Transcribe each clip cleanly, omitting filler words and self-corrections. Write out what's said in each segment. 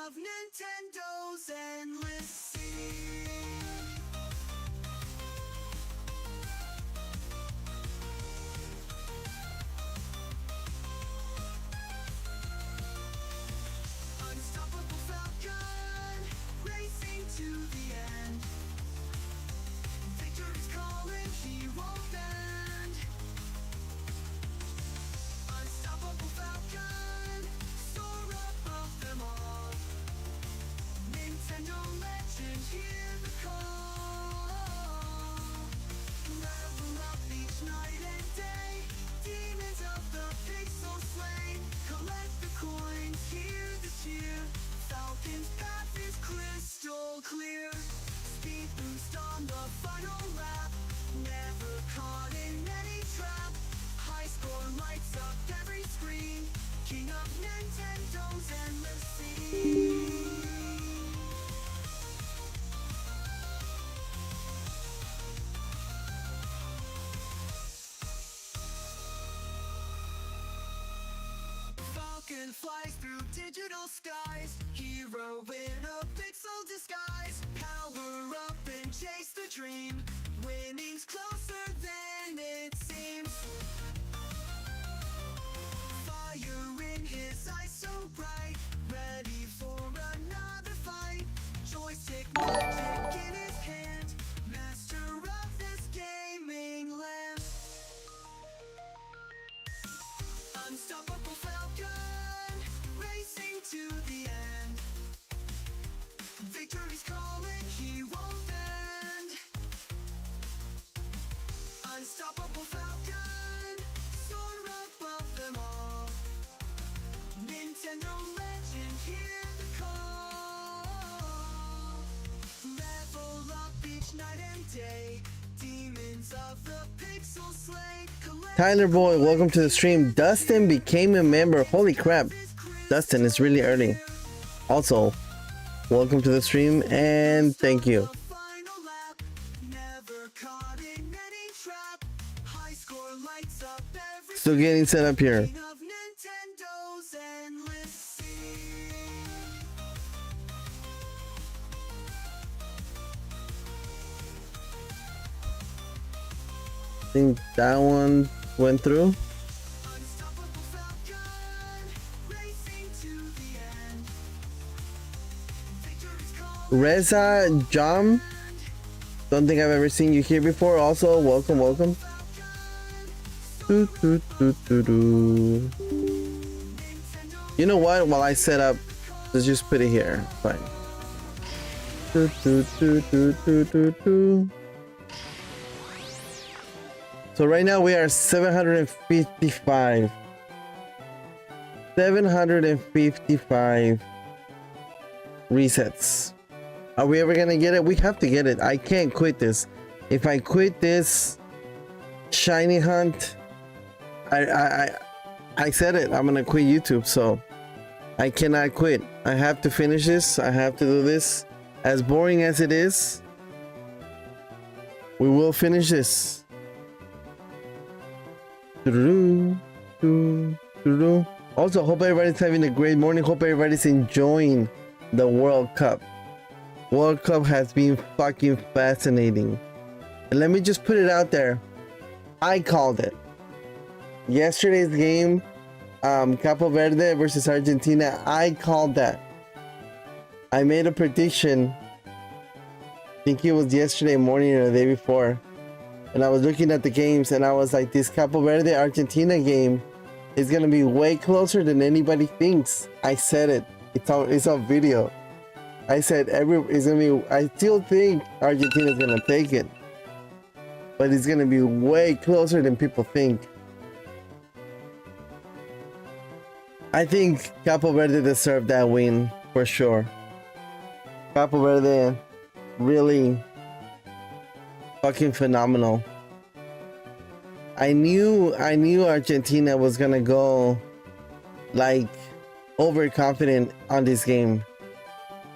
of Nintendo's endless sea. Unstoppable Falcon, racing to the end. Victory's calling, he won't bend. Unstoppable Falcon, soar above them all. Nintendo legend, hear the call. Level up each night and day. Demons of the pixel slain. Collect the coins, hear the cheer. Falcon's path is crystal clear. Speed boost on the final lap. Never caught in any trap. High score lights up every screen. King of Nintendo's endless sea. Falcon flies through digital skies. Hero in a pixel disguise. Power up and chase the dream. Winning's closer than it seems. Fire in his eyes so bright. Ready for another fight. Joystick magic in his hand. Master of this gaming land. Unstoppable Falcon, racing to the end. Victory's calling, he won't bend. Unstoppable Falcon, soar above them all. Nintendo legend, hear the call. Level up each night and day. Demons of the pixel slay. Tyler Boy, welcome to the stream. Dustin became a member. Holy crap. Dustin, it's really early. Also, welcome to the stream and thank you. Still getting set up here. I think that one went through. Reza Jam, don't think I've ever seen you here before. Also, welcome, welcome. You know what? While I set up, let's just put it here. Fine. So right now we are 755. 755 resets. Are we ever gonna get it? We have to get it. I can't quit this. If I quit this shiny hunt, I said it. I'm gonna quit YouTube. So I cannot quit. I have to finish this. I have to do this. As boring as it is, we will finish this. Also, hope everybody's having a great morning. Hope everybody's enjoying the World Cup. World Cup has been fucking fascinating. And let me just put it out there. I called it. Yesterday's game, Capo Verde versus Argentina, I called that. I made a prediction. I think it was yesterday morning or the day before. And I was looking at the games and I was like, this Capo Verde Argentina game is gonna be way closer than anybody thinks. I said it. It's on video. I said it's gonna be. I still think Argentina's gonna take it, but it's gonna be way closer than people think. I think Capo Verde deserved that win for sure. Capo Verde, really fucking phenomenal. I knew Argentina was gonna go like overconfident on this game.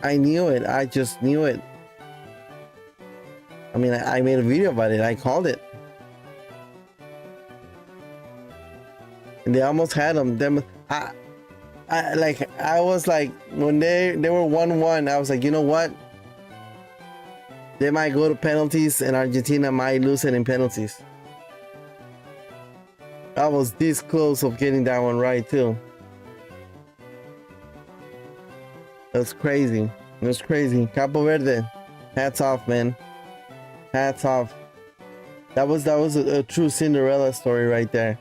I knew it. I just knew it. I mean, I made a video about it. I called it. And they almost had them. I was like, when they were 1-1, I was like, you know what? They might go to penalties and Argentina might lose it in penalties. I was this close of getting that one right too. That's crazy. That's crazy. Capo Verde, hats off, man. Hats off. That was a true Cinderella story right there.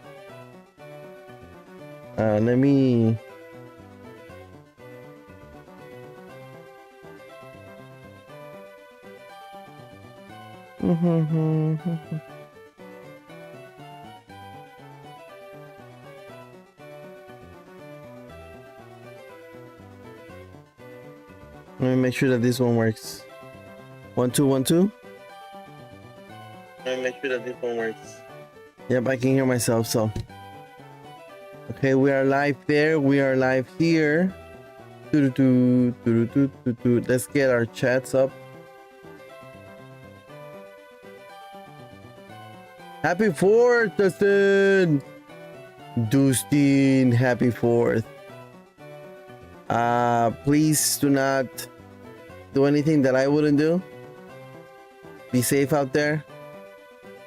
Let me. Let me make sure that this one works. 1 2 1 2. Let me make sure that this one works. Yep, I can hear myself. So, okay, we are live there. We are live here. Let's get our chats up. Happy 4th, Dustin. Dustin, happy 4th. Please do not do anything that I wouldn't do. Be safe out there.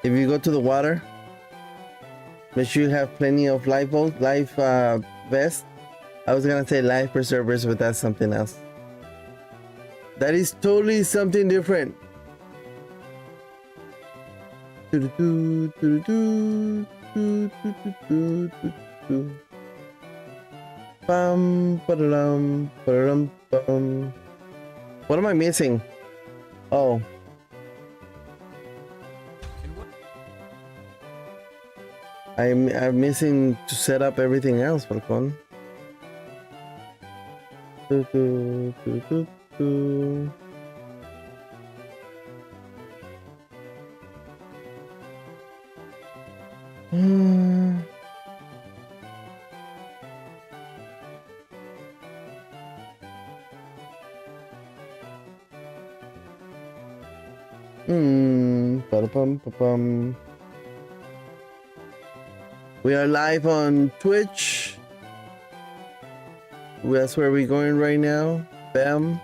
If you go to the water, make sure you have plenty of life vest. I was gonna say life preservers, but that's something else. That is totally something different. Bum, ba-da-dum, ba-da-dum, bum. What am I missing? Oh. I'm missing to set up everything else, Falcon. Ba-da-bum. We are live on Twitch. That's where we're going right now. Bam.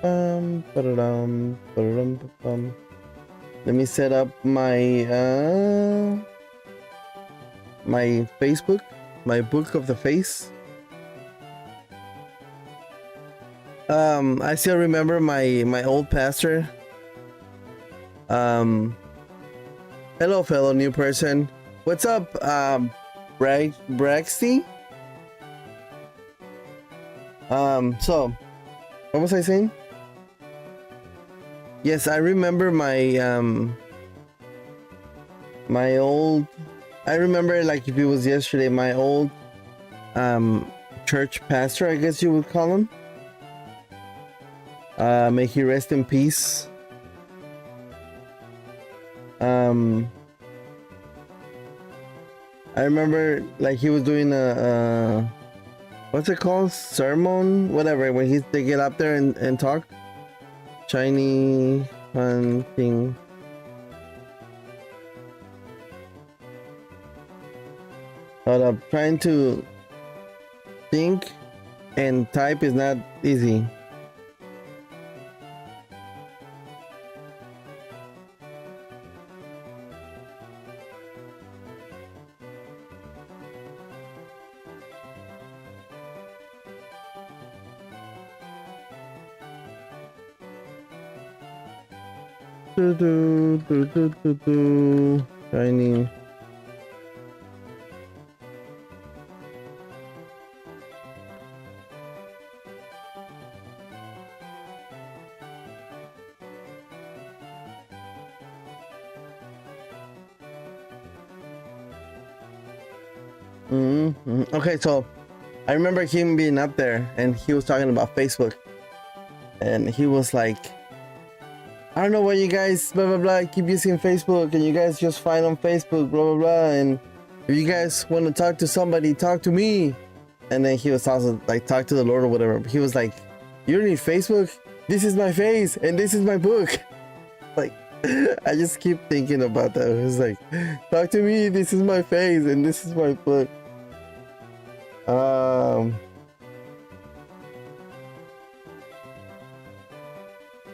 Ba-da-dum, ba-da-dum, ba-bum. Let me set up my my Facebook, my book of the face. I still remember my old pastor. Hello, fellow new person. What's up, Braxty? So, what was I saying? Yes, I remember my my old. I remember like if it was yesterday. My old church pastor, I guess you would call him. May he rest in peace. I remember like he was doing a what's it called? Sermon? Whatever, when they get up there and talk. Shiny fun thing. Hold up, trying to think and type is not easy. Shiny. Okay, so I remember him being up there and he was talking about Facebook, and he was like, I don't know why you guys blah blah blah keep using Facebook, and you guys just fight on Facebook blah blah blah, and if you guys want to talk to somebody, talk to me. And then he was also like, talk to the Lord or whatever. But he was like, you don't need Facebook, this is my face and this is my book. Like, I just keep thinking about that. It's like, talk to me. This is my face and this is my foot.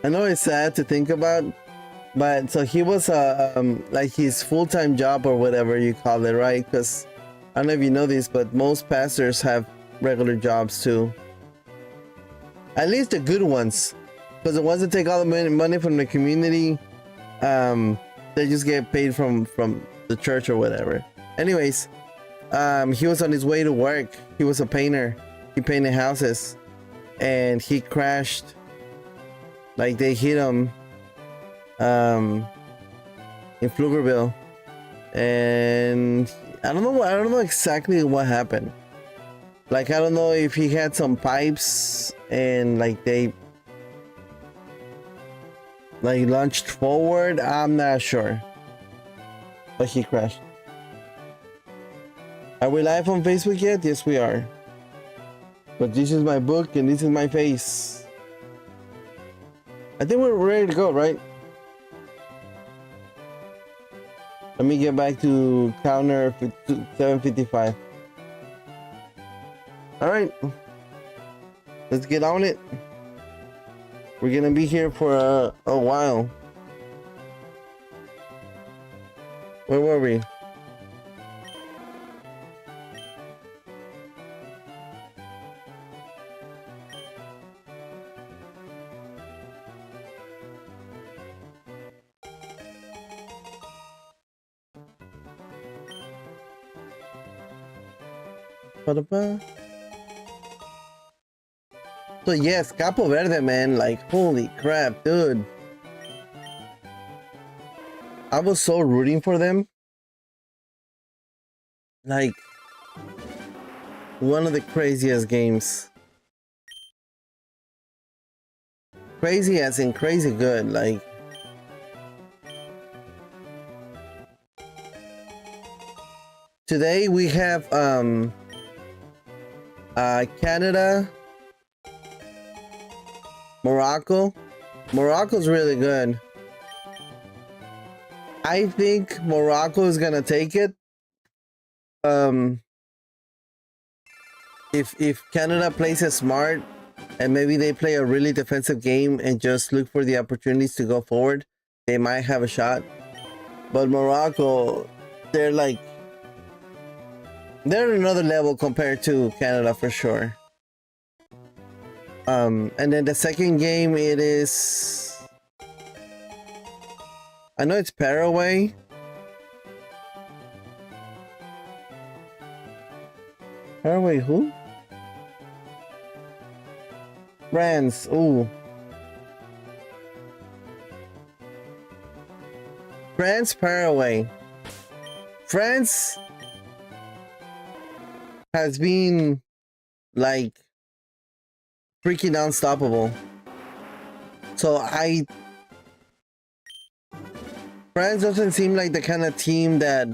I know it's sad to think about, but so he was like his full-time job or whatever you call it, right? Because I don't know if you know this, but most pastors have regular jobs too. At least the good ones, because the ones that take all the money from the community, they just get paid from the church or whatever. Anyways, he was on his way to work. He was a painter. He painted houses, and he crashed. Like they hit him in Pflugerville, and I don't know exactly what happened. Like I don't know if he had some pipes and like they like launched forward. I'm not sure, but he crashed. Are we live on Facebook yet? Yes, we are. But this is my book and this is my face. I think we're ready to go, right? Let me get back to counter 755. All right, let's get on it. We're gonna be here for a while. Where were we? So yes, Capo Verde, man, like holy crap, dude. I was so rooting for them. Like one of the craziest games. Crazy as in crazy good, like today we have Canada, Morocco. Morocco's really good. I think Morocco is gonna take it. If Canada plays it smart and maybe they play a really defensive game and just look for the opportunities to go forward, they might have a shot. But Morocco, they're another level compared to Canada for sure. And then the second game, it is, I know it's Paraguay. Paraguay who? France. Ooh. France, Paraguay. France has been like freaking unstoppable. So France doesn't seem like the kind of team that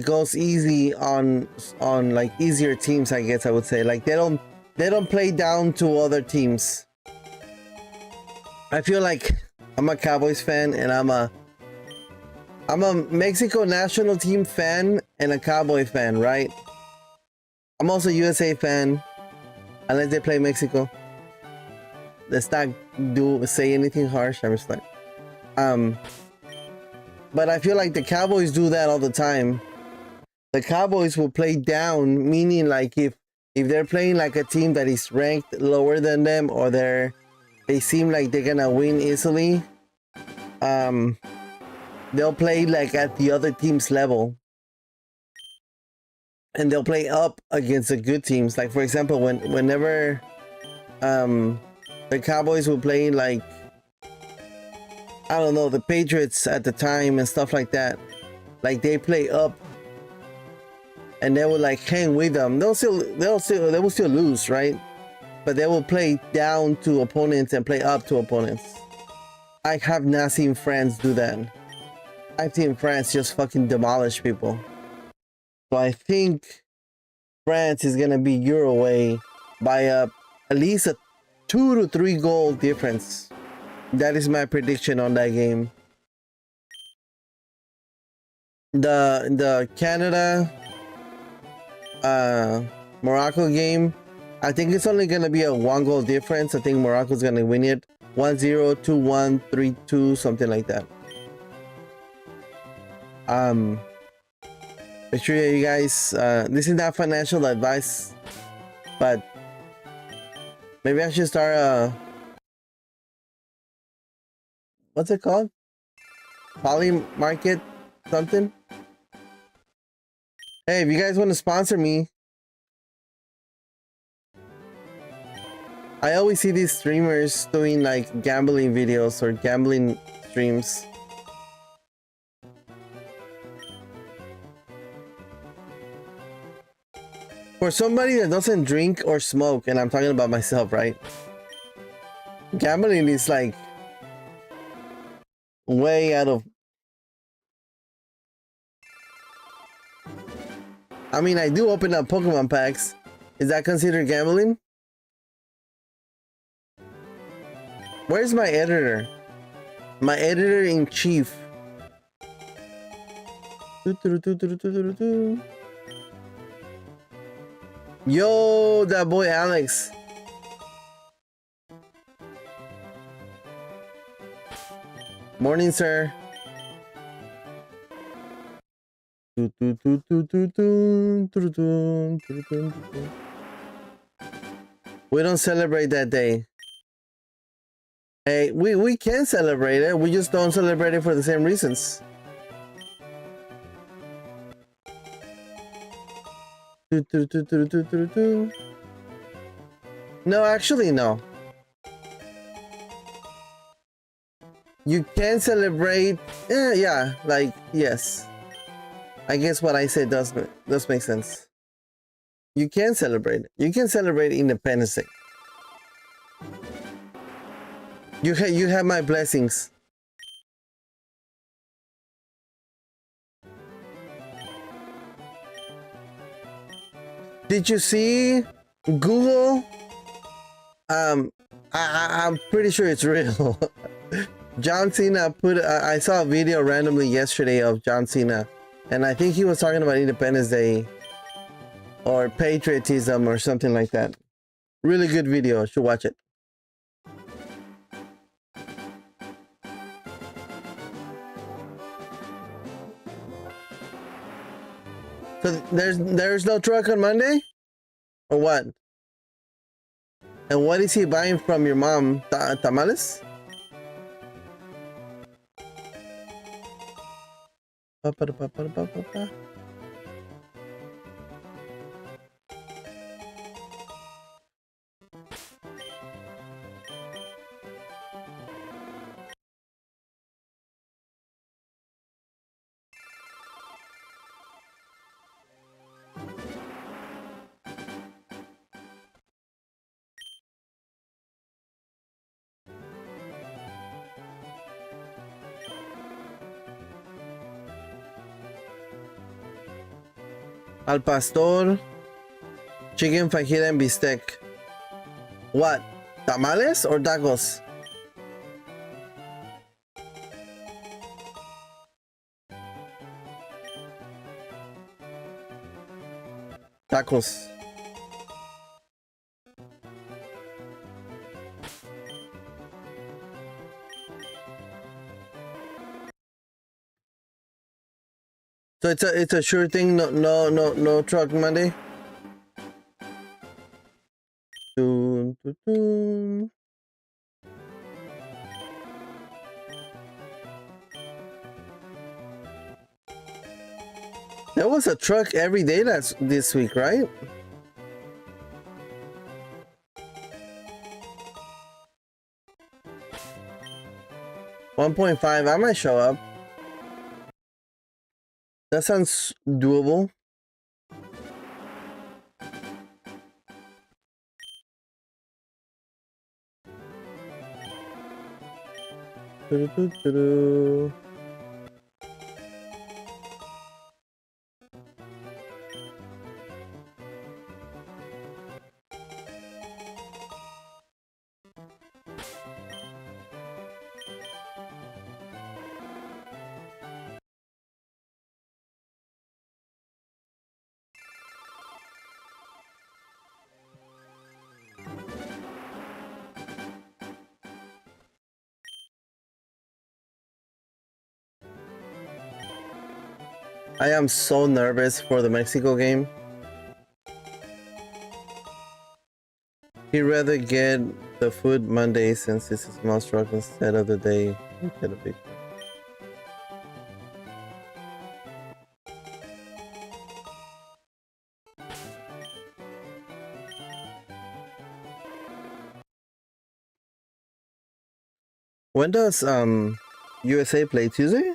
goes easy on like easier teams, I guess I would say. Like they don't play down to other teams. I feel like I'm a Cowboys fan and I'm a Mexico national team fan and a Cowboy fan, right? I'm also a USA fan, unless they play Mexico. Let's not say anything harsh. I'm just like, but I feel like the Cowboys do that all the time. The Cowboys will play down, meaning like if they're playing like a team that is ranked lower than them, or they seem like they're gonna win easily, they'll play like at the other team's level. And they'll play up against the good teams. Like for example, whenever the Cowboys were playing like, I don't know, the Patriots at the time and stuff like that, like they play up and they will like hang with them. They will still lose, right? But they will play down to opponents and play up to opponents. I have not seen France do that. I've seen France just fucking demolish people. So I think France is gonna be Uruguay by at least a 2 to 3 goal difference. That is my prediction on that game. The Canada Morocco game, I think it's only gonna be a 1 goal difference. I think Morocco's gonna win it 1-0, 2-1, 3-2, something like that. Make sure you guys, this is not financial advice, but maybe I should start a, what's it called? Poly market something? Hey, if you guys want to sponsor me, I always see these streamers doing like gambling videos or gambling streams. For somebody that doesn't drink or smoke, and I'm talking about myself, right? Gambling is like way out of... I mean, I do open up Pokemon packs. Is that considered gambling? Where's my editor? My editor-in-chief. Yo, that boy Alex. Morning, sir. We don't celebrate that day. Hey, we can celebrate it. We just don't celebrate it for the same reasons. No, actually, no. You can celebrate. Yeah, like, yes. I guess what I said does make sense. You can celebrate. You can celebrate Independence Day. You have my blessings. Did you see Google? I'm pretty sure it's real. John Cena put. I saw a video randomly yesterday of John Cena, and I think he was talking about Independence Day or patriotism or something like that. Really good video. Should watch it. So there's no truck on Monday, or what? And what is he buying from your mom? Tamales? Al pastor, chicken fajita and bistec. What? Tamales or tacos? Tacos. So it's a sure thing. No truck Monday. Dun, dun, dun. There was a truck every day this week, right? $1.5. I might show up. That sounds doable. I am so nervous for the Mexico game. He'd rather get the food Monday since it's a small truck instead of the day. Get a big one. When does USA play? Tuesday?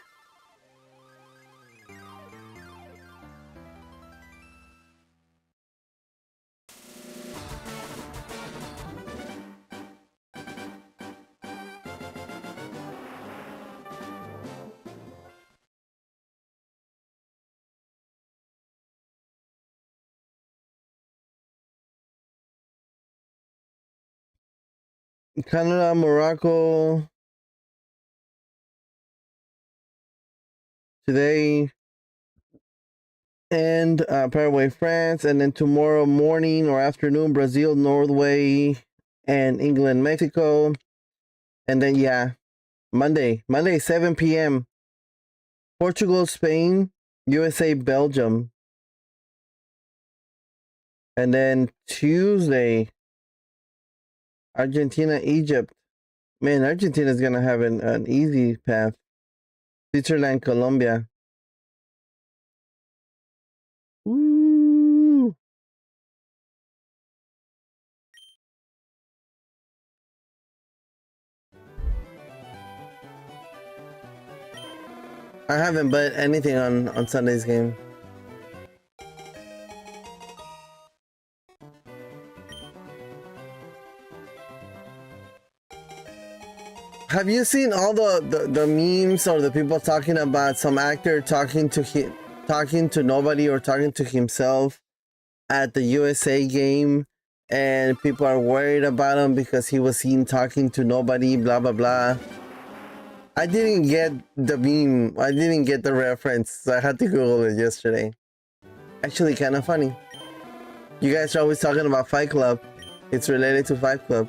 Canada, Morocco today, and Paraguay, France, and then tomorrow morning or afternoon, Brazil, Norway, and England, Mexico, and then yeah, Monday, 7 p.m. Portugal, Spain, USA, Belgium, and then Tuesday, Argentina, Egypt. Man, Argentina is gonna have an easy path. Switzerland, Colombia. Woo! I haven't bet anything on Sunday's game. Have you seen all the memes or the people talking about some actor talking to nobody or talking to himself at the USA game, and people are worried about him because he was seen talking to nobody, blah blah blah. I didn't get the meme. I didn't get the reference. So I had to Google it yesterday. Actually, kind of funny. You guys are always talking about Fight Club. It's related to Fight Club.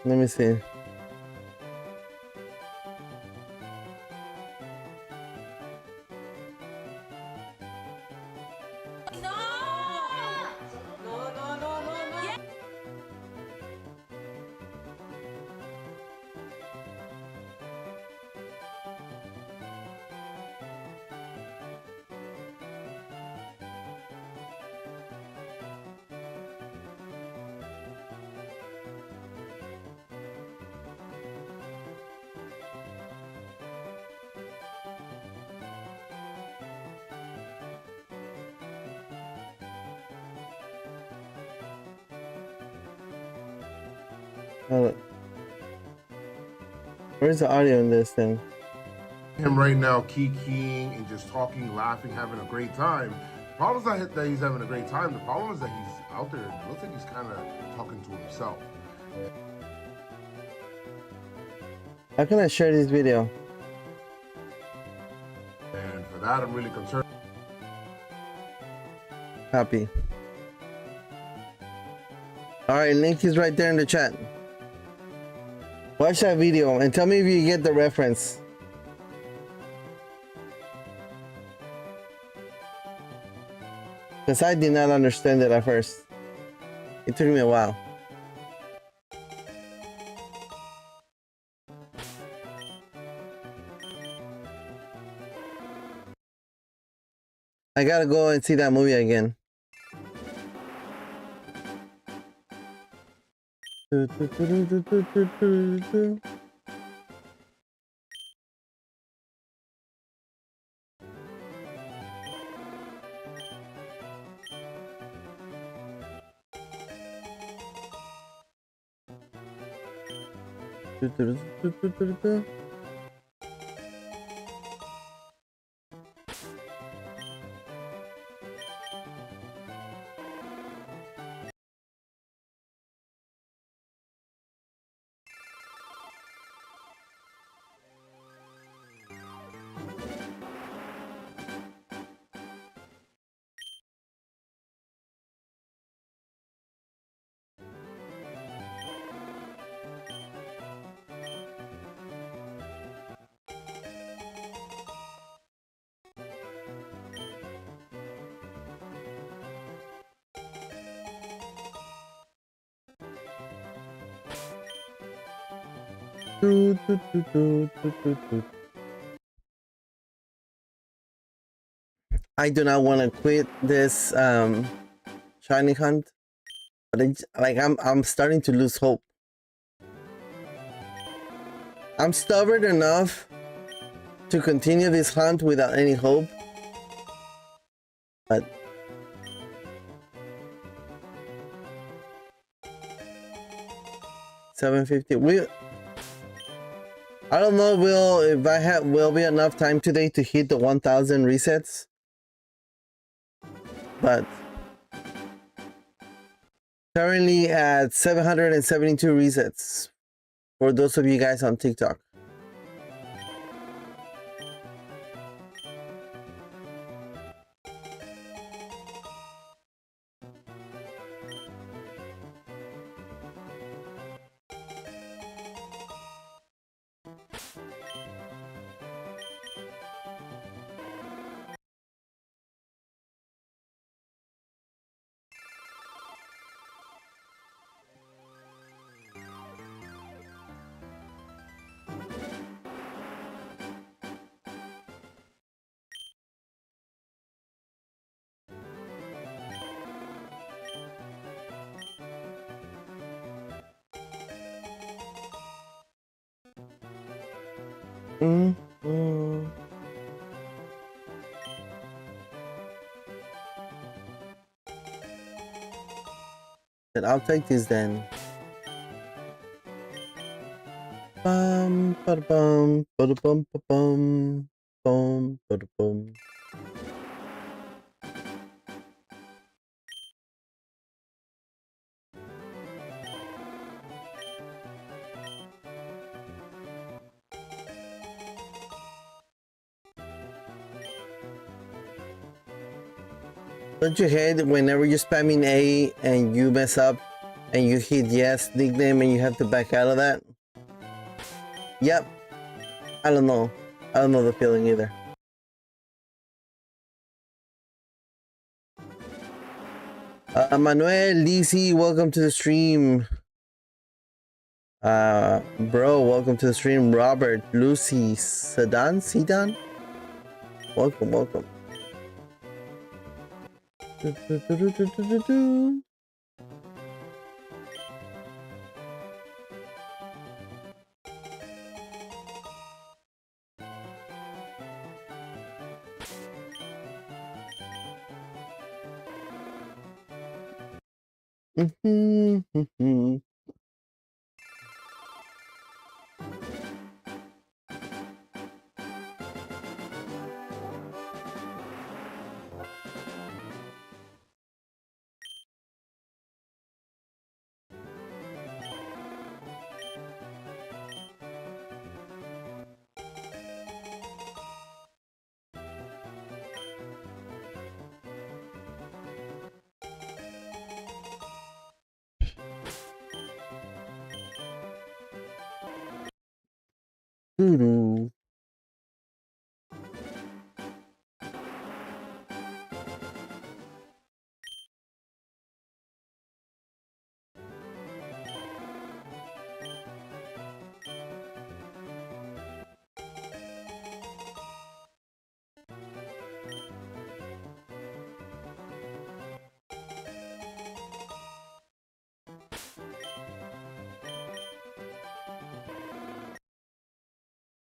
Let me see. Where's the audio in this thing? Him right now kikiing and just talking, laughing, having a great time. The problem is not that he's having a great time. The problem is that he's out there. It looks like he's kind of talking to himself. How can I share this video? And for that, I'm really concerned. Copy. Alright, link is right there in the chat. Watch that video and tell me if you get the reference. Because I did not understand it at first. It took me a while. I gotta go and see that movie again. Do, do, do, do, do, do, do. I do not want to quit this shiny hunt, but I'm starting to lose hope. I'm stubborn enough to continue this hunt without any hope, but 750. I don't know. Will be enough time today to hit the 1,000 resets, but currently at 772 resets for those of you guys on TikTok. Then I'll take this then. Bum, ba-da-bum, ba-da-bum, ba-bum, bum, ba-da-bum. Don't you hate whenever you're spamming A and you mess up and you hit yes nickname and you have to back out of that? Yep. I don't know. I don't know the feeling either. Manuel, Lisi, welcome to the stream. Bro, welcome to the stream. Robert, Lucy, Sedan? Welcome, welcome. Doo-doo.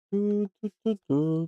Doo-doo.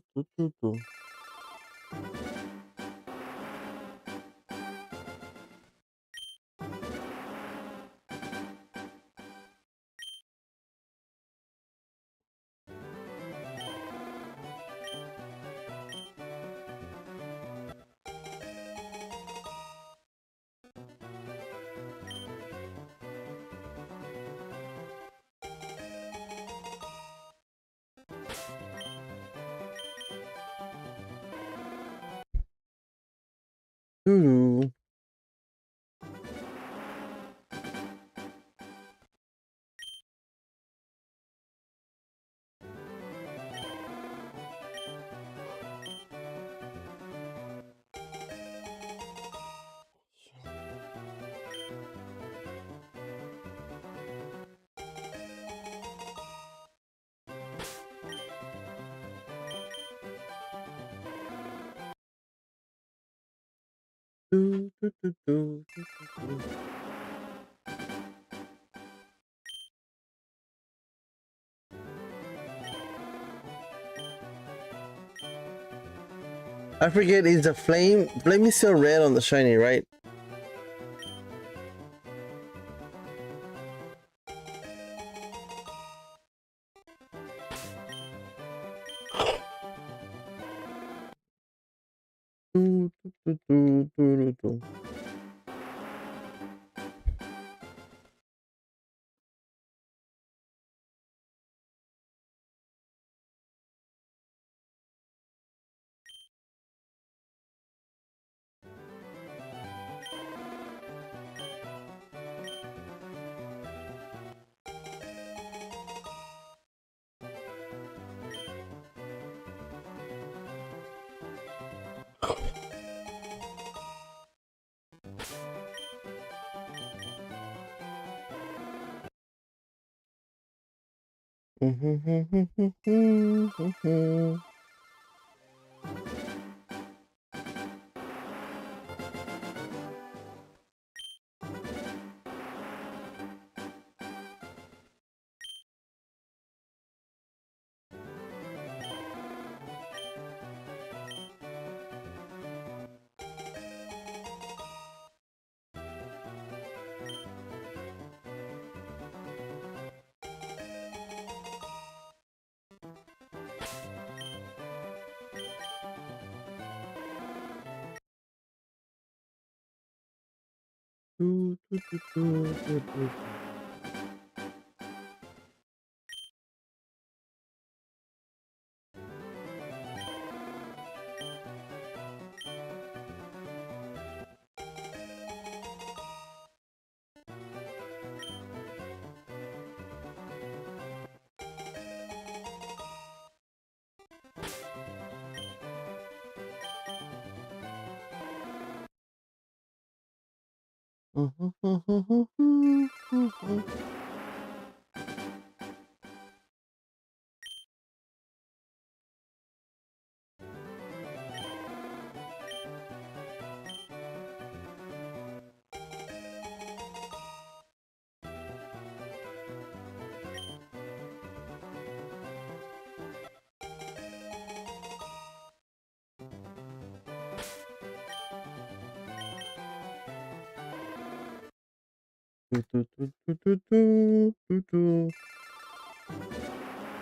I forget, is the flame is still red on the shiny, right?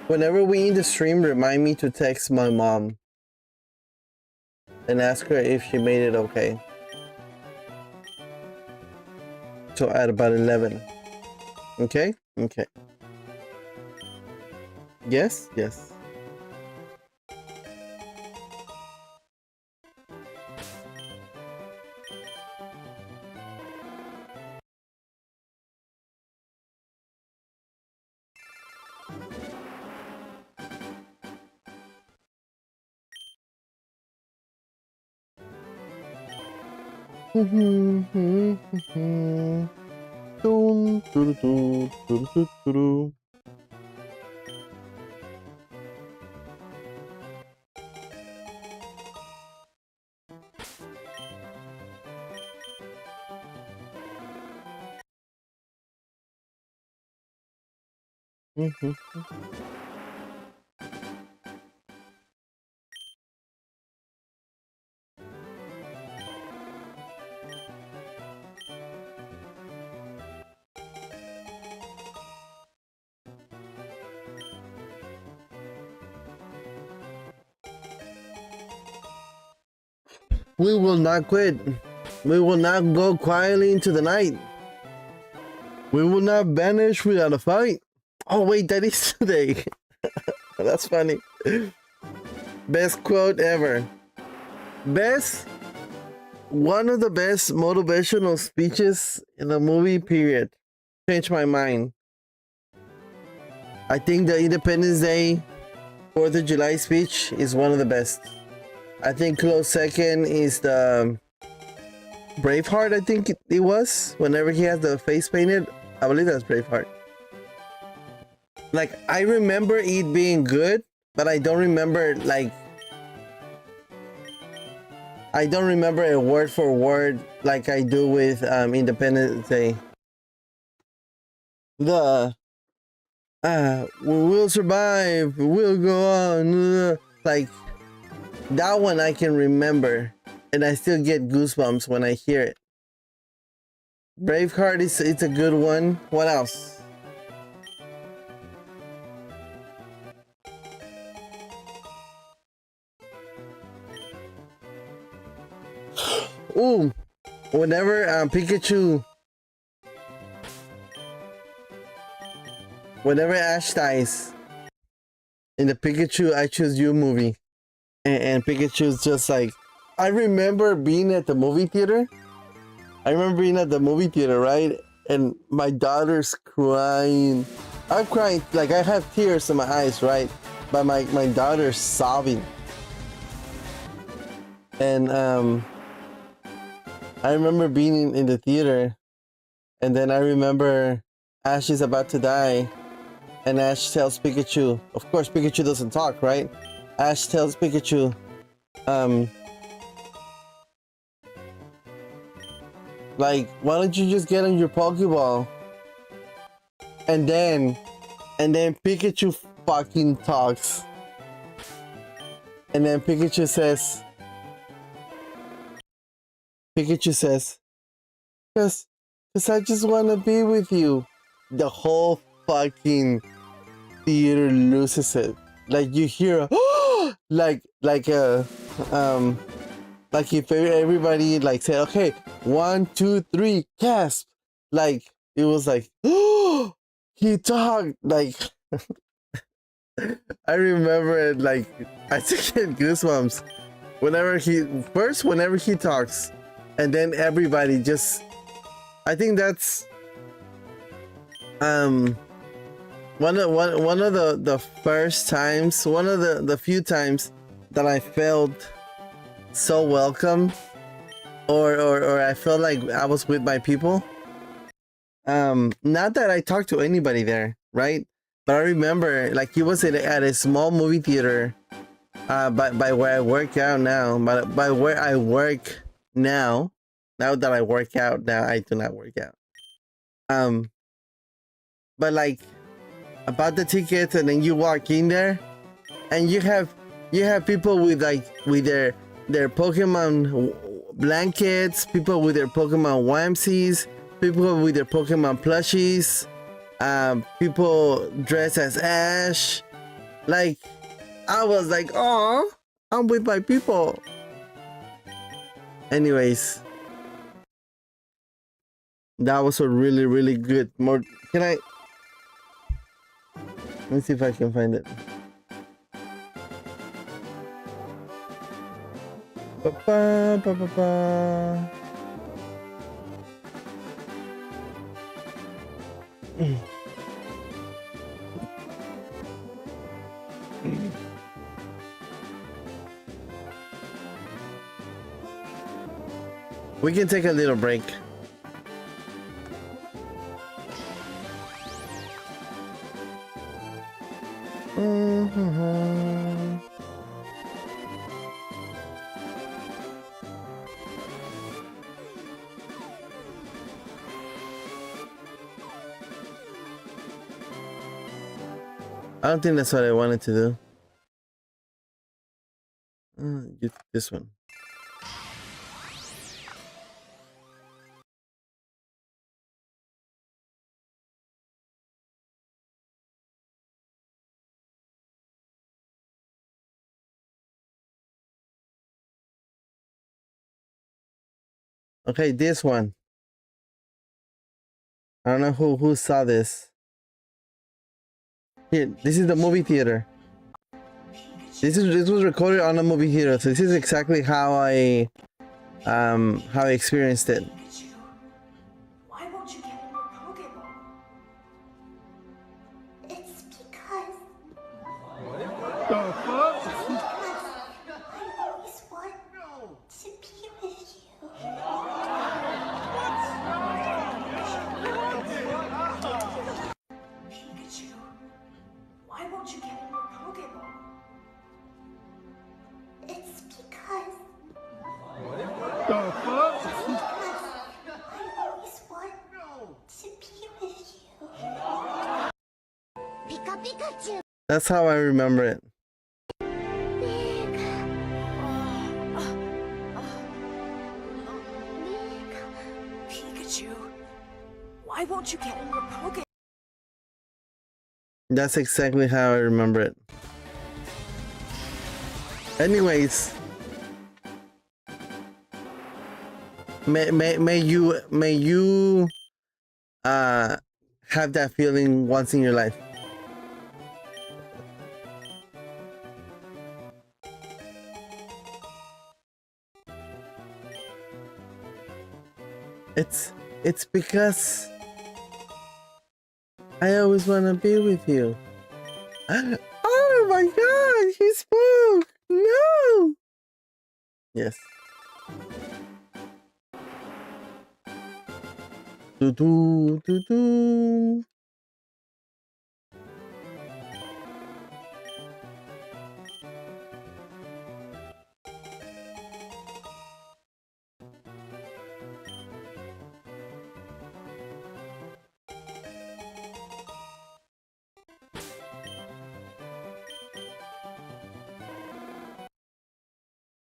Whenever we end the stream, remind me to text my mom and ask her if she made it okay. So at about 11. Okay? Okay. Yes? Yes. We will not quit. We will not go quietly into the night. We will not vanish without a fight. Oh wait, that is today. That's funny. Best quote ever. One of the best motivational speeches in the movie, period. Changed my mind. I think the Independence Day 4th of July speech is one of the best. I think close second is the Braveheart, I think it was. Whenever he has the face painted, I believe that's Braveheart. Like, I remember it being good, but I don't remember, like, I don't remember it word for word like I do with Independence Day. The we will survive, we'll go on, like that one I can remember, and I still get goosebumps when I hear it. Braveheart is it's a good one. What else? Ooh, whenever Pikachu, whenever Ash dies in the Pikachu I Choose You movie, and Pikachu's just like, I remember being at the movie theater. I remember being at the movie theater, right? And my daughter's crying. I'm crying, like I have tears in my eyes, right? But my daughter's sobbing. And I remember being in the theater, and then I remember Ash is about to die, and Ash tells Pikachu, of course Pikachu doesn't talk, right? Ash tells Pikachu, like, why don't you just get on your Pokeball? And then Pikachu fucking talks. And then Pikachu says, cause I just wanna be with you. The whole fucking theater loses it. Like you hear a like if everybody like said, okay, 1, 2, 3, gasp. Like it was like, oh, he talked. Like I remember it, like I still get goosebumps whenever he talks, and then everybody just, I think that's one of the first times, one of the few times that I felt so welcome, or I felt like I was with my people. Not that I talked to anybody there, right? But I remember, like, he was at a small movie theater, by where I work out now. But by where I work now, now that I work out, now I do not work out. But like, about the tickets, and then you walk in there, and you have people with their Pokemon blankets, people with their Pokemon onesies, people with their Pokemon plushies, people dressed as Ash. Like, I was like, oh, I'm with my people. Anyways, that was a really good. More, can I? Let me see if I can find it. Ba-ba, ba-ba-ba. We can take a little break. I don't think that's what I wanted to do. This one. Okay, this one. I don't know who saw this. Here, this is the movie theater. This was recorded on a movie theater, so this is exactly how I experienced it. Why won't you get in your Pokeball? It's because The fuck? I always want to be with you. Pikachu, why won't you get in your Pokeball? It's because That's how I remember it. Nick. Nick. Pikachu. Why won't you get in your Poké? That's exactly how I remember it. Anyways, may you have that feeling once in your life. It's because I always want to be with you. Oh my god, he spoke! No! Yes. Do do do do.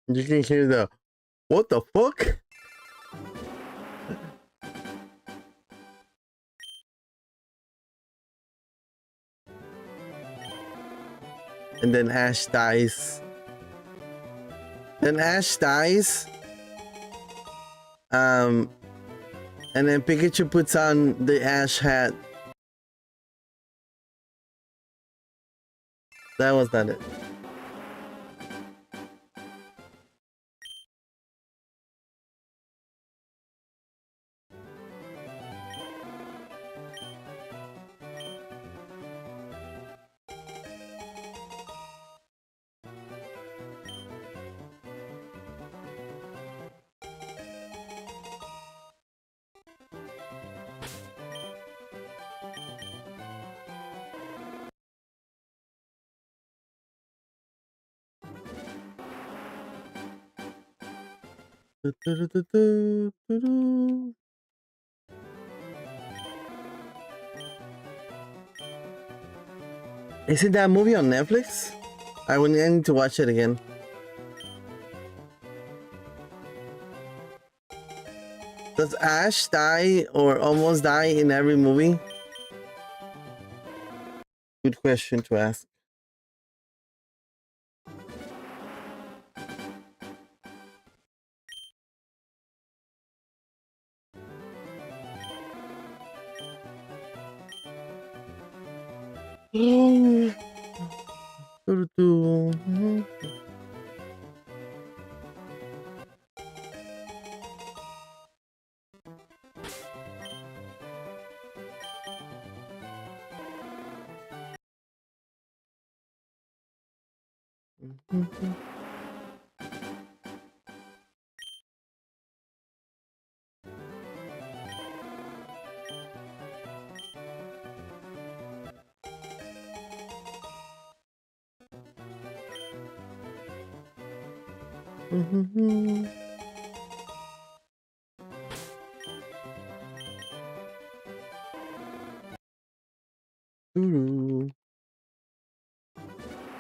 You can hear the what the fuck? And then Ash dies. Then Ash dies. And then Pikachu puts on the Ash hat. That was not it. Isn't that movie on Netflix? I need to watch it again. Does Ash die or almost die in every movie? Good question to ask.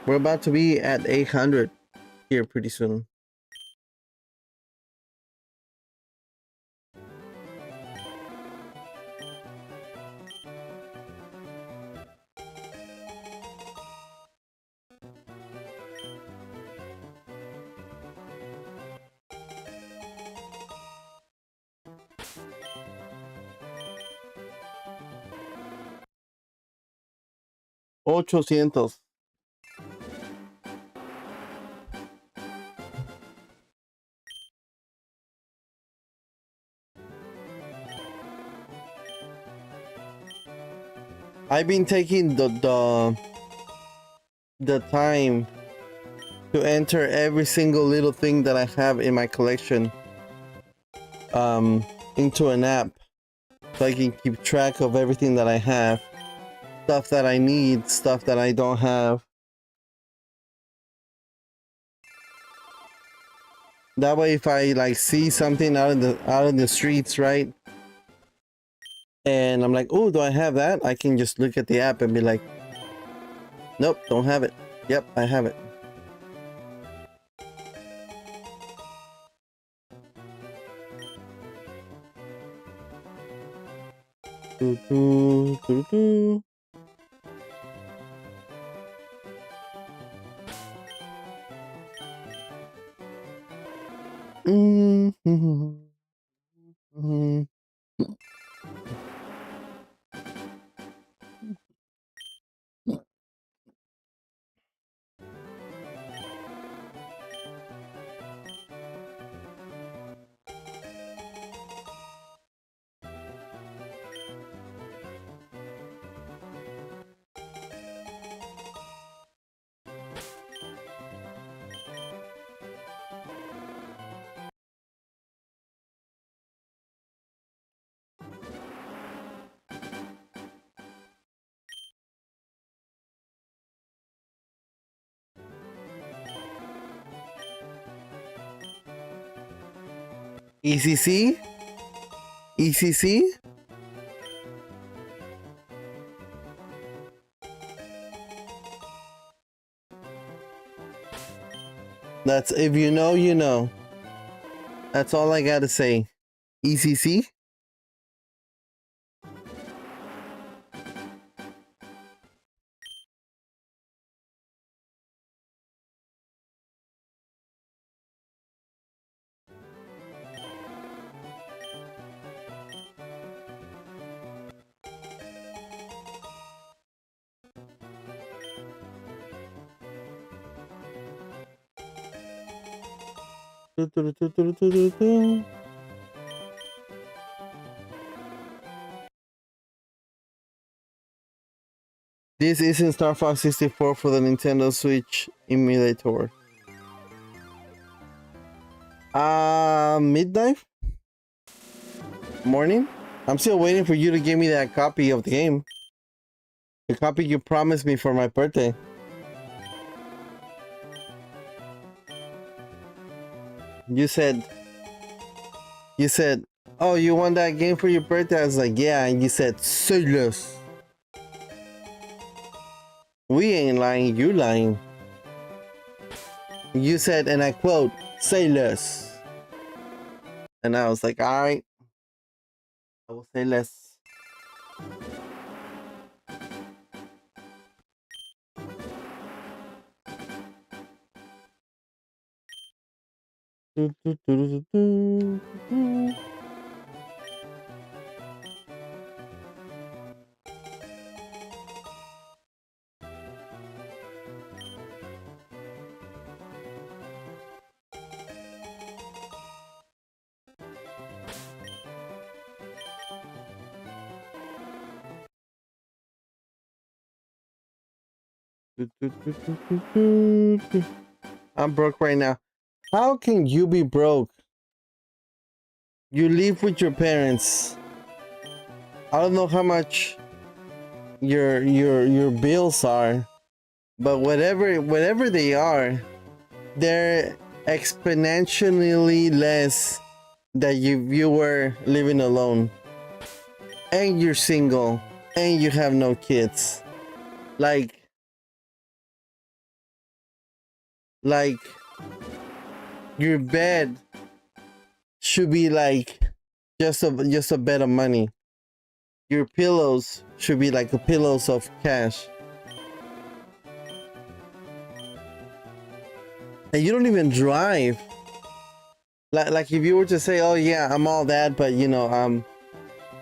We're about to be at 800 here pretty soon. $800. I've been taking the time to enter every single little thing that I have in my collection into an app so I can keep track of everything that I have, stuff that I need, stuff that I don't have. That way if I like see something out in the streets, right, and I'm like, oh, do I have that? I can just look at the app and be like, Nope, don't have it. Yep, I have it. Doo, doo, doo, doo. Mhm. ECC? ECC? That's if you know, you know. That's all I gotta say. ECC? Doo, doo, doo, doo, doo, doo, doo. This isn't Star Fox 64 for the Nintendo Switch emulator. Midnight? Morning? I'm still waiting for you to give me that copy of the game. The copy you promised me for my birthday. You said, oh, you want that game for your birthday? I was like, yeah. And you said, say less. We ain't lying, you lying. You said, and I quote, say less. And I was like, all right, I will say less. I'm broke right now. How can you be broke? You live with your parents. I don't know how much your bills are, but whatever they are, they're exponentially less than you were living alone. And you're single and you have no kids. Like your bed should be like just a bed of money. Your pillows should be like the pillows of cash. And you don't even drive. Like if you were to say, oh yeah, I'm all that, but you know,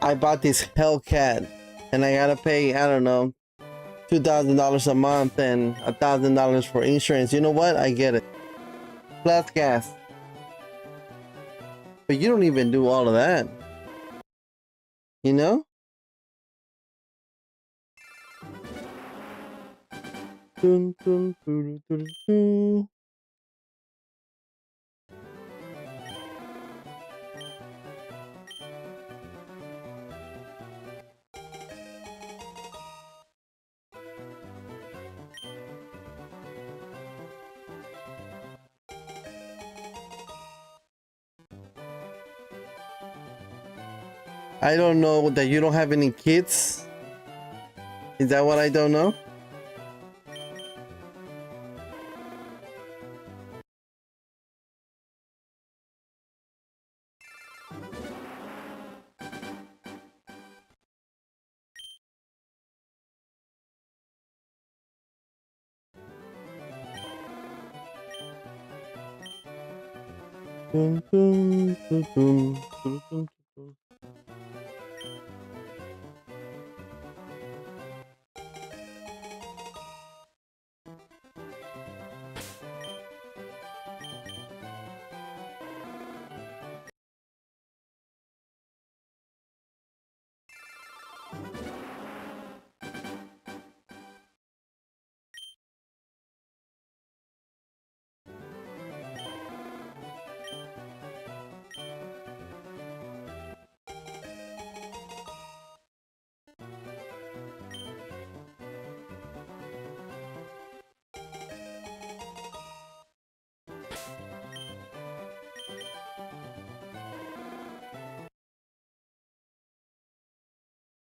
I bought this Hellcat and I gotta pay, I don't know, $2,000 a month and $1,000 for insurance. You know what? I get it. Plus gas. But you don't even do all of that. You know? Dun, dun, dun, dun, dun. I don't know that you don't have any kids. Is that what I don't know? Dun, dun, dun, dun, dun, dun, dun.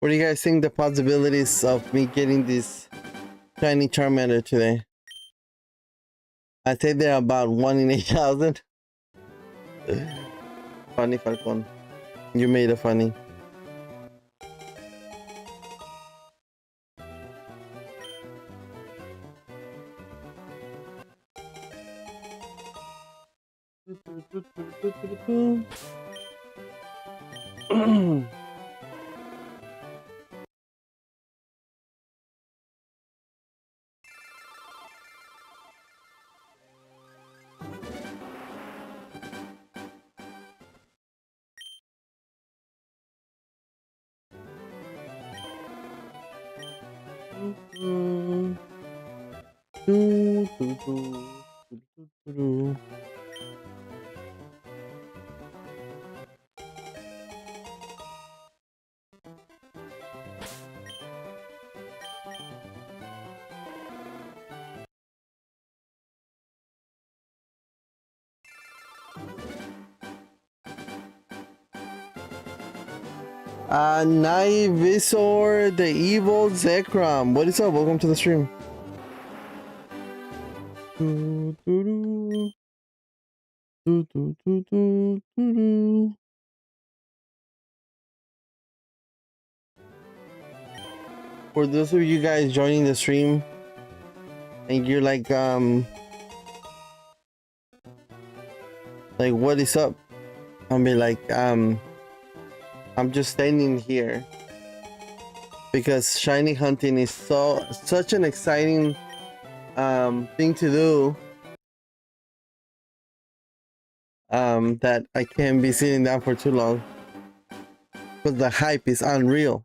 What do you guys think the possibilities of me getting this shiny Charmander today? I say they're about 1 in 8,000. Funny Falcon. You made it funny. Naivisor, the evil Zekrom. What is up? Welcome to the stream. For those of you guys joining the stream and you're like what is up? I'll be like, I'm just standing here because shiny hunting is such an exciting thing to do that I can't be sitting down for too long because the hype is unreal.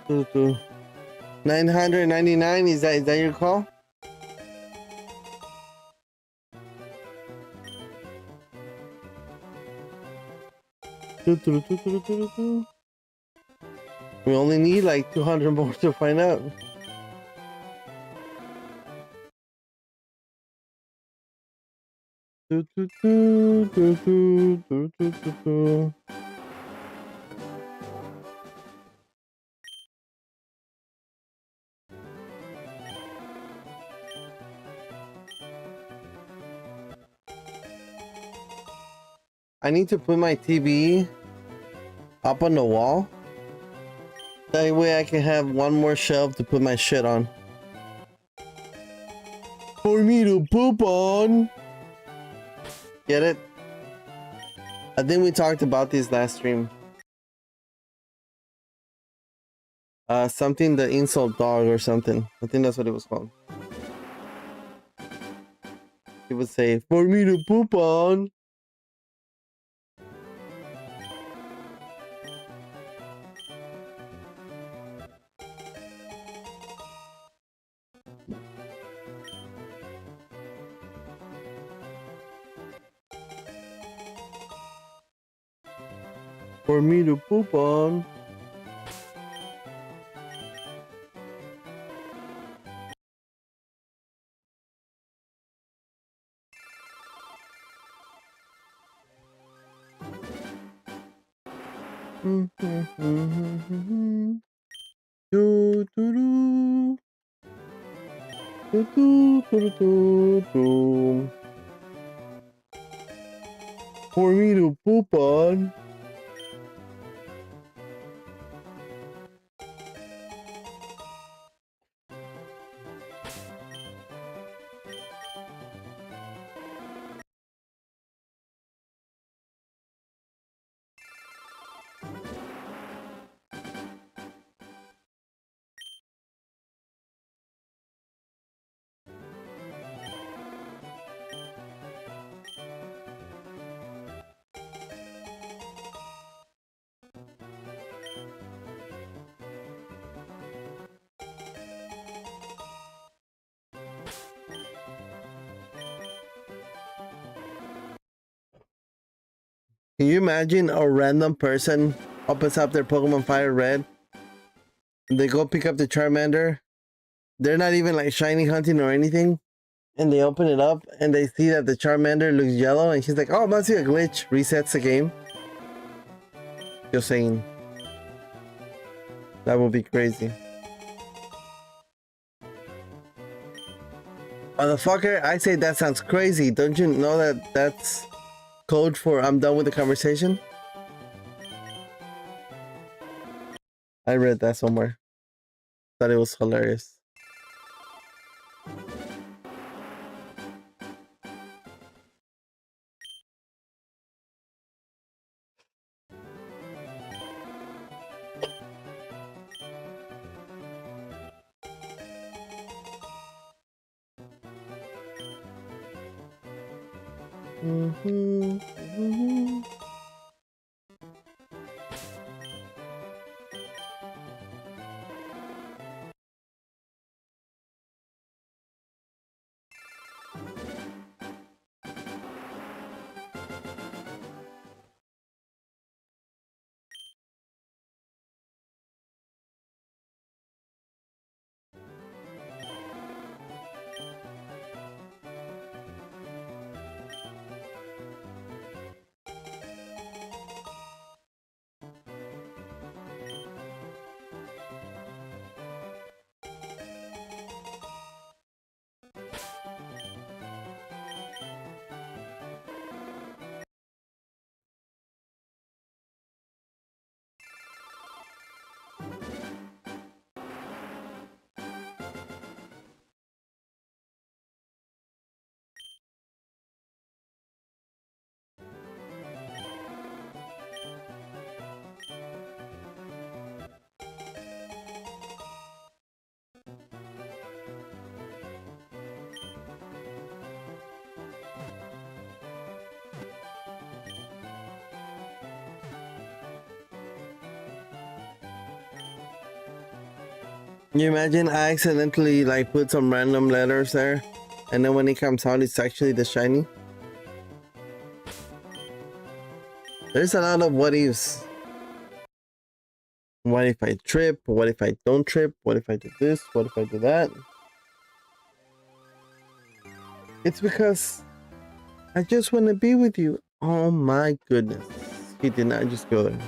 $999, is that your call? We only need like 200 more to find out. I need to put my TV up on the wall. That way I can have one more shelf to put my shit on. For me to poop on. Get it? I think we talked about this last stream. Something the insult dog or something. I think that's what it was called. It would say, for me to poop on. For me to poop on. For me to poop on. Can you imagine a random person opens up their Pokemon Fire Red? They go pick up the Charmander. They're not even like shiny hunting or anything. And they open it up and they see that the Charmander looks yellow. And she's like, oh, it must be a glitch. Resets the game. Just saying. That would be crazy. Motherfucker, I say that sounds crazy. Don't you know that that's code for I'm done with the conversation? I read that somewhere. Thought it was hilarious. Can you imagine I accidentally like put some random letters there and then when it comes out it's actually the shiny? There's a lot of what ifs. What if I trip? What if I don't trip? What if I do this? What if I do that? It's because I just want to be with you. Oh my goodness. He did not just go there.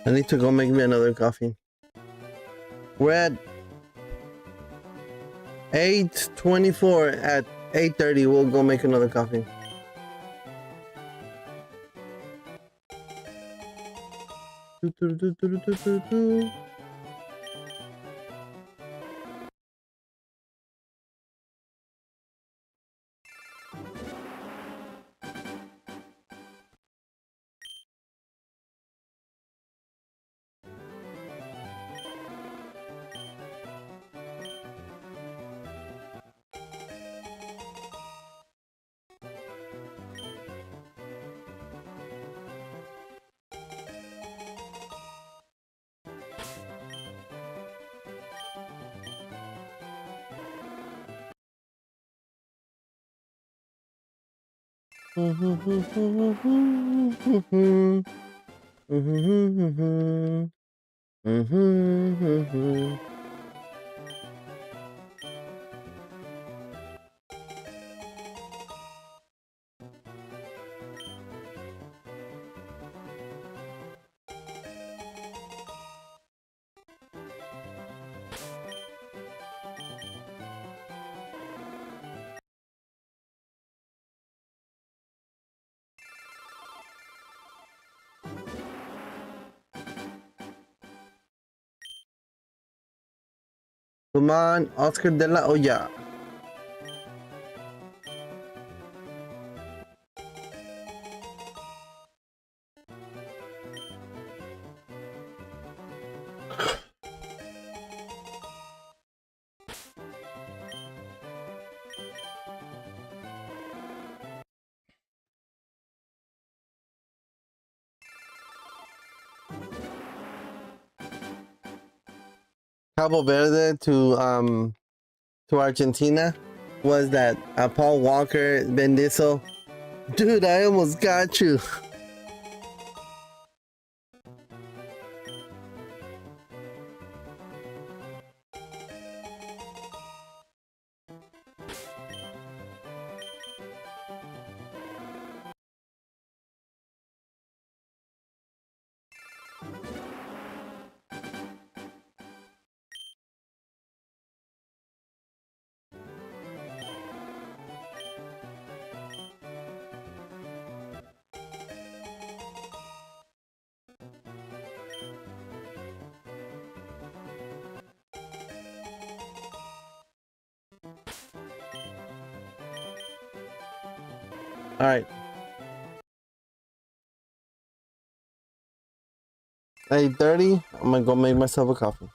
I need to go make me another coffee. We're at 8:24. At 8:30, we'll go make another coffee. Come on, Oscar de la Hoya. Cabo Verde to Argentina was that Paul Walker, Ben Diesel. Dude, I almost got you. All right. 8:30. I'm gonna go make myself a coffee.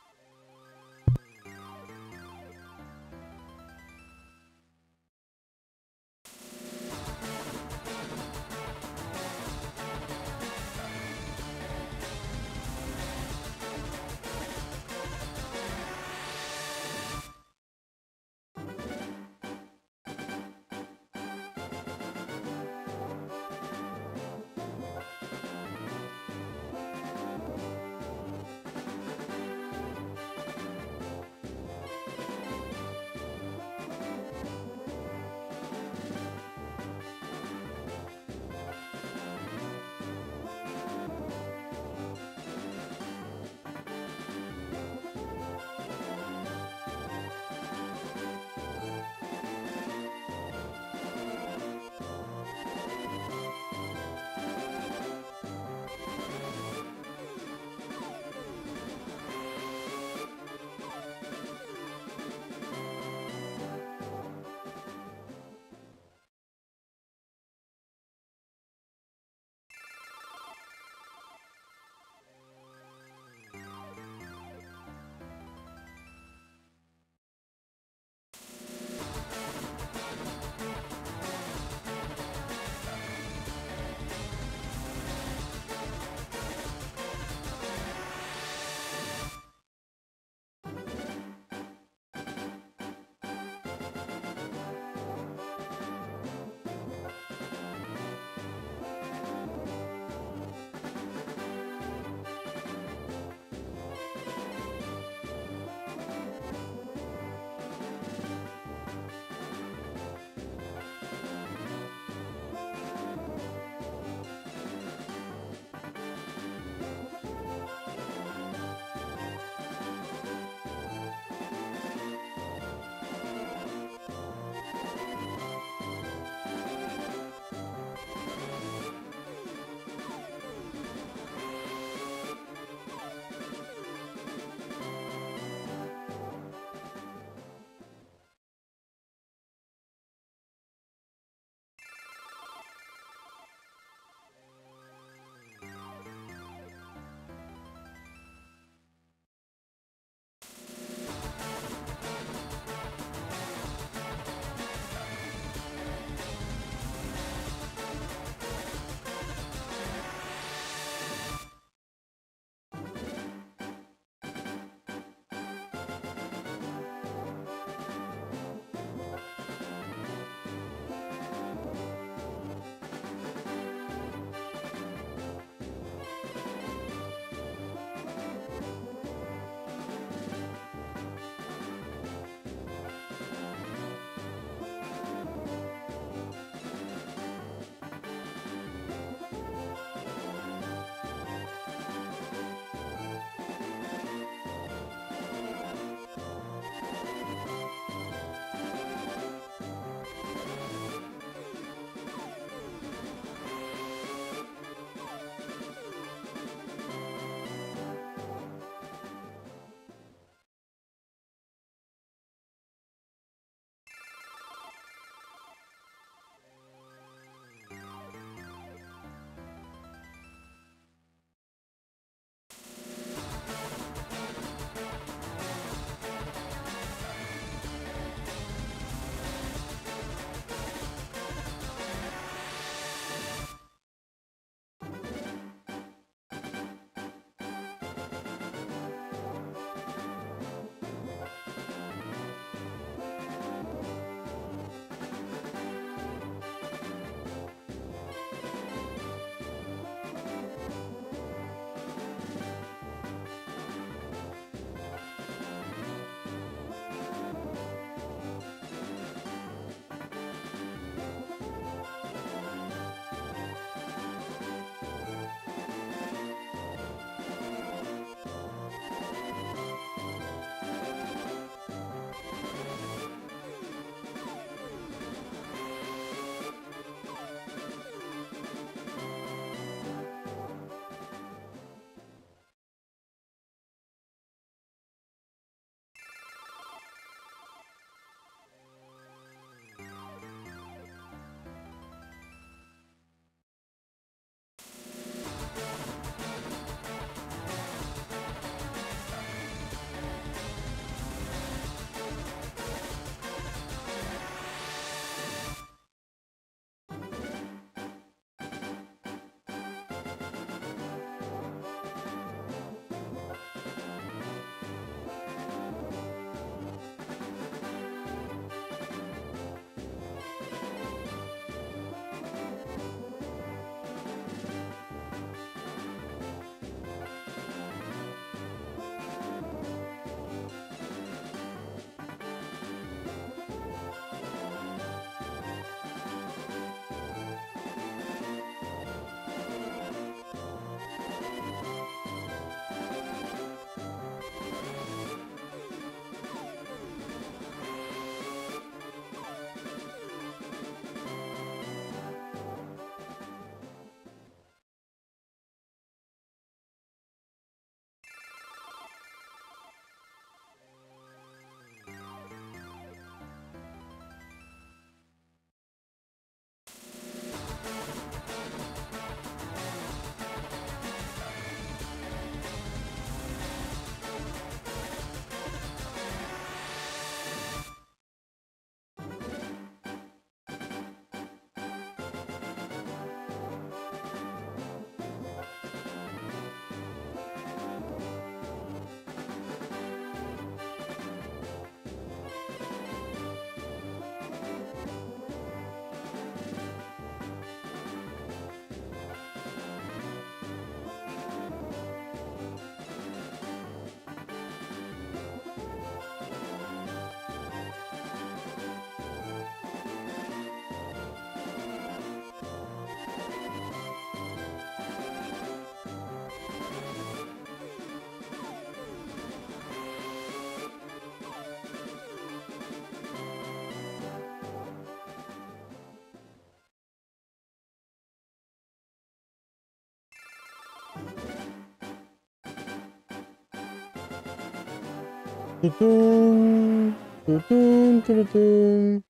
Doo-doo, doo-doo, doo-doo.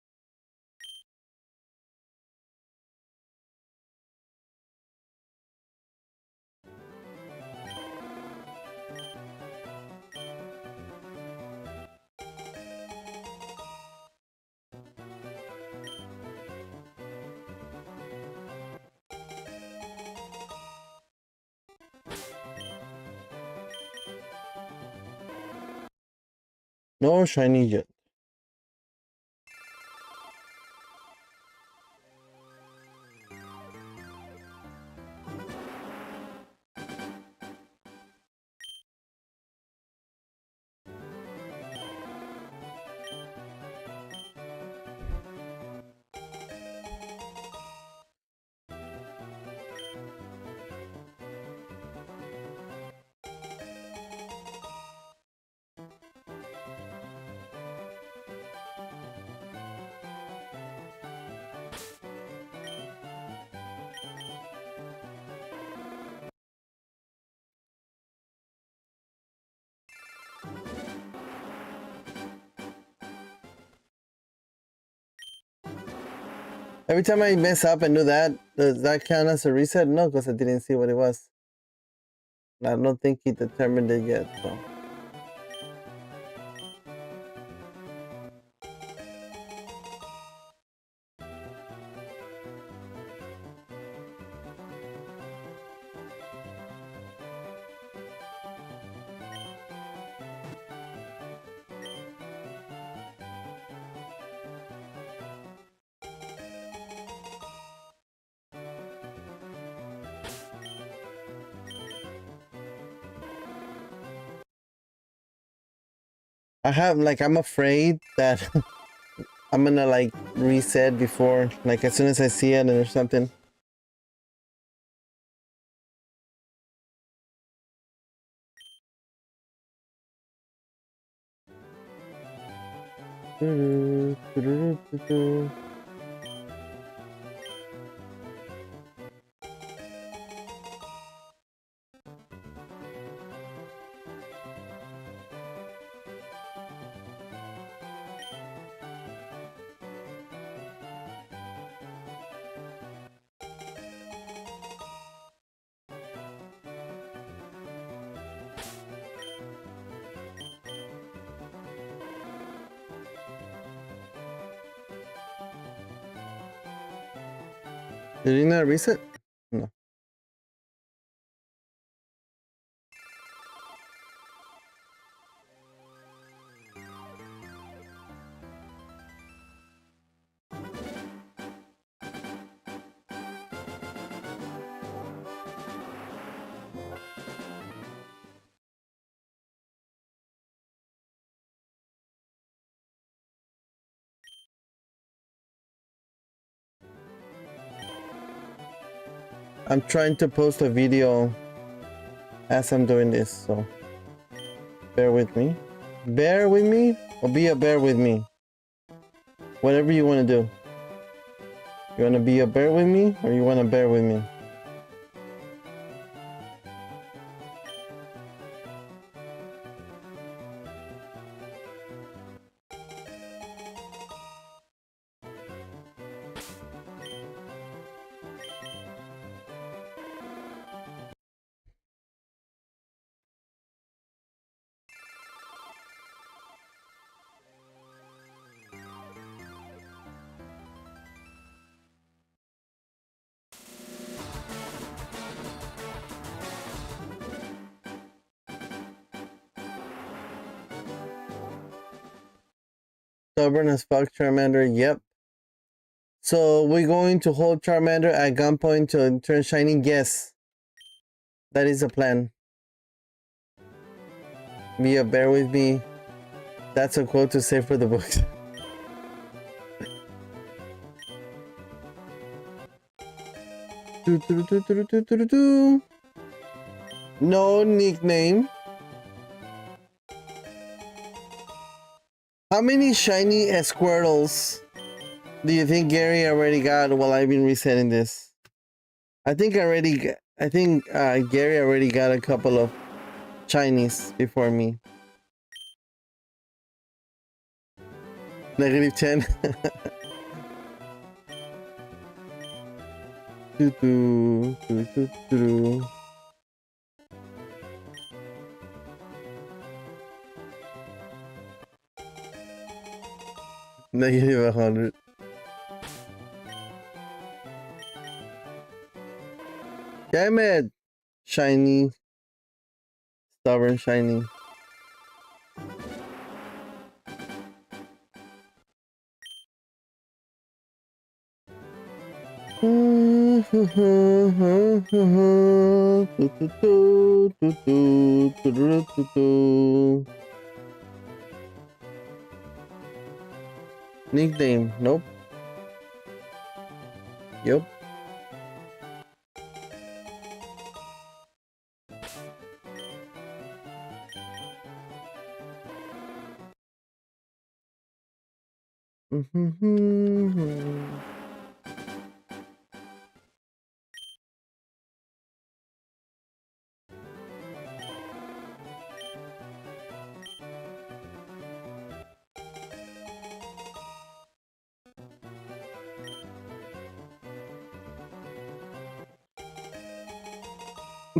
No shiny yet. Every time I mess up and do that, does that count as a reset? No, because I didn't see what it was. I don't think he determined it yet, so. I'm afraid that I'm gonna like reset before, like as soon as I see it or something. Did you not reset? No. I'm trying to post a video as I'm doing this, so bear with me. Bear with me or be a bear with me. Whatever you want to do. You want to be a bear with me or you want to bear with me? Stubborn as fuck, Charmander. Yep. So we're going to hold Charmander at gunpoint to turn shiny. Yes. That is the plan. Be a bear with me. That's a quote to say for the books. No nickname. How many shiny Squirtles do you think Gary already got while I've been resetting this? I think Gary already got a couple of shinies before me. -10. Doo -doo, doo -doo -doo. -100. Damn it! Shiny. Stubborn shiny. Nickname, nope. Yep.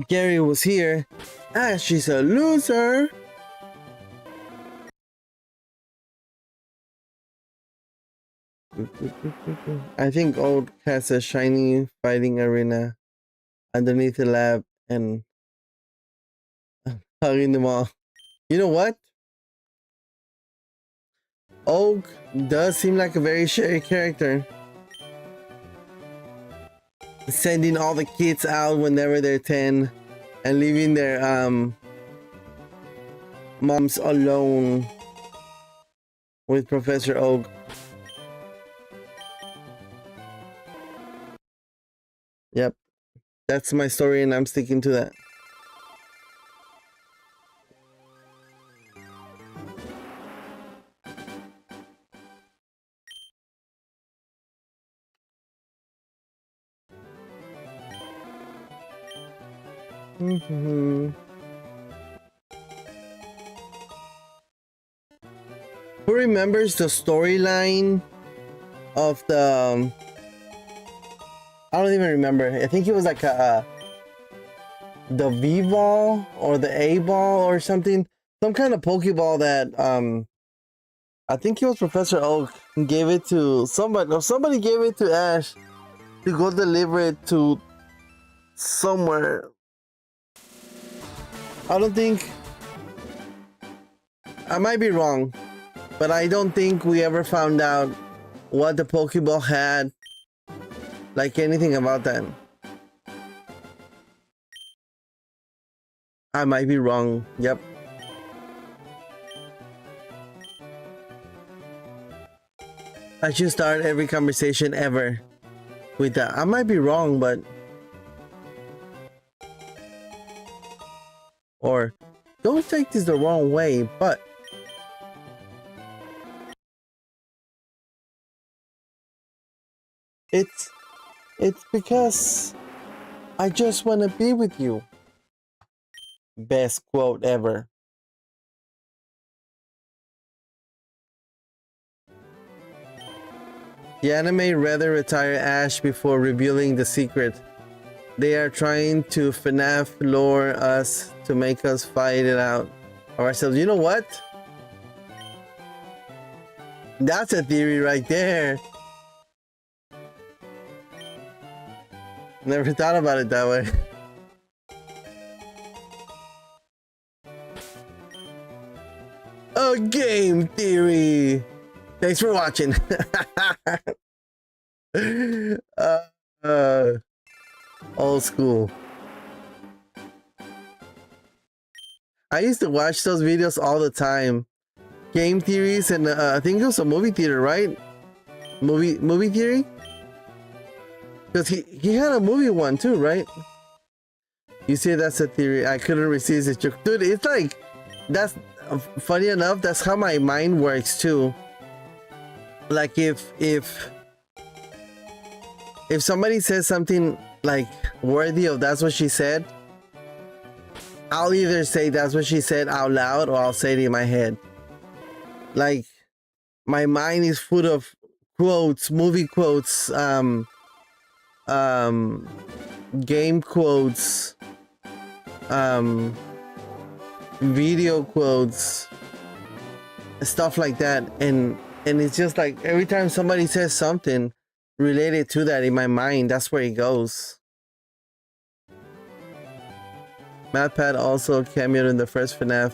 Gary was here. Ash is a loser. I think Old has a shiny fighting arena underneath the lab and hugging them all. You know what? Oak does seem like a very scary character. Sending all the kids out whenever they're 10 and leaving their moms alone with Professor Oak. Yep. That's my story and I'm sticking to that. Who remembers the storyline of the I don't even remember. I think it was like the V-ball or the A-ball or something. Some kind of Pokeball that I think it was Professor Oak gave it to somebody. No, somebody gave it to Ash to go deliver it to somewhere. I don't think, I might be wrong, but I don't think we ever found out what the Pokeball had, like anything about that. I might be wrong. Yep. I should start every conversation ever with that. I might be wrong, but or don't take this the wrong way, but it's because I just want to be with you. Best quote ever. The anime rather retire Ash before revealing the secret. They are trying to FNAF lure us to make us fight it out ourselves. You know what? That's a theory right there. Never thought about it that way. A game theory. Thanks for watching. Old school. I used to watch those videos all the time. Game theories and I think it was a movie theater, right? Movie theory? Because he had a movie one too, right? You say that's a theory. I couldn't resist it. Dude, it's like, that's funny enough, that's how my mind works too. Like if somebody says something like worthy of that's what she said, I'll either say that's what she said out loud or I'll say it in my head. Like my mind is full of quotes, movie quotes, game quotes, video quotes, stuff like that, and it's just like every time somebody says something related to that in my mind, that's where it goes. MatPat also cameoed in the first FNAF.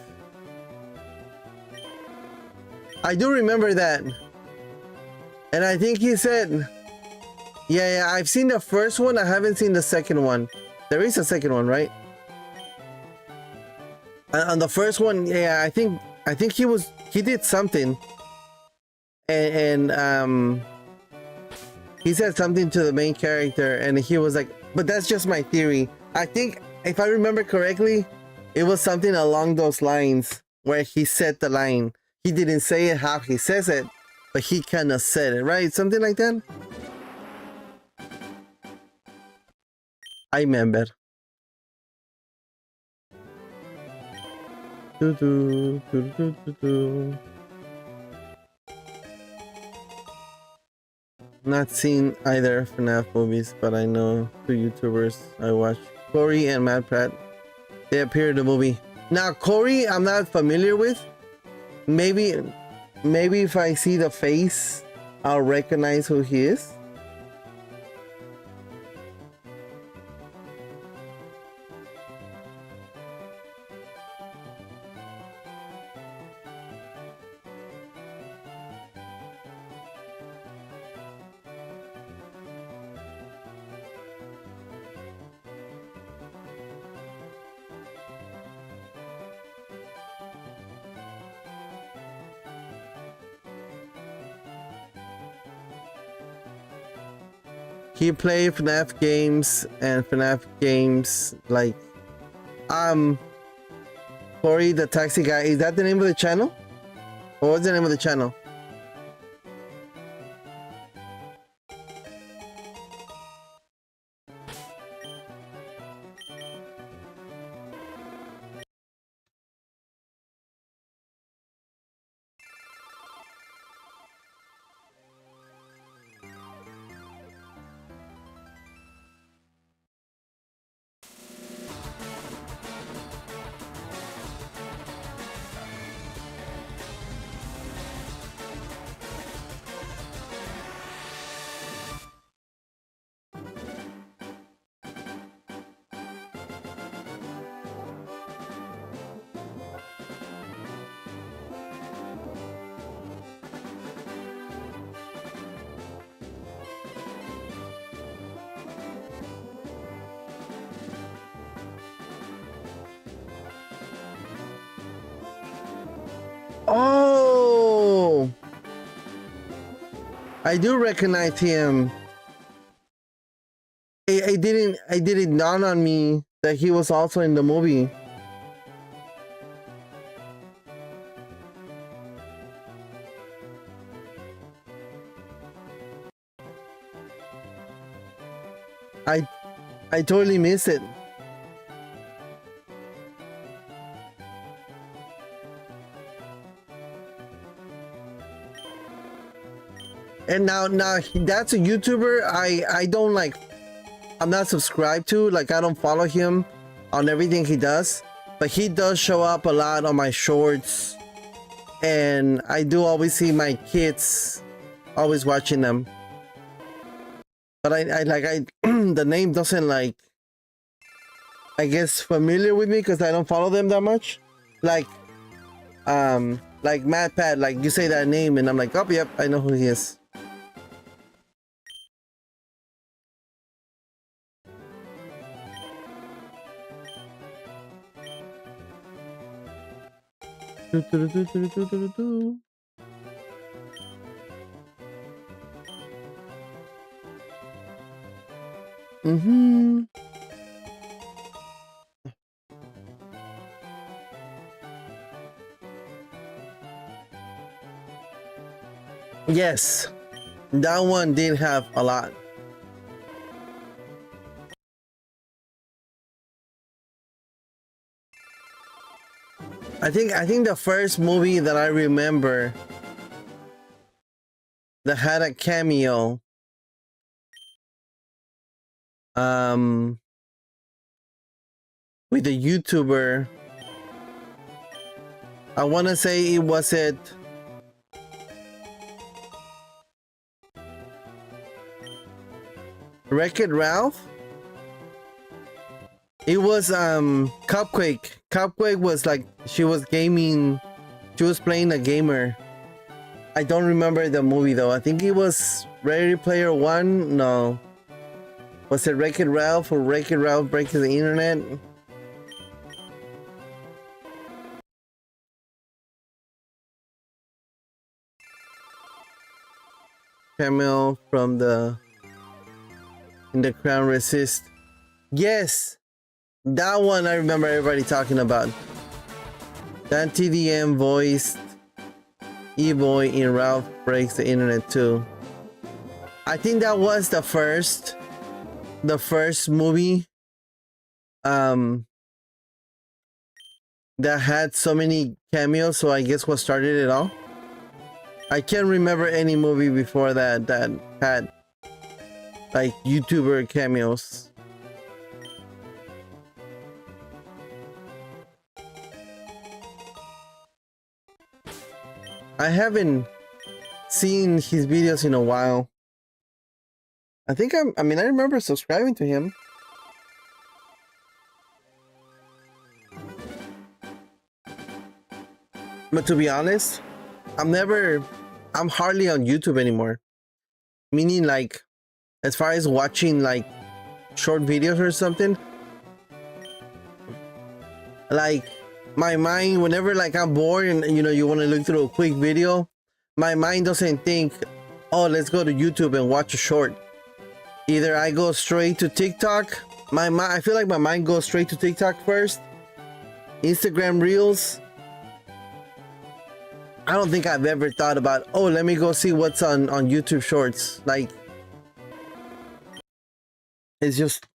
I do remember that, and I think he said, yeah, I've seen the first one, I haven't seen the second one. There is a second one, right? On the first one, yeah, I think he did something, and he said something to the main character, and he was like, but that's just my theory. I think if I remember correctly, it was something along those lines where he said the line. He didn't say it how he says it, but he kind of said it, right? Something like that. I remember. Not seen either FNAF movies, but I know two YouTubers I watch, Corey and Matt Pratt. They appear in the movie. Now Corey, I'm not familiar with. Maybe if I see the face, I'll recognize who he is. He played FNAF games and FNAF games like Corey the Taxi Guy. Is that the name of the channel? Or what's the name of the channel? Oh, I do recognize him. I didn't dawn on me that he was also in the movie. I totally missed it. And now that's a YouTuber I don't like. I'm not subscribed to. Like, I don't follow him on everything he does, but he does show up a lot on my shorts, and I do always see my kids always watching them. But I the name doesn't, like, I guess, familiar with me because I don't follow them that much. Like Matt Pat, like you say that name and I'm like, oh yep, I know who he is. Mm-hmm. Yes, that one did have a lot. I think the first movie that I remember that had a cameo. With a YouTuber. I want to say it was it. Wreck-It Ralph? It was Cupquake. Cupquake was like she was gaming. She was playing a gamer. I don't remember the movie though. I think it was Ready Player One. No. Was it Wreck-It Ralph or Wreck-It Ralph Breaks the Internet? Camel from the In the Crown Resist. Yes, that one I remember everybody talking about. That TDM voiced E-Boy in Ralph Breaks the Internet too. I think that was the first movie that had so many cameos, so I guess what started it all. I can't remember any movie before that that had like YouTuber cameos. I haven't seen his videos in a while. I think I remember subscribing to him. But to be honest, I'm hardly on YouTube anymore. Meaning like, as far as watching like short videos or something, like my mind, whenever like I'm bored and you want to look through a quick video, my mind doesn't think, oh, let's go to YouTube and watch a short. Either I go straight to TikTok. I feel like my mind goes straight to TikTok first. Instagram Reels. I don't think I've ever thought about, oh, let me go see what's on YouTube Shorts. Like, it's just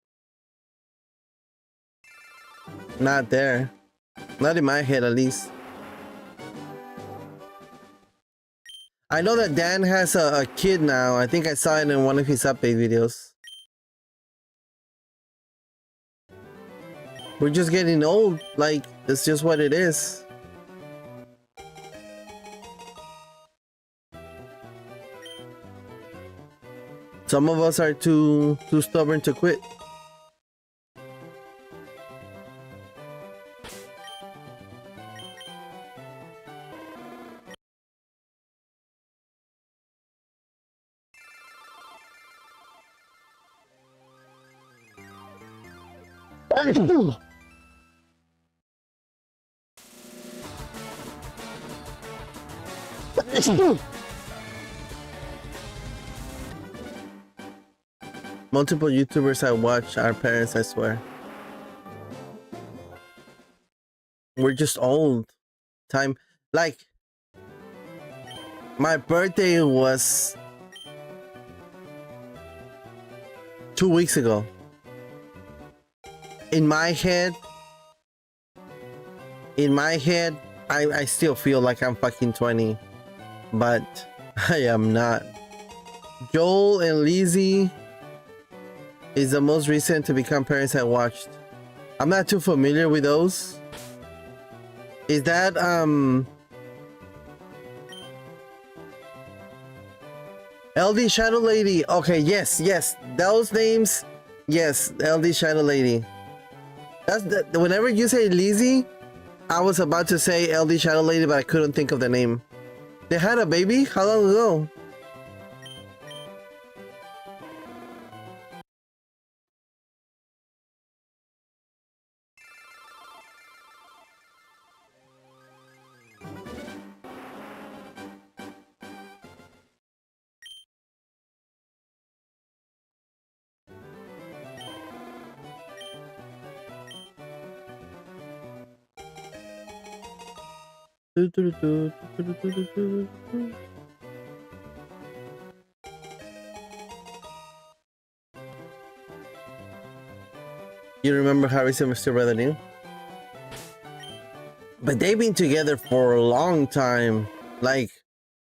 not there. Not in my head, at least. I know that Dan has a kid now. I think I saw it in one of his update videos. We're just getting old. Like, it's just what it is. Some of us are too stubborn to quit. Multiple YouTubers I watch are parents, I swear. We're just old. Time, like, my birthday was 2 weeks ago. In my head, I still feel like I'm fucking 20, but I am not. Joel and Lizzie is the most recent to become parents I watched. I'm not too familiar with those. Is that LD Shadow Lady? Okay, yes, those names. Yes, LD Shadow Lady. That's the, whenever you say Lizzie, I was about to say LD Shadow Lady, but I couldn't think of the name. They had a baby? How long ago? You remember Harrison was still rather new? But they've been together for a long time. Like,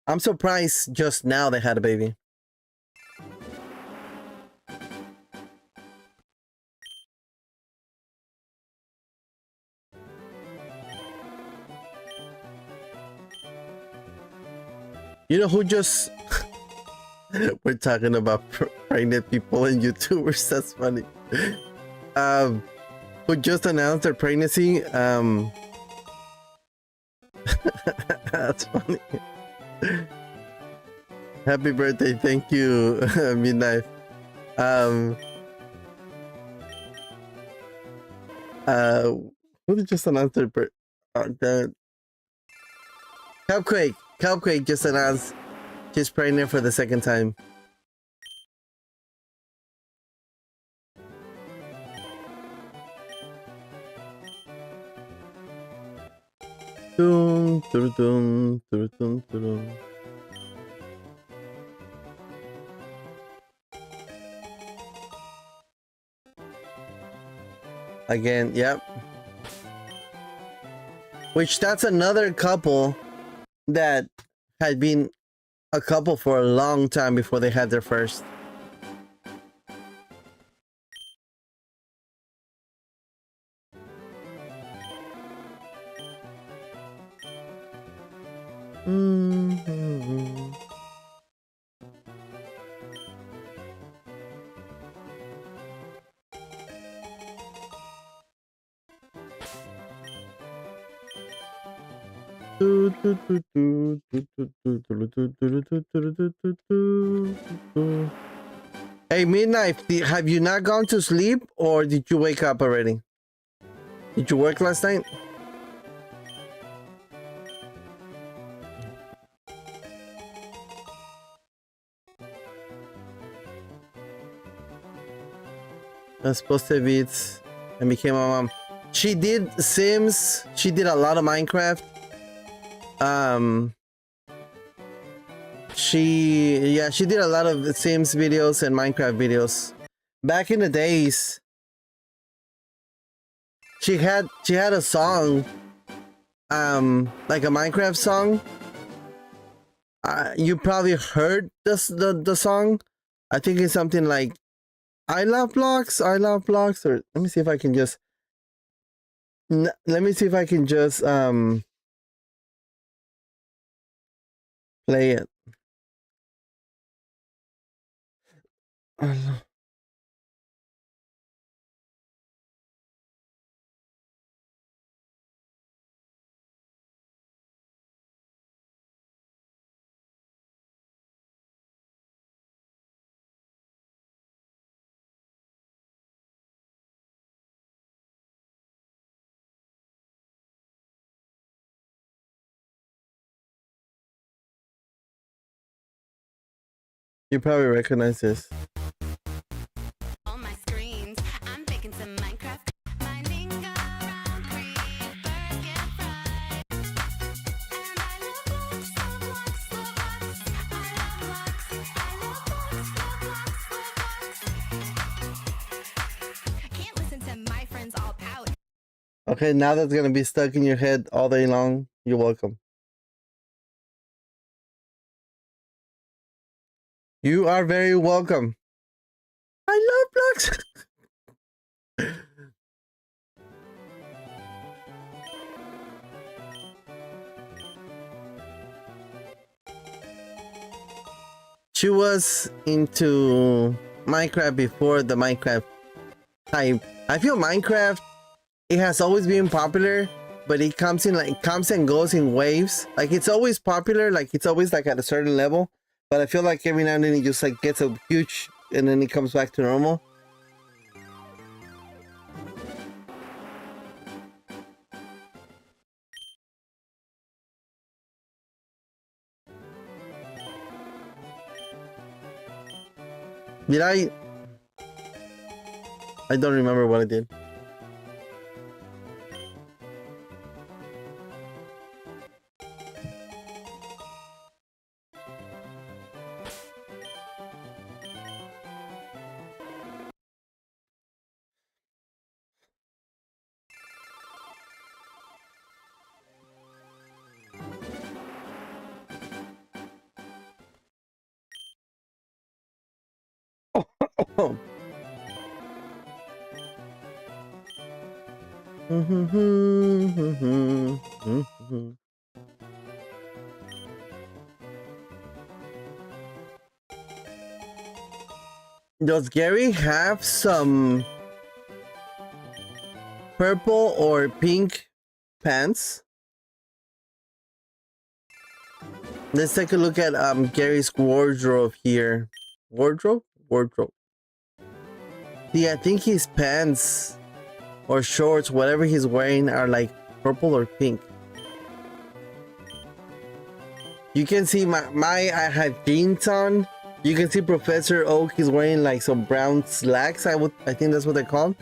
I'm surprised just now they had a baby. You know who just... We're talking about pregnant people and YouTubers. That's funny. Who just announced their pregnancy? That's funny. Happy birthday! Thank you, Midnight. Who did just announce their birthday? Cupquake just announced she's pregnant for the second time. Dun, dun, dun, dun, dun, dun. Again, yep. Which that's another couple that had been a couple for a long time before they had their first. Mm-hmm. Hey, Midnight, have you not gone to sleep or did you wake up already? Did you work last night? I was supposed to be it and became a mom. She did Sims. She did a lot of Minecraft. She did a lot of Sims videos and Minecraft videos. Back in the days, she had a song, like a Minecraft song. You probably heard the song. I think it's something like I love blocks, or let me see if I can just play it. You probably recognize this. On my screens, I'm making some Minecraft. Mining around creepers get fried. And I love blocks, love blocks, love blocks. I love blocks. I love blocks, love blocks, love blocks. Can't listen to my friends all pout. Okay, now that's gonna be stuck in your head all day long. You're welcome. You are very welcome. I love blocks. She was into Minecraft before the Minecraft hype. I feel Minecraft, it has always been popular, but it comes and goes in waves. Like it's always popular, like it's always like at a certain level. But I feel like every now and then it just like gets a huge and then it comes back to normal. Did I don't remember what I did. Oh. Does Gary have some purple or pink pants? Let's take a look at Gary's wardrobe here. Wardrobe? Wardrobe. Yeah, I think his pants or shorts, whatever he's wearing, are like purple or pink. You can see I had jeans on. You can see Professor Oak is wearing like some brown slacks. I think that's what they're called.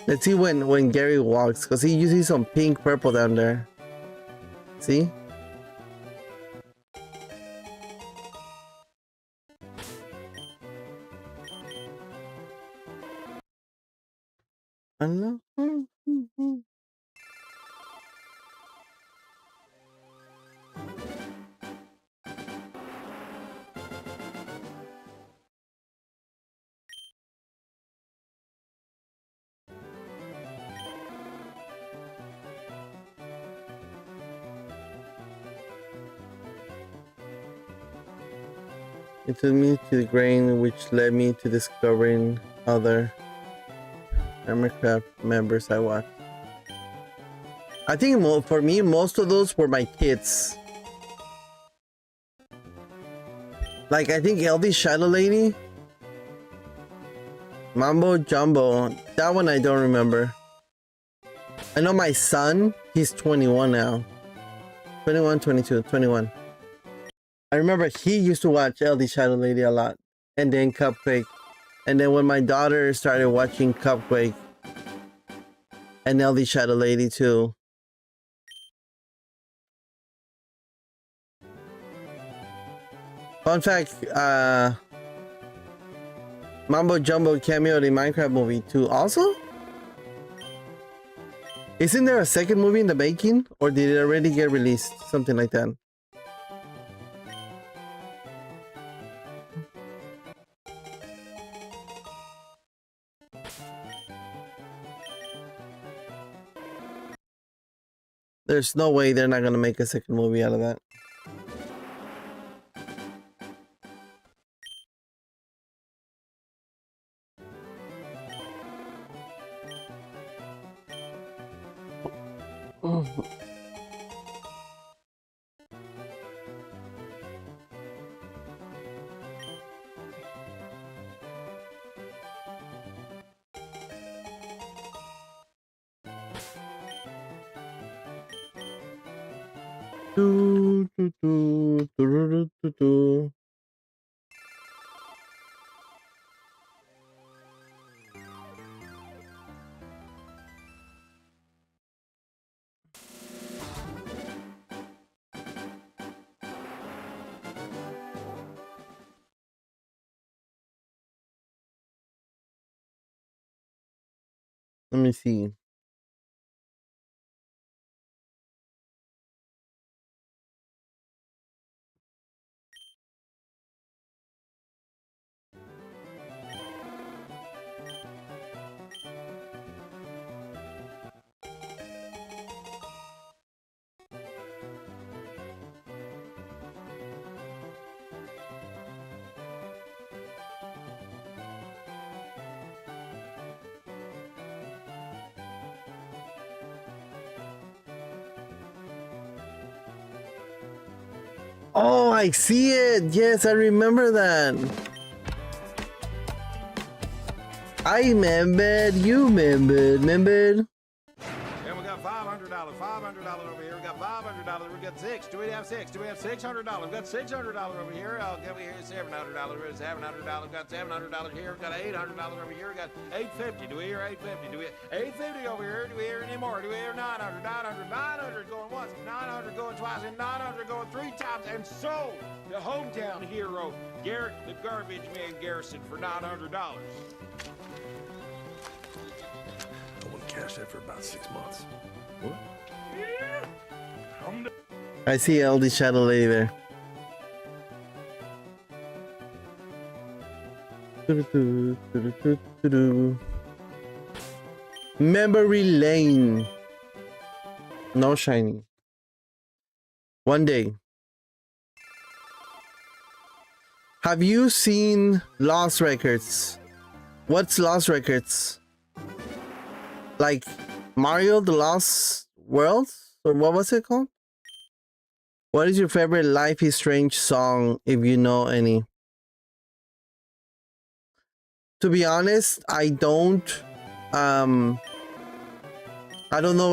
Let's see when Gary walks, because he uses some pink purple down there. See? Hello? It took me to the grain, which led me to discovering other Minecraft members I watched. I think for me, most of those were my kids. Like, I think LD Shadow Lady, Mambo Jumbo, that one I don't remember. I know my son, he's 21 now. 21, 22, 21. I remember he used to watch LD Shadow Lady a lot. And then Cupquake. And then when my daughter started watching Cupquake and LD Shadow Lady too. Fun fact, Mambo Jumbo cameoed in Minecraft movie too. Also? Isn't there a second movie in the making? Or did it already get released? Something like that. There's no way they're not gonna make a second movie out of that. Let me see. Oh, I see it. Yes, I remember that. I remembered. You remembered. And we got $500, $500 over here. We got $500. We got six. Do we have six? Do we have $600? We got $600 over here. Get we here $700. We got $700. We got $700 here. We got $800 over here. We got $850. Do we hear $850? Do we $850 over here? Do we hear any more? Do we hear $900? $900 going once, $900 going twice, and $900 going three times, and sold the hometown hero Garrett the Garbage Man Garrison for $900. I wouldn't cash that for about 6 months. What? Yeah. I see LD Shadow Lady there. Memory lane. No shiny. One day. Have you seen Lost Records? What's Lost Records? Like Mario the Lost World? Or what was it called? What is your favorite Life is Strange song, if you know any? To be honest, I don't know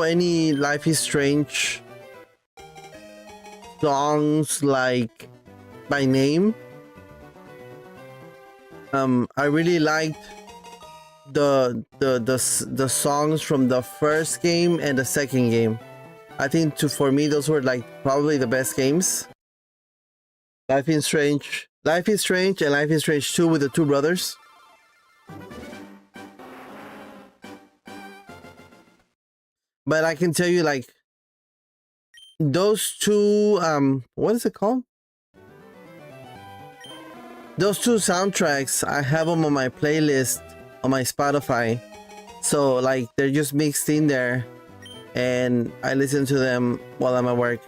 any Life is Strange songs like by name. I really liked the songs from the first game and the second game. I think for me those were like probably the best games. Life is Strange and Life is Strange 2 with the two brothers. But I can tell you, like, those two what is it called? Those two soundtracks, I have them on my playlist on my Spotify. So like they're just mixed in there and I listen to them while I'm at work.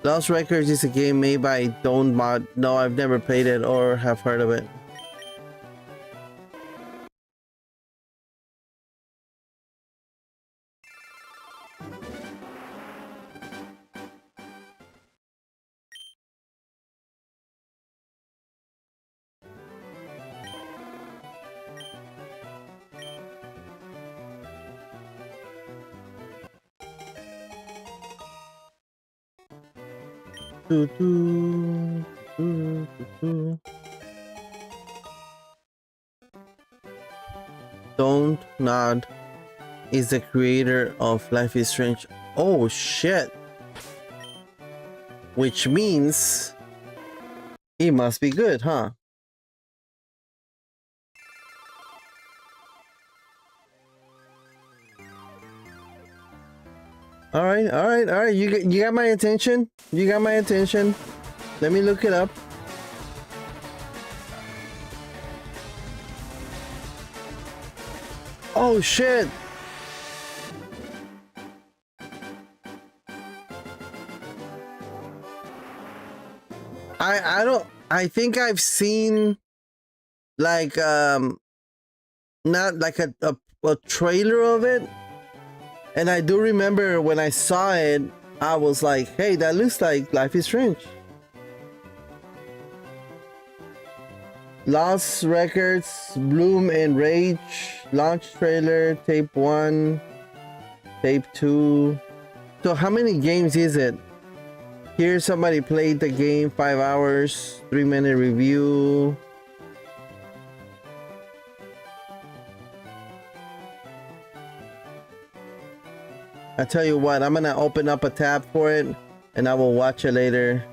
Lost Records is a game made by Don't Mod. No, I've never played it or have heard of it. Don't Nod is the creator of Life is Strange. Oh shit. Which means it must be good, huh? All right. You got my attention. You got my attention. Let me look it up. Oh shit. I think I've seen like not like a trailer of it. And I do remember when I saw it, I was like, hey, that looks like Life is Strange. Lost Records, Bloom and Rage, launch trailer, tape 1, tape 2. So how many games is it? Here somebody played the game 5 hours, 3-minute review. I tell you what, I'm gonna open up a tab for it and I will watch it later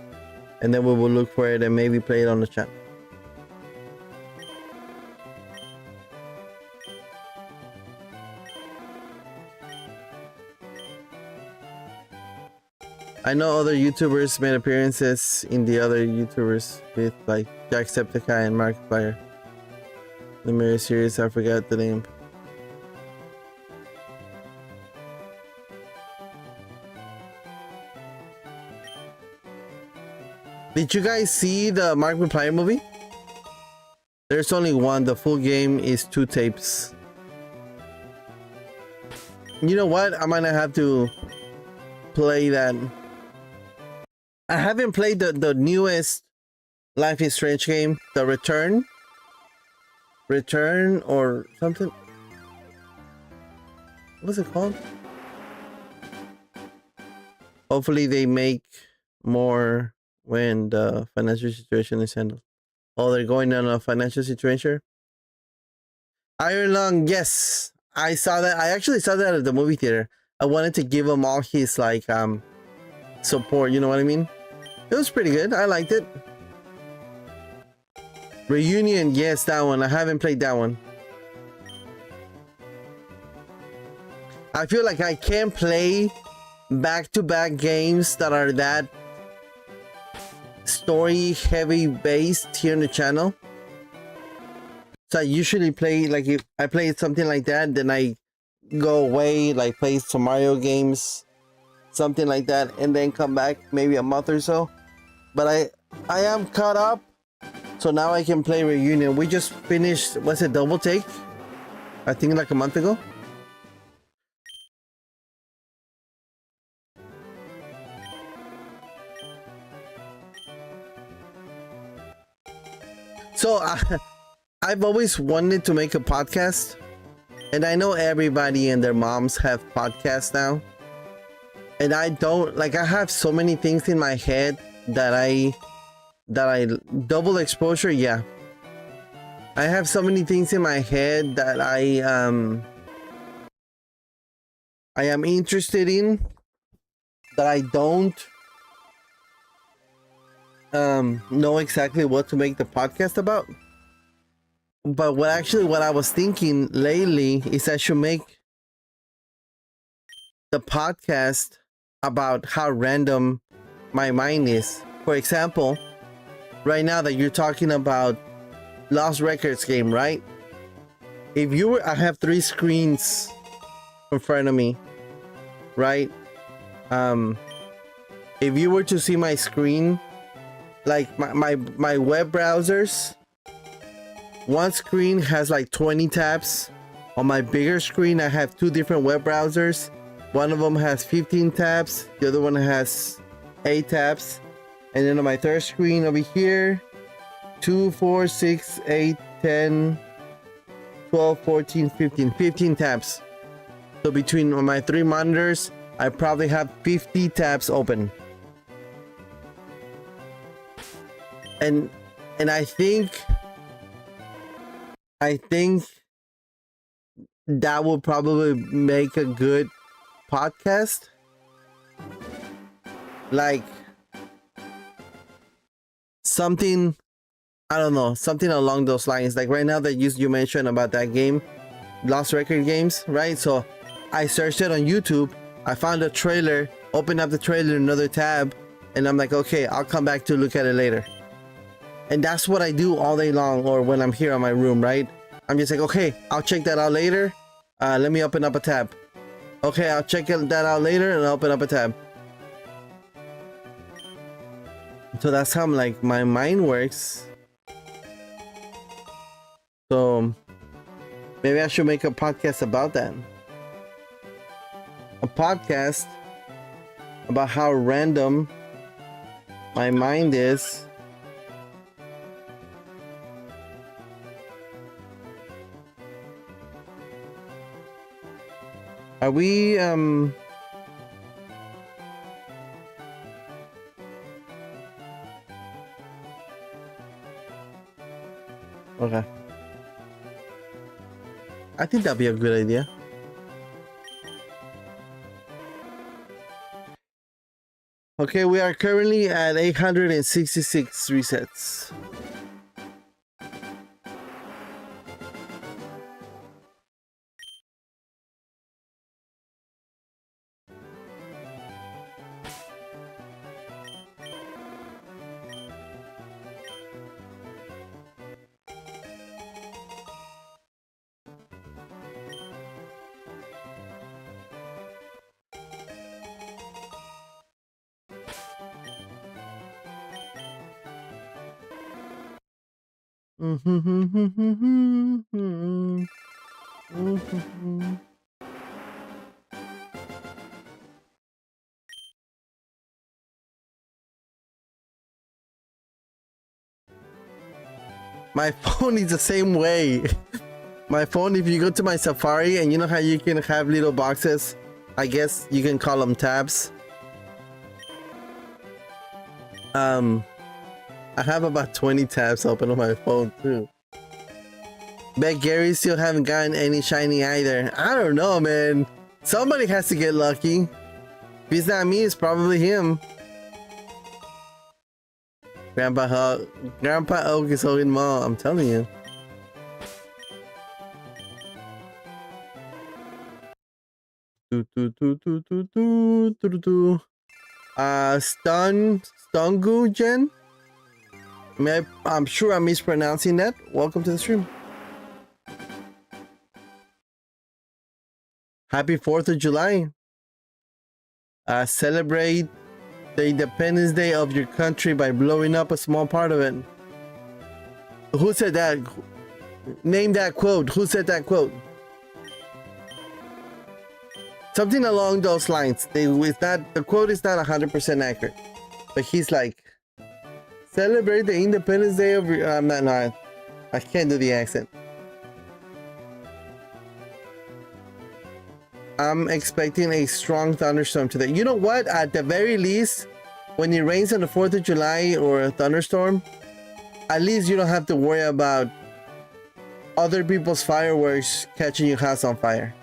and then we will look for it and maybe play it on the channel. I know other YouTubers made appearances in the other YouTubers with like Jacksepticeye and Markiplier. The Mirror series, I forgot the name. Did you guys see the Markiplier movie? There's only one. The full game is 2 tapes. You know what? I'm gonna have to play that. I haven't played the newest Life is Strange game, the Return or something. What's it called? Hopefully they make more when the financial situation is handled. Oh, they're going on a financial situation. Iron Lung, yes, I saw that. I actually saw that at the movie theater. I wanted to give him all his like support. You know what I mean? It was pretty good. I liked it. Reunion, yes, that one. I haven't played that one. I feel like I can't play back-to-back games that are that story heavy based here on the channel. So I usually play, like, if I play something like that, then I go away, like play some Mario games, something like that, and then come back maybe a month or so. But I am caught up, so now I can play Reunion. We just finished, what's it, Double Take? I think like a month ago. So I've always wanted to make a podcast, and I know everybody and their moms have podcasts now, and I don't. Like, I have so many things in my head that I double exposure. Yeah, I have so many things in my head that I am interested in that I don't know exactly what to make the podcast about. But what I was thinking lately is I should make the podcast about how random my mind is. For example, right now that you're talking about Lost Records game, right? If you were, I have 3 screens in front of me, right? If you were to see my screen, like my web browsers, one screen has like 20 tabs. On my bigger screen, I have 2 different web browsers. One of them has 15 tabs, the other one has 8 tabs. And then on my third screen over here, 2, 4, 6, 8, 10, 12, 14, 15 tabs. So between my 3 monitors, I probably have 50 tabs open. And I think that will probably make a good podcast. Like something, I don't know, something along those lines. Like right now that you mentioned about that game, Lost Record Games, right? So I searched it on YouTube. I found a trailer, opened up the trailer in another tab, and I'm like, okay, I'll come back to look at it later. And that's what I do all day long, or when I'm here in my room, right? I'm just like, okay, I'll check that out later. Let me open up a tab. Okay, I'll check that out later and I'll open up a tab. So that's how like my mind works. So maybe I should make a podcast about that. A podcast about how random my mind is. Are we okay. I think that'd be a good idea. Okay, we are currently at 866 resets. My phone is the same way. My phone, if you go to my Safari, and you know how you can have little boxes, I guess you can call them tabs. I have about 20 tabs open on my phone too. Bet Gary still haven't gotten any shiny either. I don't know, man. Somebody has to get lucky. If it's not me, it's probably him. Grandpa Oak is holding mall, I'm telling you. Stungu Gen? I'm sure I'm mispronouncing that. Welcome to the stream. Happy 4th of July. Celebrate the Independence Day of your country by blowing up a small part of it. Who said that? Name that quote. Who said that quote? Something along those lines. The quote is not 100% accurate, but he's like, celebrate the Independence Day of your. I'm not. No, I can't do the accent. I'm expecting a strong thunderstorm today. You know what? At the very least, when it rains on the 4th of July or a thunderstorm, at least you don't have to worry about other people's fireworks catching your house on fire.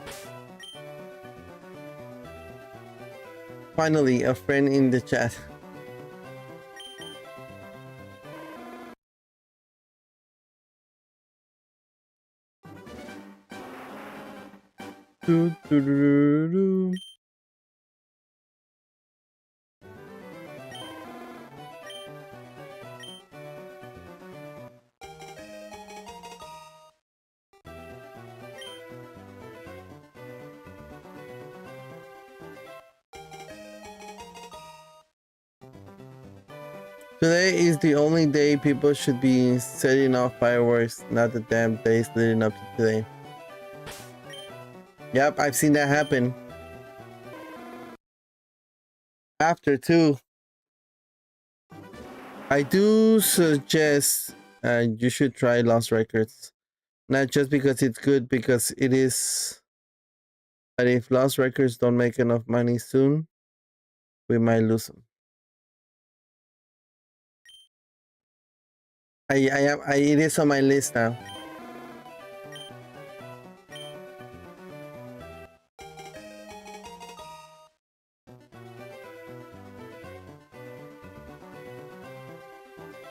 Finally, a friend in the chat. Do, do, do, do, do. Today is the only day people should be setting off fireworks, not the damn days leading up to today. Yep, I've seen that happen. After too. I do suggest you should try Lost Records. Not just because it's good, because it is. But if Lost Records don't make enough money soon, we might lose them. It is on my list now.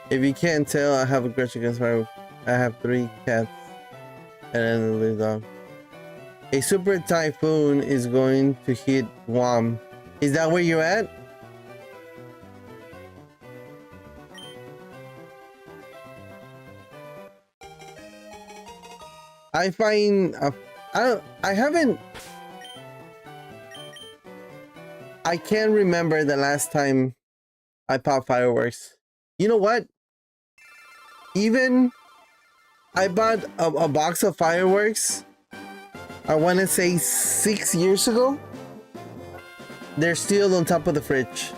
If you can't tell, I have a grudge against fireworks. I have 3 cats and an elderly dog. A super typhoon is going to hit Guam. Is that where you're at? I find I haven't. I can't remember the last time I popped fireworks. You know what? Even I bought a box of fireworks. I want to say 6 years ago. They're still on top of the fridge.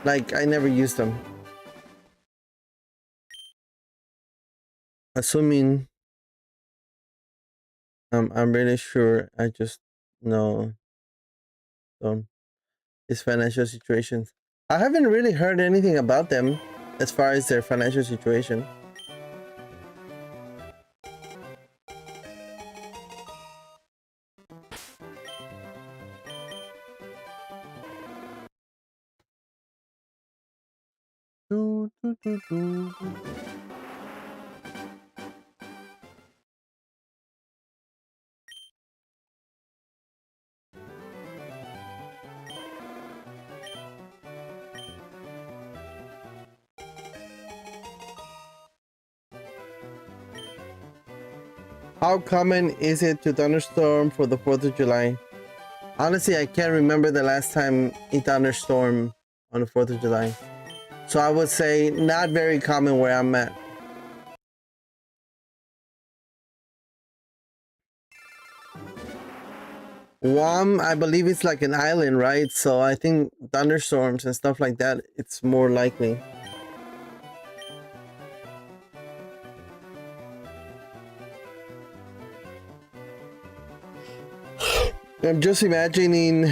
Like, I never used them. Assuming I'm really sure, I just know his financial situations. I haven't really heard anything about them as far as their financial situation. How common is it to thunderstorm for the 4th of July? Honestly, I can't remember the last time it thunderstormed on the 4th of July. So I would say not very common where I'm at. Guam, I believe it's like an island, right? So I think thunderstorms and stuff like that, it's more likely. I'm just imagining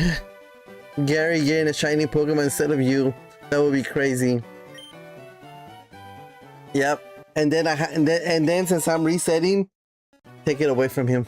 Gary getting a shiny Pokemon instead of you. That would be crazy. Yep. And then and then since I'm resetting, take it away from him.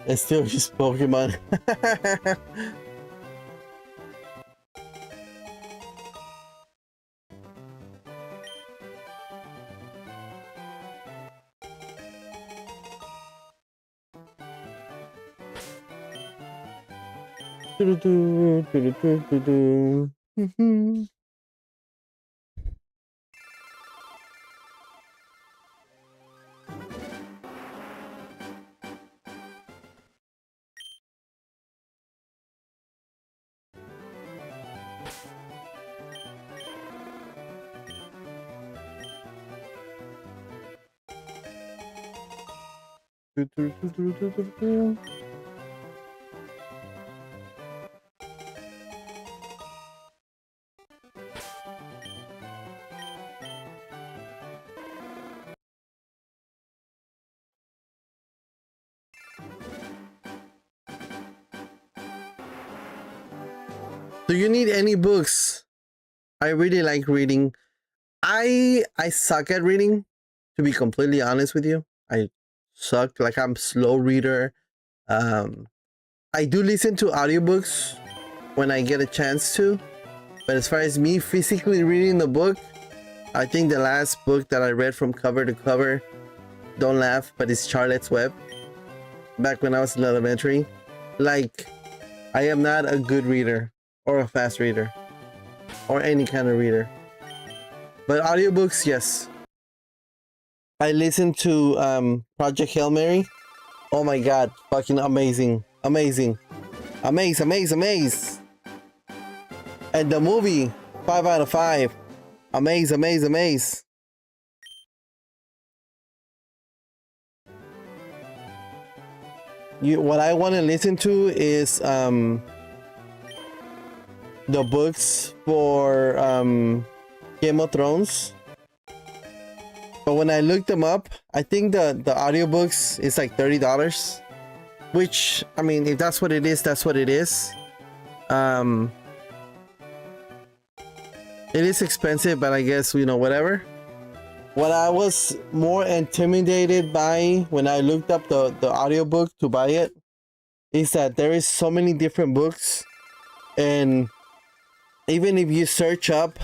It's still just Pokemon. Do you need any books? I really like reading. I suck at reading, to be completely honest with you. I suck. Like, I'm slow reader. I do listen to audiobooks when I get a chance to, but as far as me physically reading the book, I think the last book that I read from cover to cover, don't laugh, but it's Charlotte's Web, back when I was in elementary. Like, I am not a good reader or a fast reader or any kind of reader. But audiobooks, yes. I listened to Project Hail Mary. Oh my god, fucking amazing. Amazing. Amaze. And the movie, 5 out of 5. Amaze. What I want to listen to is the books for Game of Thrones. But when I looked them up, I think the audiobooks is like $30. Which, I mean, if that's what it is, that's what it is. It is expensive, but I guess, you know, whatever. What I was more intimidated by when I looked up the audiobook to buy it is that there is so many different books, and even if you search up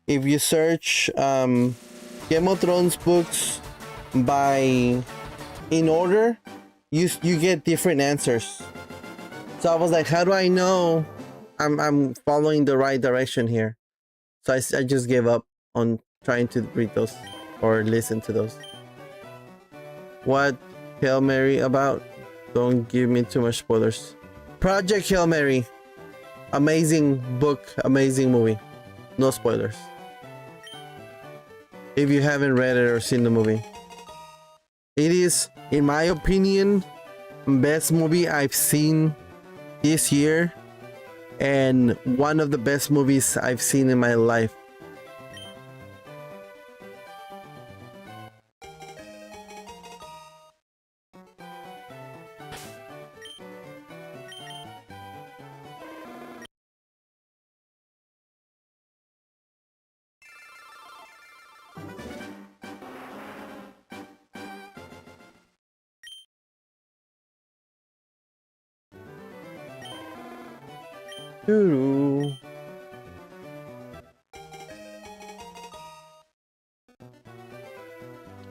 if you search Game of Thrones books in order, you get different answers. So I was like, how do I know I'm following the right direction here? So I just gave up on trying to read those or listen to those. What Hail Mary about? Don't give me too much spoilers. Project Hail Mary. Amazing book, amazing movie. No spoilers. If you haven't read it or seen the movie. It is, in my opinion, best movie I've seen this year, and one of the best movies I've seen in my life. Doo-doo.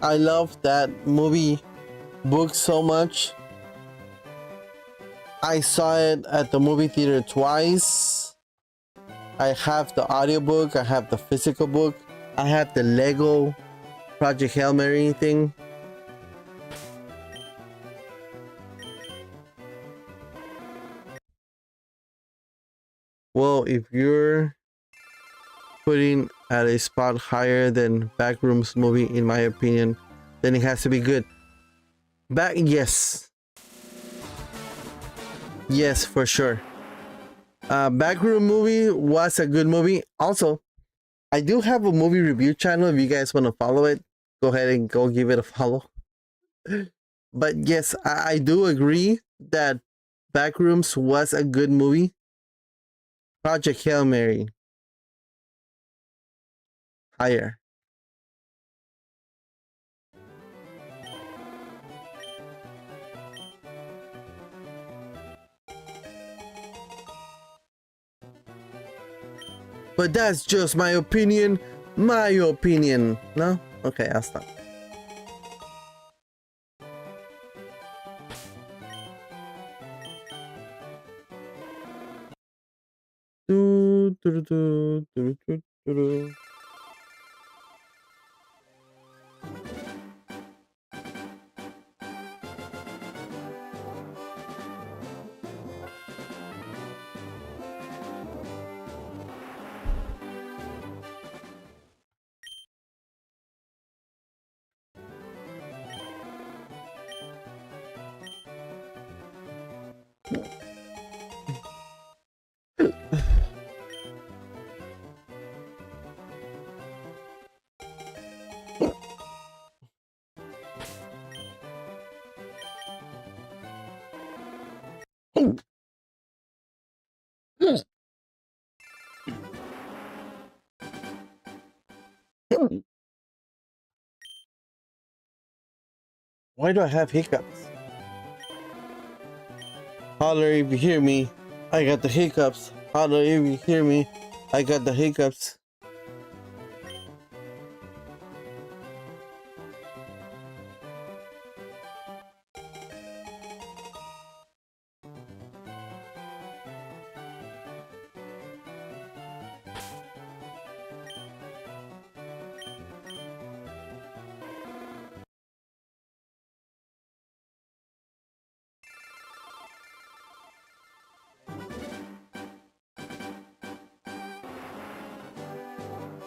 I love that movie book so much. I saw it at the movie theater twice. I have the audiobook, I have the physical book, I have the Lego Project Hail Mary thing. Well, if you're putting at a spot higher than Backrooms movie, in my opinion, then it has to be good. Yes, for sure. Backroom movie was a good movie. Also, I do have a movie review channel. If you guys want to follow it, go ahead and go give it a follow. But yes, I do agree that Backrooms was a good movie. Project Hail Mary, higher. But that's just my opinion. My opinion. No? Okay, I'll stop. Do, do, do, do, do, do, do. Why do I have hiccups? Holler if you hear me. I got the hiccups. Holler if you hear me. I got the hiccups.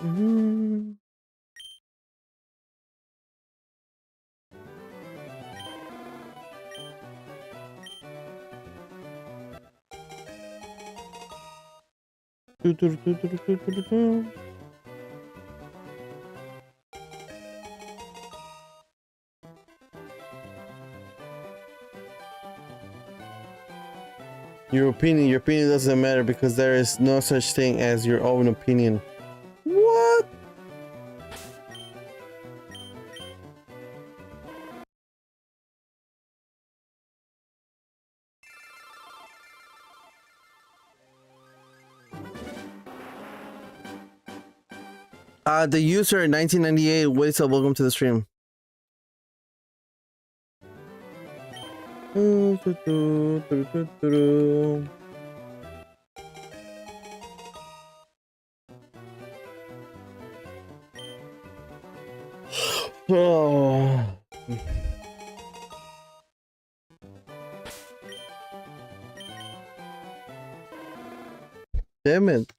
Mhm. Do, do, do, do, do, do, do, do. Your opinion doesn't matter because there is no such thing as your own opinion. What? The user 1998, what's up? Welcome to the stream. Do, do, do, do, do, do, do. Oh. Damn it.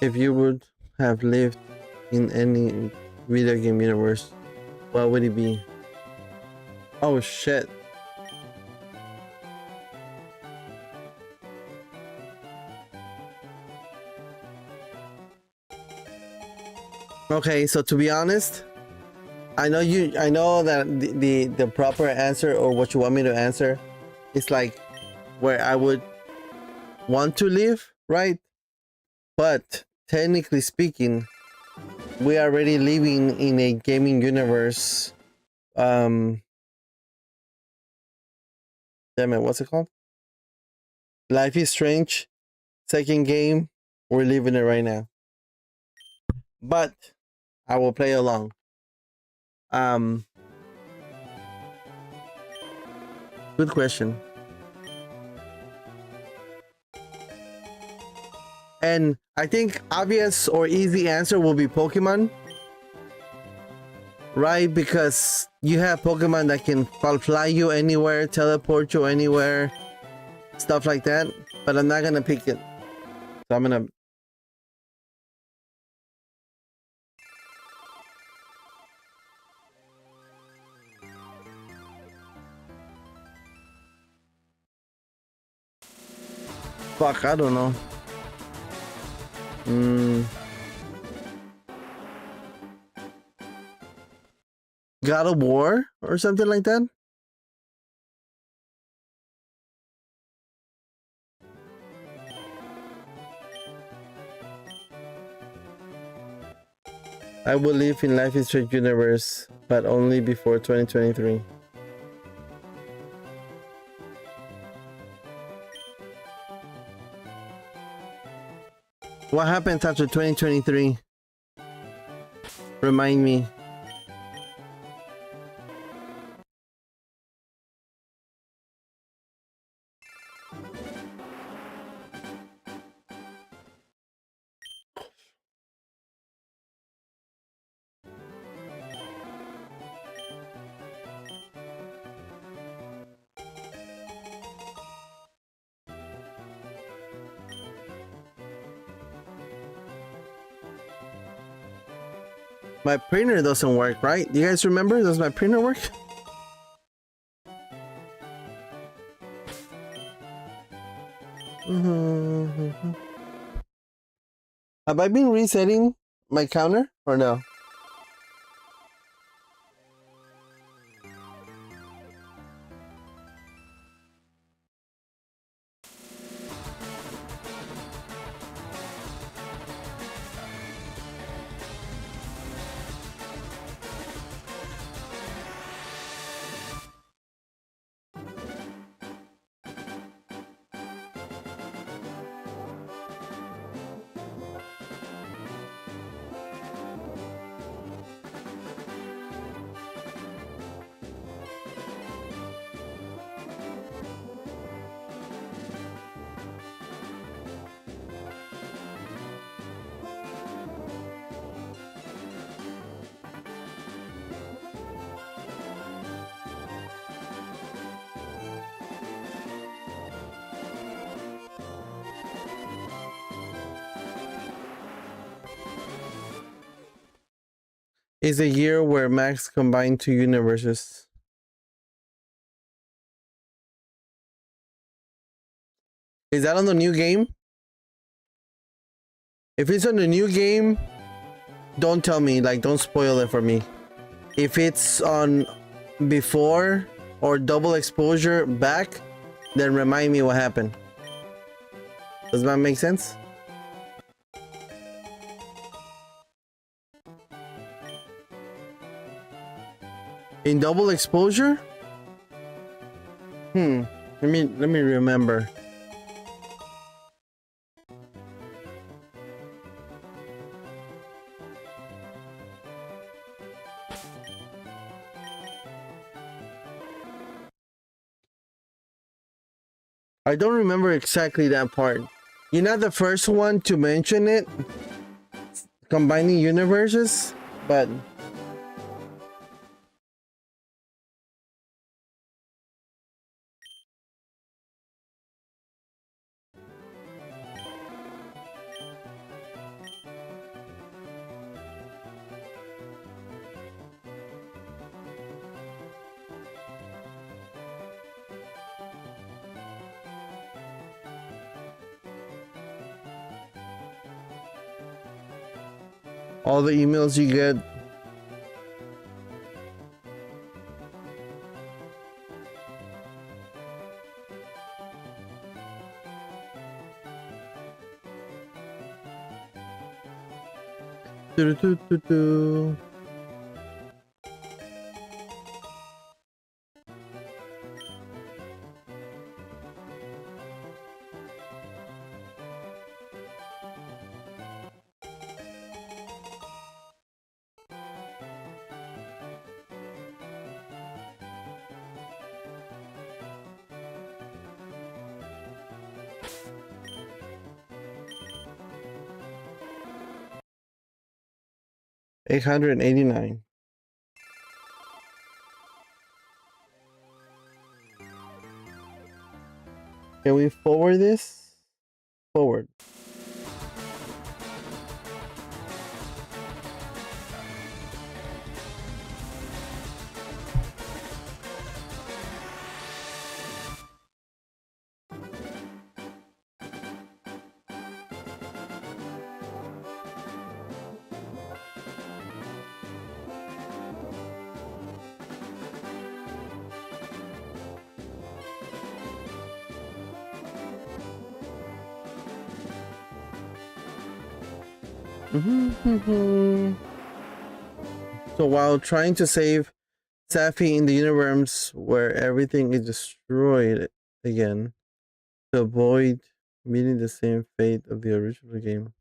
If you would have lived in any video game universe, what would it be? Oh shit. Okay, so to be honest, I know that the proper answer or what you want me to answer is like where I would want to live, right? But technically speaking, we are already living in a gaming universe. Damn it, what's it called? Life is Strange, second game. We're living it right now. But I will play along. Good question. And I think obvious or easy answer will be Pokemon. Right? Because you have Pokemon that can fly you anywhere, teleport you anywhere, stuff like that. But I'm not gonna pick it. So I'm gonna... Fuck, I don't know. God of War or something like that? I will live in Life is Strange universe, but only before 2023. What happens after 2023? Remind me. My printer doesn't work, right? Do you guys remember? Does my printer work? Have I been resetting my counter or no? Is a year where Max combined two universes. Is that on the new game? If it's on the new game, don't tell me, like, don't spoil it for me. If it's on before or double exposure back, then remind me what happened. Does that make sense? In double exposure? Let me remember. I don't remember exactly that part. You're not the first one to mention it, combining universes, but all the emails you get. Do-do-do-do-do. $889. Can we forward this? Forward. So while trying to save Safi in the universe where everything is destroyed again, to avoid meeting the same fate of the original game.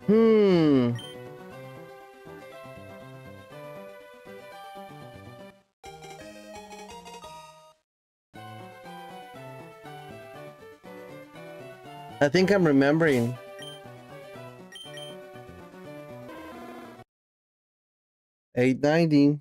Hmm. I think I'm remembering. $8.90.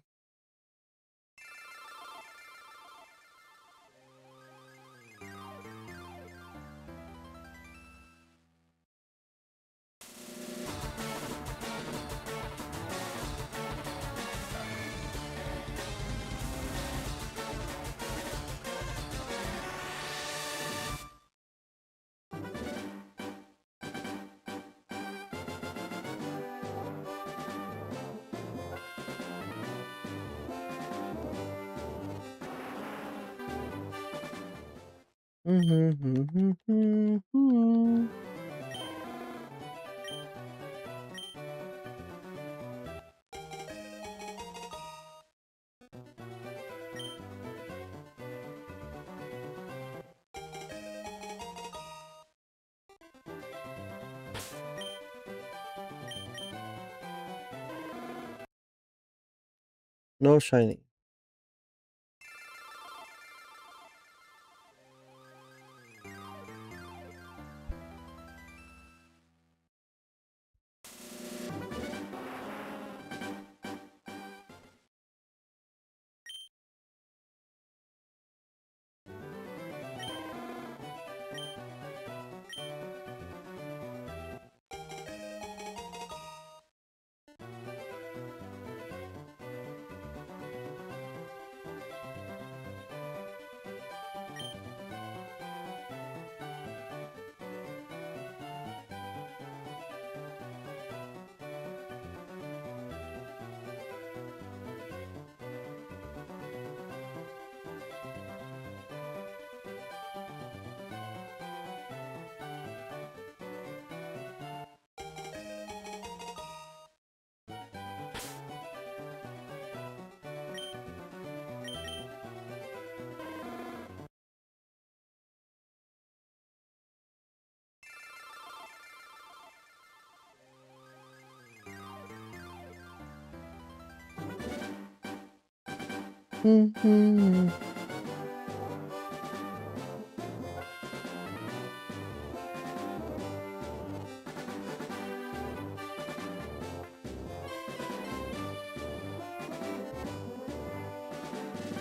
No shiny.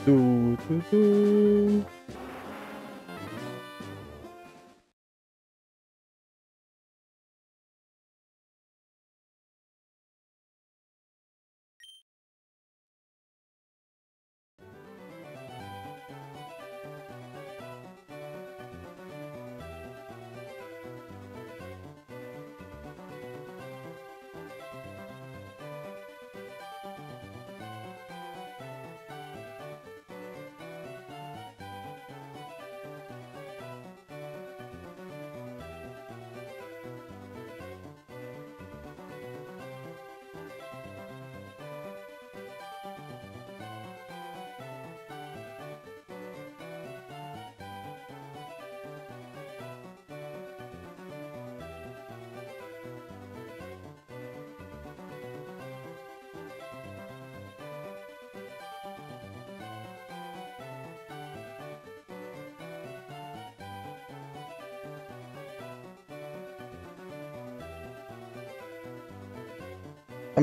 Do, do, do.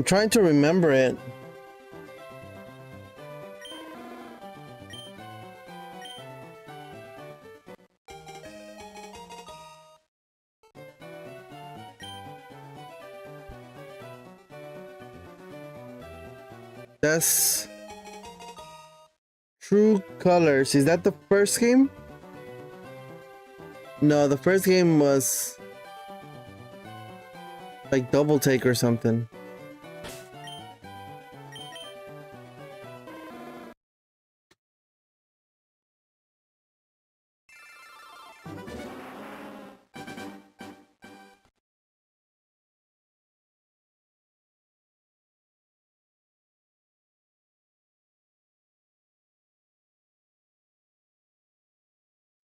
I'm trying to remember it. That's True Colors. Is that the first game? No, the first game was Like double take or something.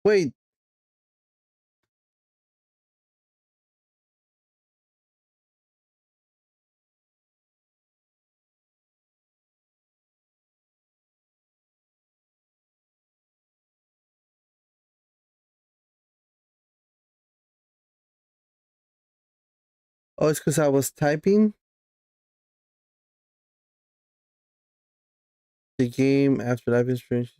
Wait. Oh, it's because I was typing the game after life experience.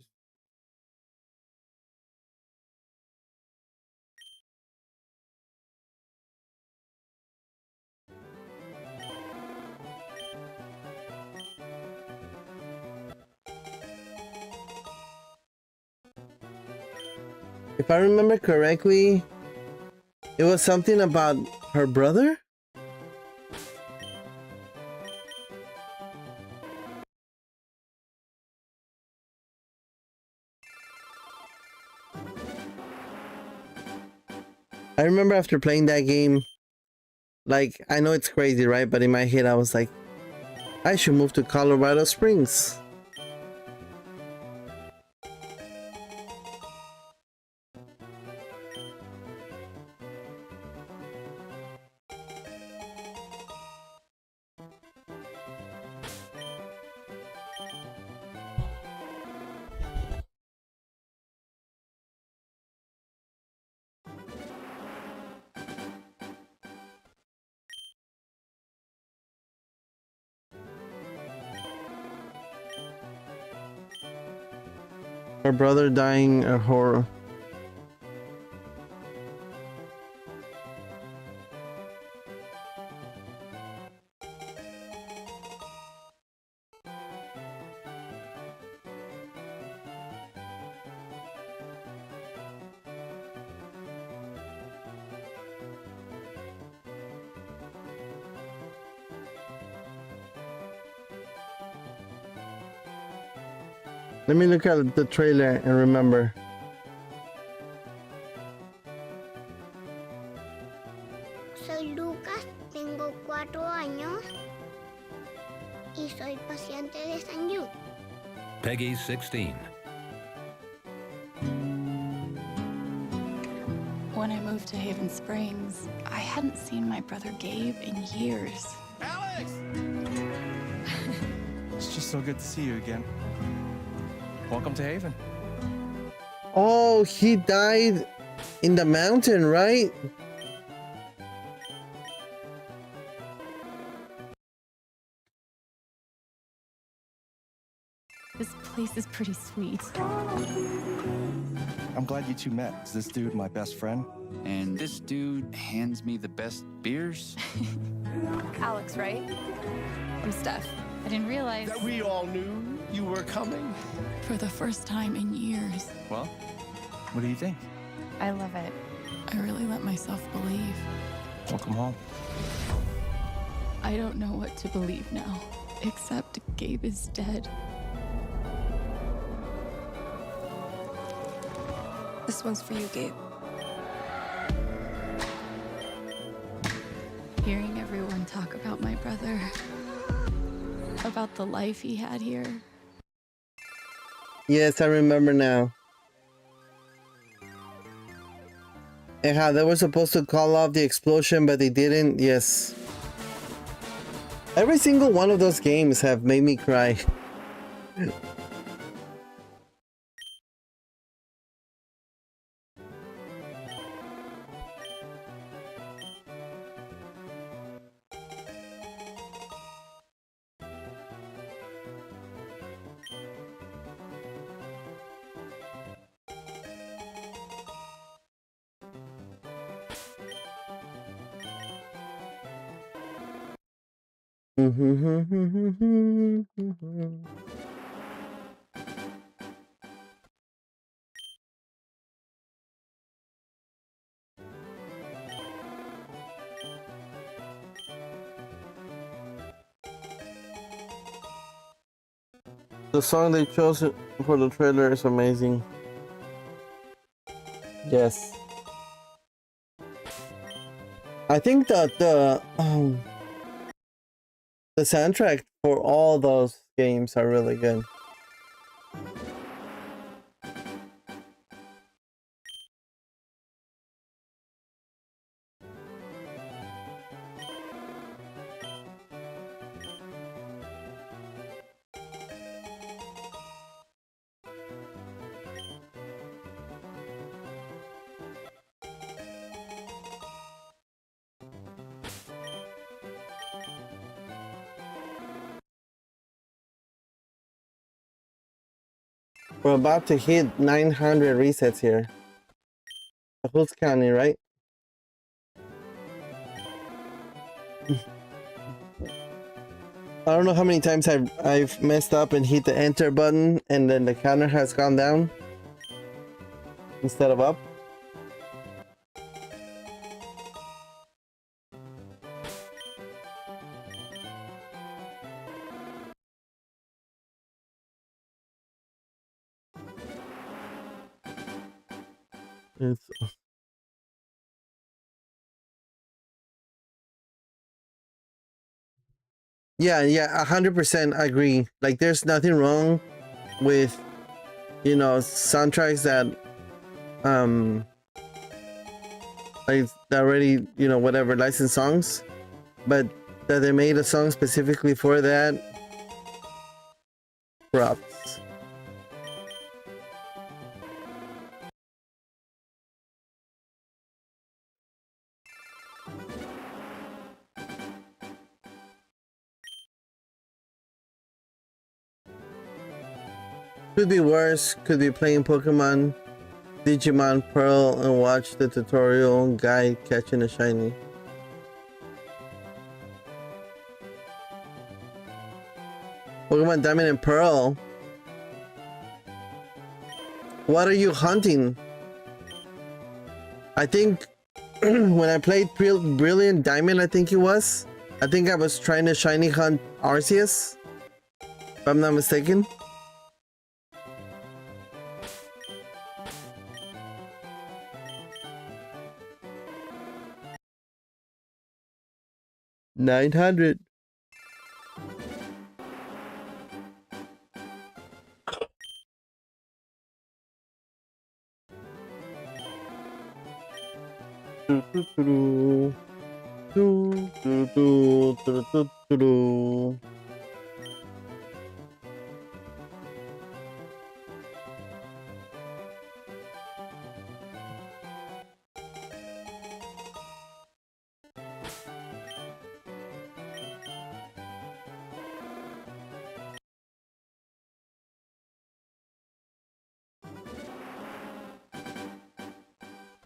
If I remember correctly, it was something about her brother? I remember after playing that game, like, I know it's crazy, right? But in my head, I was like, I should move to Colorado Springs. Her brother dying a horror. Let me look at the trailer and remember. Soy Lucas, tengo 4 años y soy paciente de San Jude. Peggy's 16. When I moved to Haven Springs, I hadn't seen my brother Gabe in years. Alex! It's just so good to see you again. Welcome to Haven. Oh, he died in the mountain, right? This place is pretty sweet. I'm glad you two met. Is this dude my best friend? And this dude hands me the best beers. Alex, right? I'm Steph. I didn't realize That we all knew you were coming. for the first time in years. Well, what do you think? I love it. I really let myself believe. Welcome home. I don't know what to believe now, except Gabe is dead. This one's for you, Gabe. Hearing everyone talk about my brother, about the life he had here. Yes, I remember now. And how they were supposed to call off the explosion, but they didn't. Yes. Every single one of those games have made me cry. The song they chose for the trailer is amazing. Yes. I think that the soundtrack for all those games are really good. We're about to hit 900 resets here. Who's counting, right? I don't know how many times I've messed up and hit the enter button and then the counter has gone down instead of up. It's yeah, 100% agree. Like, there's nothing wrong with, you know, soundtracks that like already, you know, whatever, licensed songs, but that they made a song specifically for that, props. Could be worse, could be playing Pokemon, Digimon Pearl and watch the tutorial guide catching a shiny. Pokemon Diamond and Pearl? What are you hunting? I think when I played Brilliant Diamond, I think it was. I think I was trying to shiny hunt Arceus, if I'm not mistaken. $900.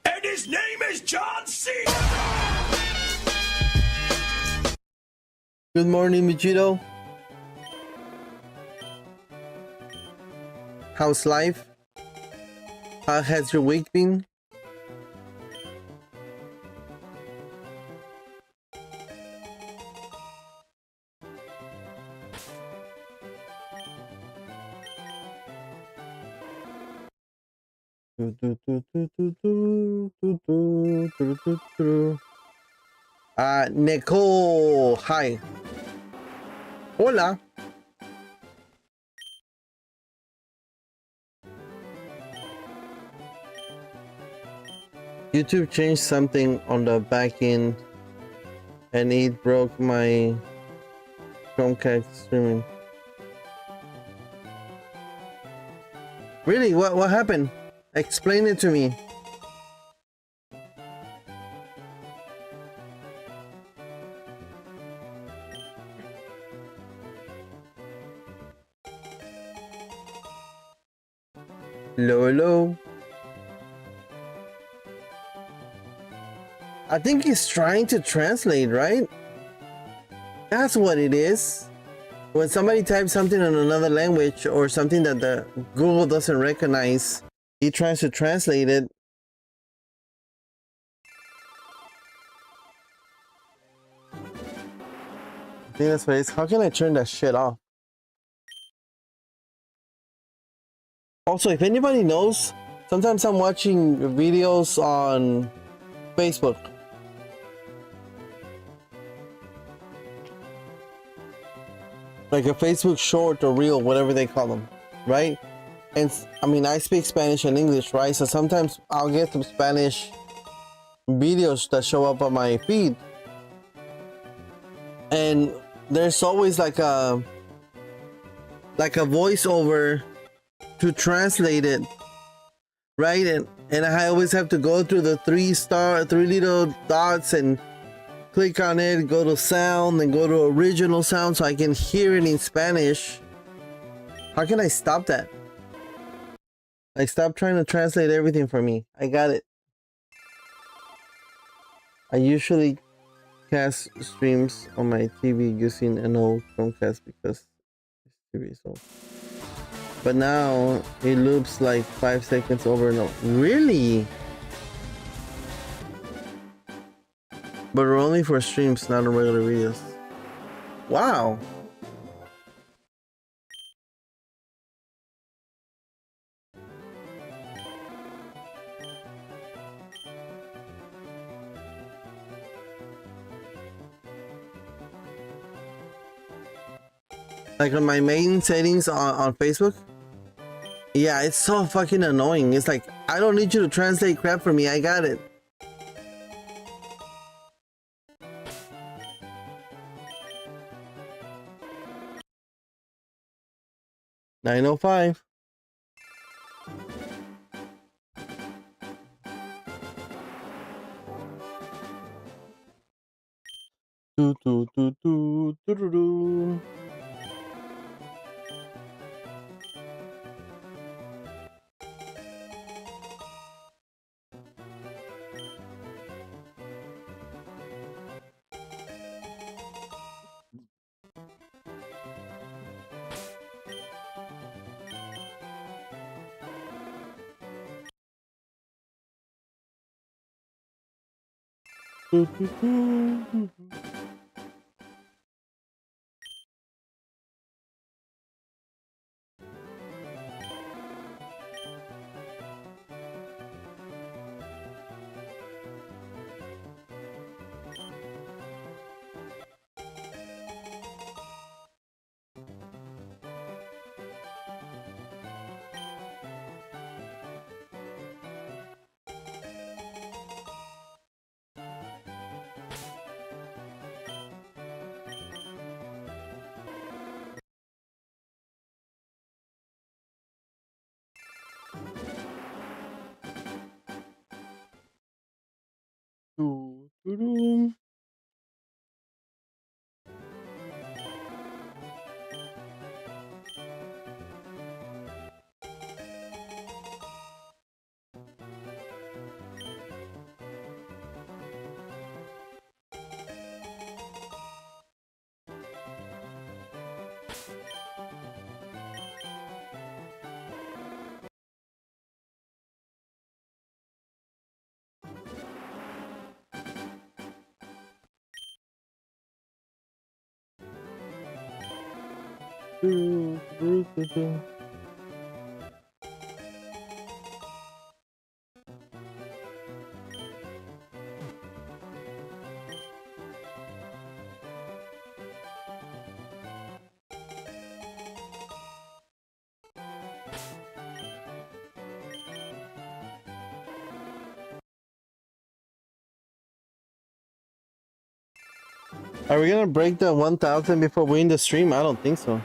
And his name is John C. Good morning, Michito. How's life? How has your week been? Nicole, hi. Hola. YouTube changed something on the back end and it broke my Chromecast streaming. Really? What happened? Explain it to me. Lolo. I think he's trying to translate, right? That's what it is. When somebody types something in another language or something that the Google doesn't recognize, he tries to translate it. I think that's what it is. How can I turn that shit off? Also, if anybody knows, sometimes I'm watching videos on Facebook. Like a Facebook short or reel, whatever they call them, right? And I mean, I speak Spanish and English, right? So sometimes I'll get some Spanish videos that show up on my feed. And there's always like a voiceover to translate it, right? And I always have to go through the three little dots and click on it, go to sound, and go to original sound so I can hear it in Spanish. How can I stop that? Like, stop trying to translate everything for me. I got it. I usually cast streams on my TV using an old Chromecast because this TV is old. But now it loops like 5 seconds over and over. Really? But only for streams, not on regular videos. Wow. Like on my main settings on Facebook. Yeah, it's so fucking annoying. It's like, I don't need you to translate crap for me. I got it. $9:05. Do do do do do do do. Do, do, do, do, do. Do, do, do. Do, do, do, do. Are we gonna break the 1,000 before we end the stream? I don't think so.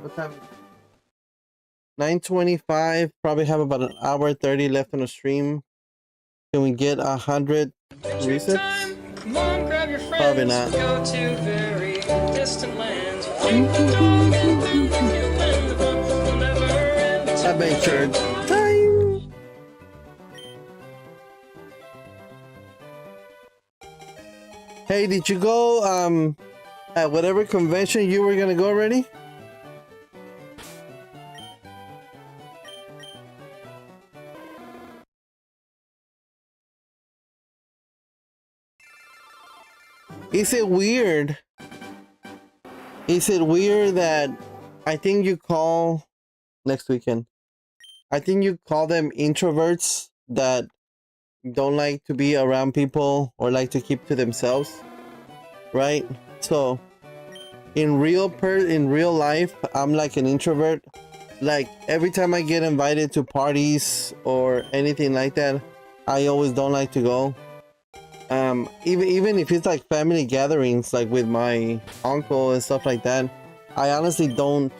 What time? 9:25. Probably have about an hour 30 left on the stream. Can we get 100 resets? Come on, grab your friends. Probably not. Go to very distant lands. Take the dog and run with you, and the fun will never end. Adventure time. Hey, did you go at whatever convention you were gonna go already? Is it weird? Is it weird that I think you call next weekend? I think you call them introverts that don't like to be around people or like to keep to themselves, right? So in real life, I'm like an introvert. Like every time I get invited to parties or anything like that, I always don't like to go. Even if it's like family gatherings, like with my uncle and stuff like that, I honestly don't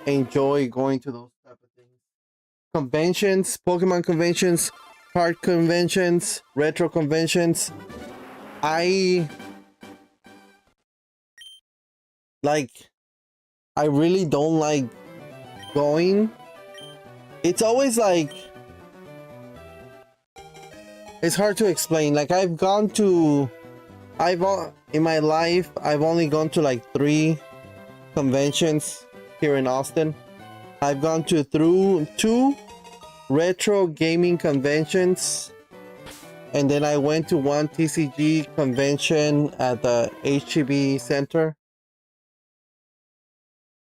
enjoy going to those type of things. Conventions, Pokemon conventions, card conventions, retro conventions. I like. I really don't like going. It's always like it's hard to explain. Like in my life I've only gone to like 3 conventions here in Austin. I've gone to through 2 retro gaming conventions, and then I went to 1 TCG convention at the HEB Center.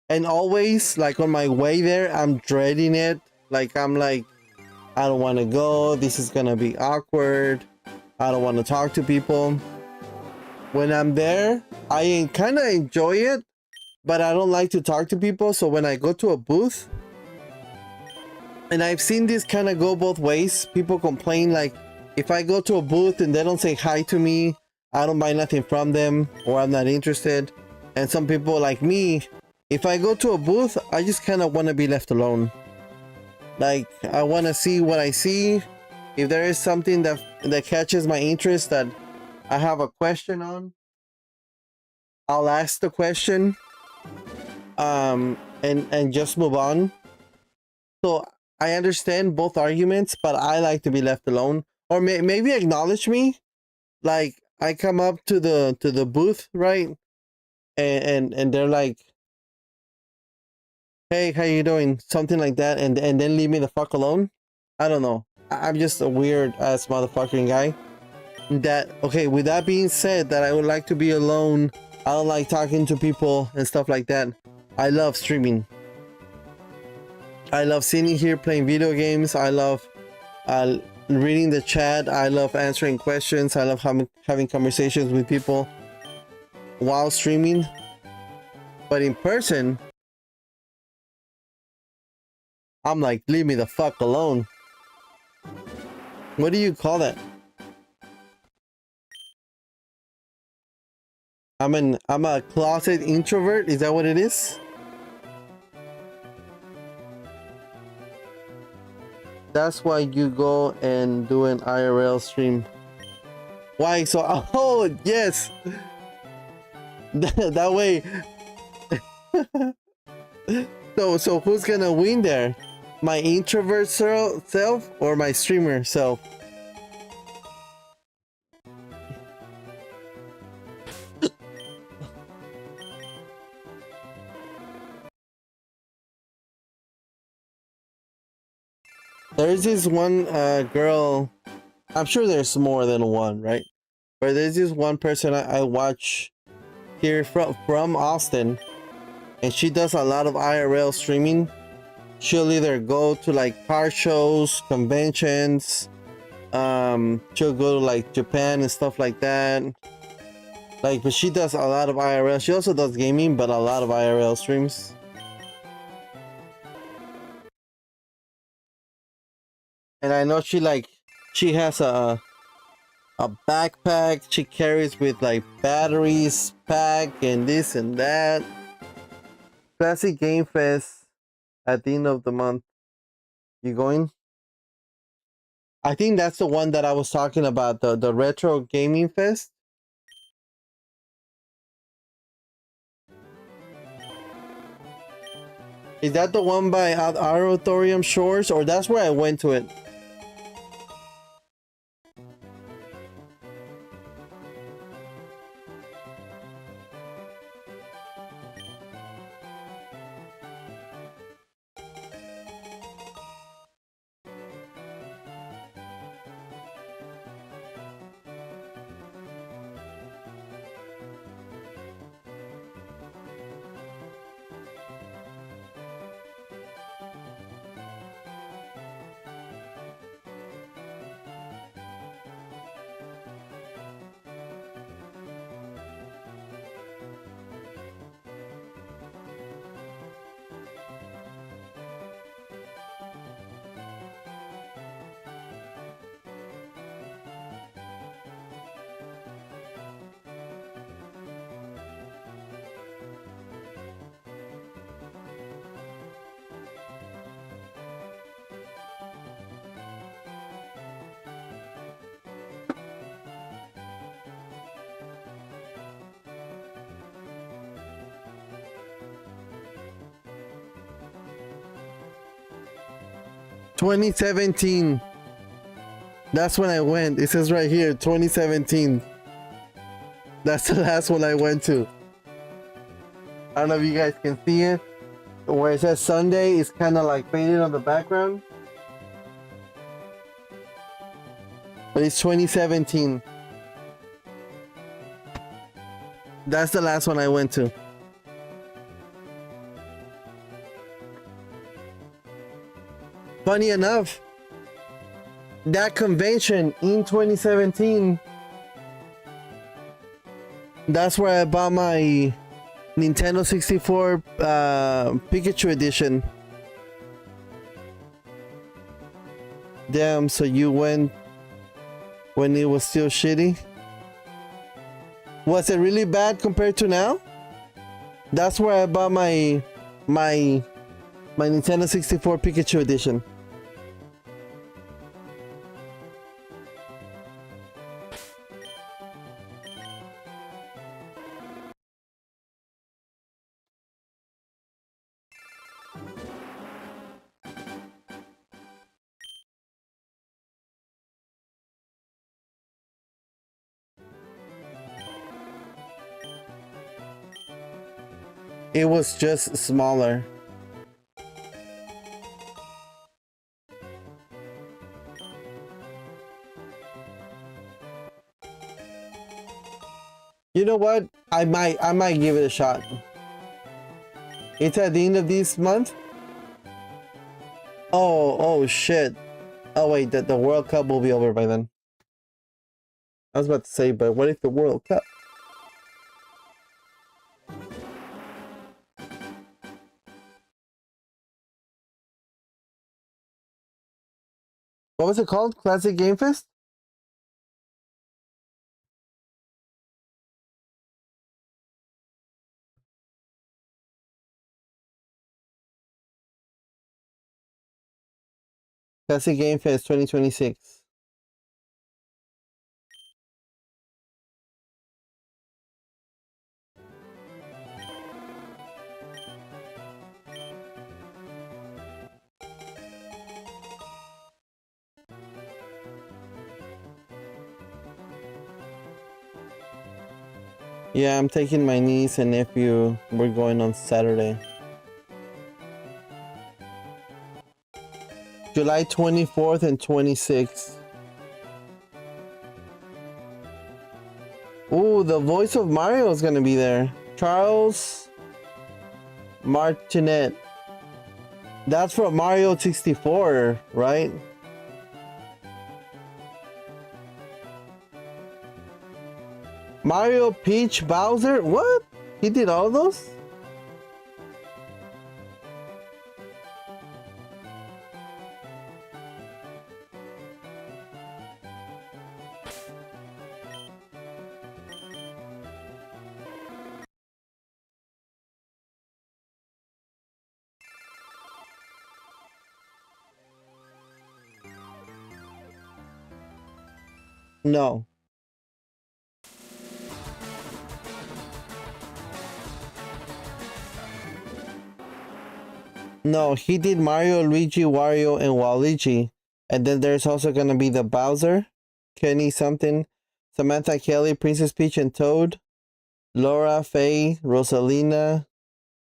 And always, like on my way there, I'm dreading it. Like I'm like, I don't want to go. This is gonna be awkward. I don't want to talk to people. When I'm there, I kind of enjoy it, but I don't like to talk to people. So when I go to a booth, and I've seen this kind of go both ways. People complain like, if I go to a booth and they don't say hi to me, I don't buy nothing from them, or I'm not interested. And some people like me, if I go to a booth, I just kind of want to be left alone. Like I want to see what I see. If there is something that catches my interest that I have a question on, I'll ask the question, and just move on. So I understand both arguments, but I like to be left alone. Or maybe acknowledge me. Like I come up to the booth, right? And they're like, "Hey, how you doing?" Something like that, and then leave me the fuck alone. I don't know. I'm just a weird ass motherfucking guy. That okay. With that being said, that I would like to be alone. I don't like talking to people and stuff like that. I love streaming. I love sitting here playing video games. I love reading the chat. I love answering questions. I love having conversations with people while streaming. But in person, I'm like, leave me the fuck alone. What do you call that? I'm a closet introvert. Is that what it is? That's why you go and do an IRL stream. Why? So oh yes. That way. So who's gonna win there? My introvert self or my streamer self? There's this one girl. I'm sure there's more than one, right? But there's this one person I watch here from Austin, and she does a lot of IRL streaming. She'll either go to like car shows, conventions, she'll go to like Japan and stuff like that. Like, but she does a lot of IRL. She also does gaming, but a lot of IRL streams. And I know she has a backpack she carries with like batteries pack and this and that. Classic Game Fest at the end of the month. You going? I think that's the one that I was talking about, the Retro Gaming Fest. Is that the one by Auditorium Shores, or that's where I went to it? 2017. That's when I went. It says right here, 2017. That's the last one I went to. I don't know if you guys can see it. Where it says Sunday is kind of like faded on the background. But it's 2017. That's the last one I went to. Funny enough, that convention in 2017, that's where I bought my Nintendo 64 Pikachu edition. Damn, so you went when it was still shitty? Was it really bad compared to now? That's where I bought my Nintendo 64 Pikachu edition. It was just smaller. You know what? I might give it a shot. It's at the end of this month? Oh shit. Oh wait, the World Cup will be over by then. I was about to say, but what if the World Cup? What was it called? Classic Game Fest? Classic Game Fest 2026. Yeah, I'm taking my niece and nephew. We're going on Saturday. July 24th and 26th. Ooh, the voice of Mario is gonna be there. Charles Martinet. That's from Mario 64, right? Mario, Peach, Bowser? What? He did all those? No. No, he did Mario, Luigi, Wario, and Waluigi. And then there's also gonna be the Bowser, Kenny something, Samantha Kelly, Princess Peach and Toad, Laura, Faye, Rosalina,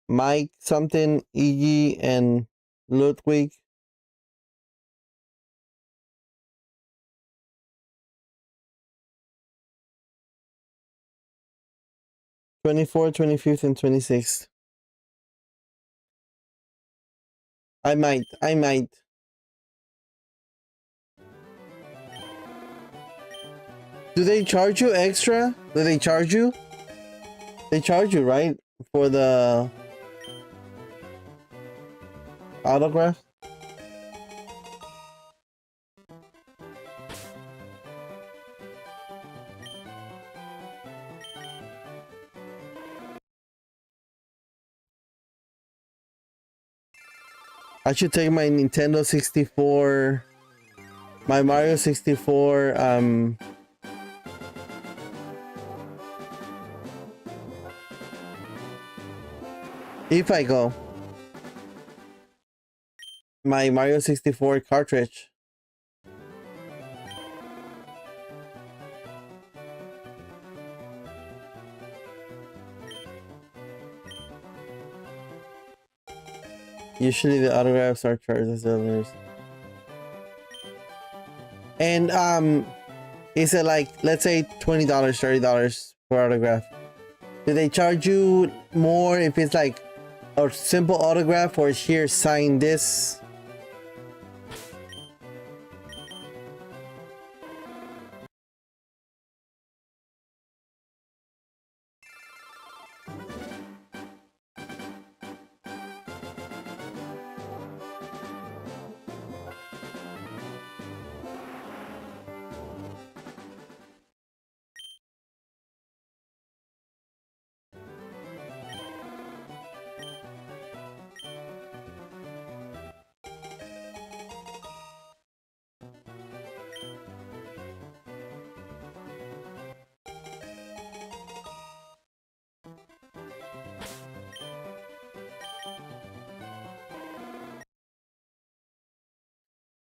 Mike something, Iggy, and Ludwig. '24th, 25th, and 26th. I might. Do they charge you extra? Do they charge you? They charge you, right? For the autograph? I should take my Nintendo 64, my Mario 64, if I go. my Mario 64 cartridge. Usually the autographs are charged as others. And is it like, let's say $20, $30 per autograph? Do they charge you more if it's like a simple autograph, or here, sign this?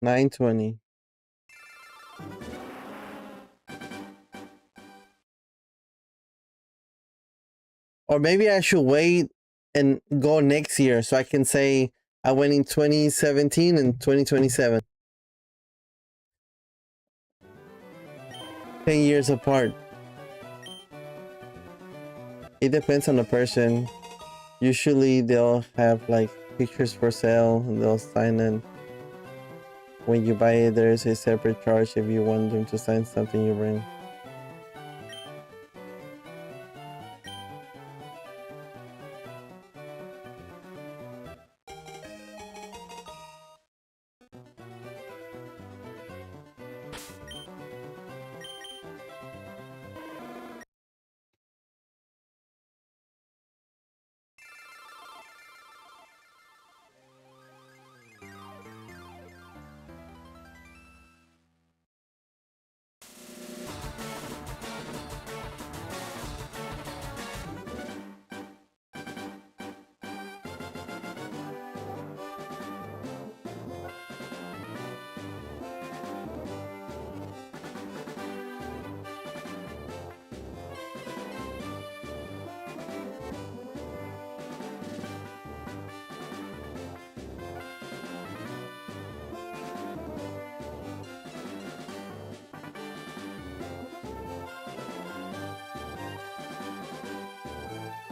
$9.20. Or maybe I should wait and go next year so I can say I went in 2017 and 2027. 10 years apart. It depends on the person. Usually they'll have like pictures for sale and they'll sign it. When you buy it, there is a separate charge if you want them to sign something you bring.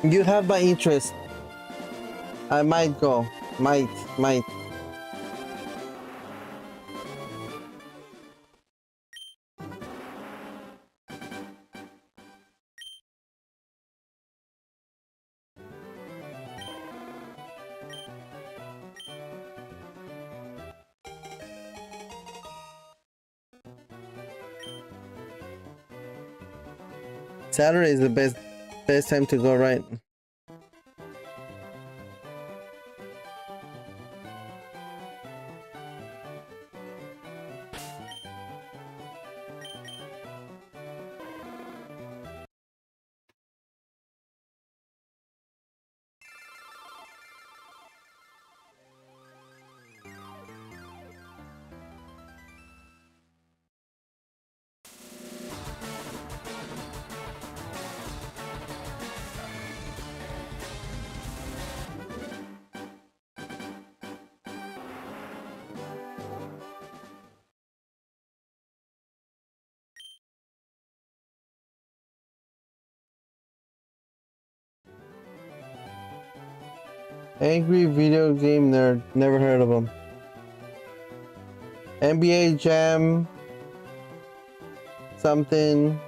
You have my interest. I might go. Might. Saturday is the best time to go, right? Angry video game nerd. Never heard of them. NBA Jam. Something.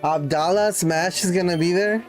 Abdallah Smash is gonna be there.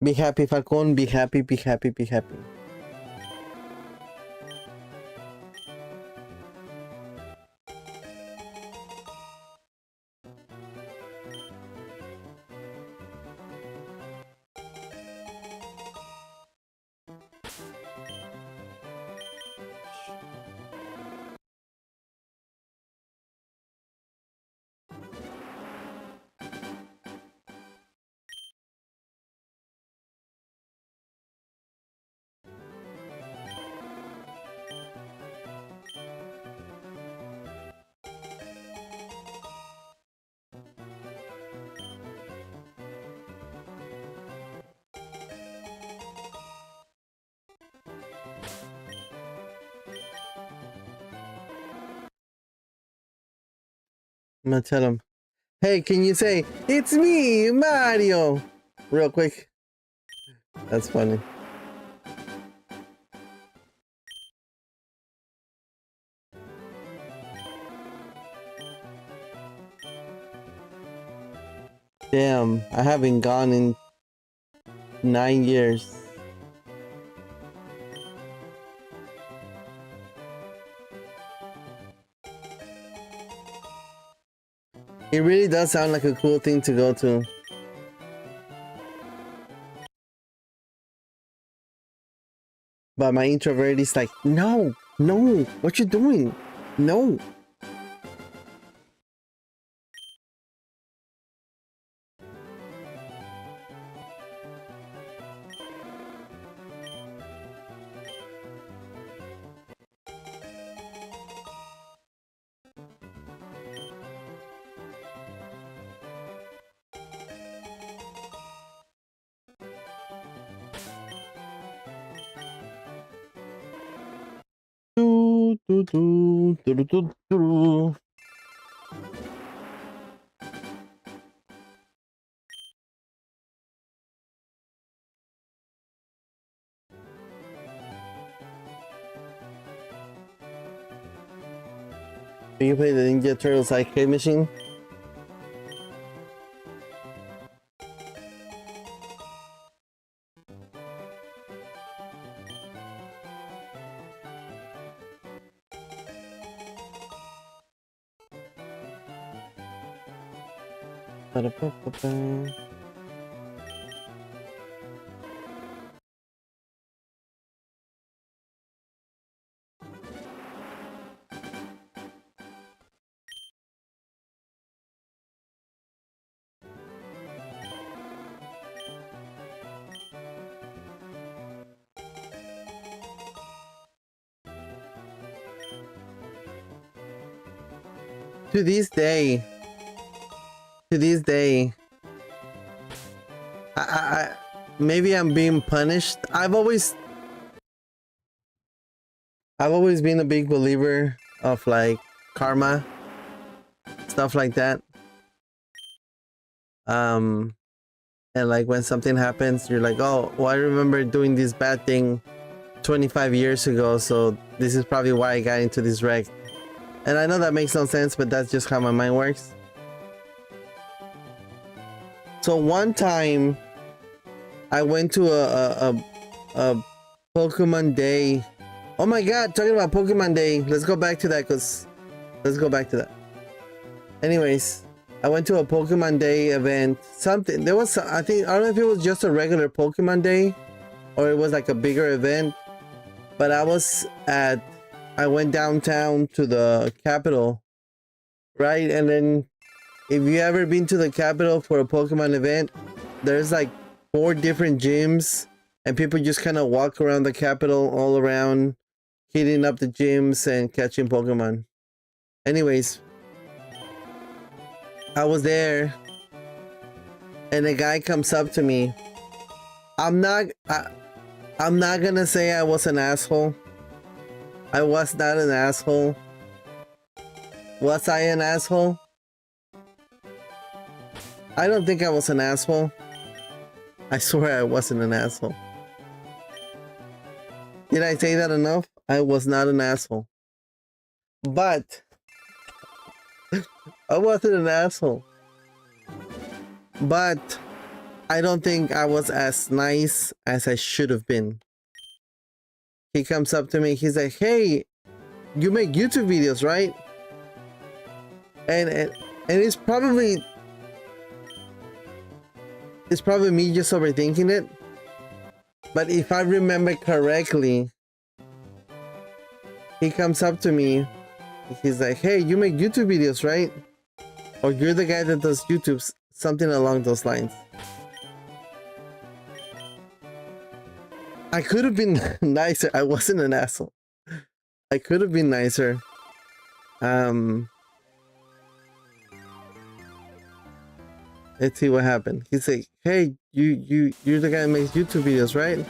Be happy, Falcon. Be happy, be happy, be happy. I'm gonna tell him, hey, can you say, it's me, Mario? Real quick. That's funny. Damn, I haven't gone in 9 years. It really does sound like a cool thing to go to. But my introvert is like, no, no, what you doing? No. Do, do, do, do, do, do, do. Can you play the Ninja Turtles arcade machine? Ba-da-ba-ba-ba. To this day, maybe I'm being punished. I've always been a big believer of like karma, stuff like that. And like when something happens, you're like, oh, well, I remember doing this bad thing 25 years ago, so this is probably why I got into this wreck. And I know that makes no sense, but that's just how my mind works. So one time I went to a Pokemon Day. Oh my god, talking about Pokemon Day. Let's go back to that, Anyways, I went to a Pokemon Day event. Something, there was, I don't know if it was just a regular Pokemon Day or it was like a bigger event. But I went downtown to the Capitol, right? And then if you ever been to the Capitol for a Pokemon event, there's like 4 different gyms and people just kind of walk around the Capitol all around, hitting up the gyms and catching Pokemon. Anyways, I was there and a guy comes up to me. I'm not gonna say I was an asshole. I was not an asshole. Was I an asshole? I don't think I was an asshole. I swear I wasn't an asshole. Did I say that enough? I was not an asshole. But I wasn't an asshole. But I don't think I was as nice as I should have been. He comes up to me, he's like, hey, you make YouTube videos, right? And it's probably me just overthinking it. But if I remember correctly, he comes up to me, he's like, hey, you make YouTube videos, right? Or you're the guy that does YouTube, something along those lines. I could have been nicer. I wasn't an asshole. I could have been nicer. Let's see what happened. He's like, hey, you're the guy that makes YouTube videos, right?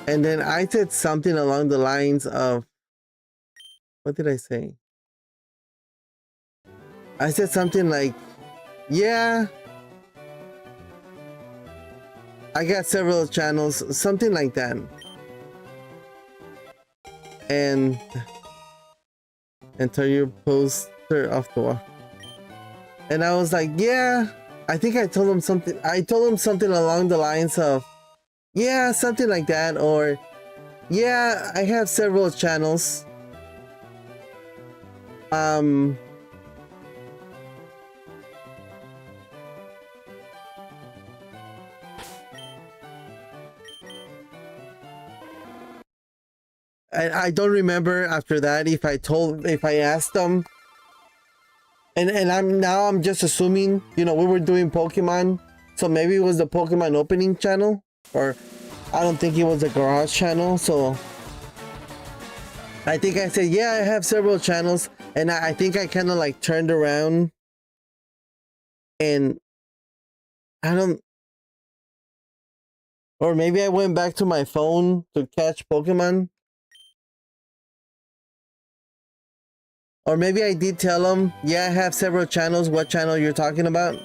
And then I said something along the lines of, what did I say? I said something like, yeah, I got several channels, something like that. And turn your poster off the wall. And I was like, yeah, I think I told him something. I told him something along the lines of, yeah, something like that. Or, yeah, I have several channels. I don't remember after that if I asked them. And I'm just assuming, you know, we were doing Pokemon, so maybe it was the Pokemon opening channel, or I don't think it was the garage channel. So I think I said, yeah, I have several channels, and I think I kind of like turned around, and I don't, or maybe I went back to my phone to catch Pokemon. Or maybe I did tell them, yeah, I have several channels, what channel you're talking about.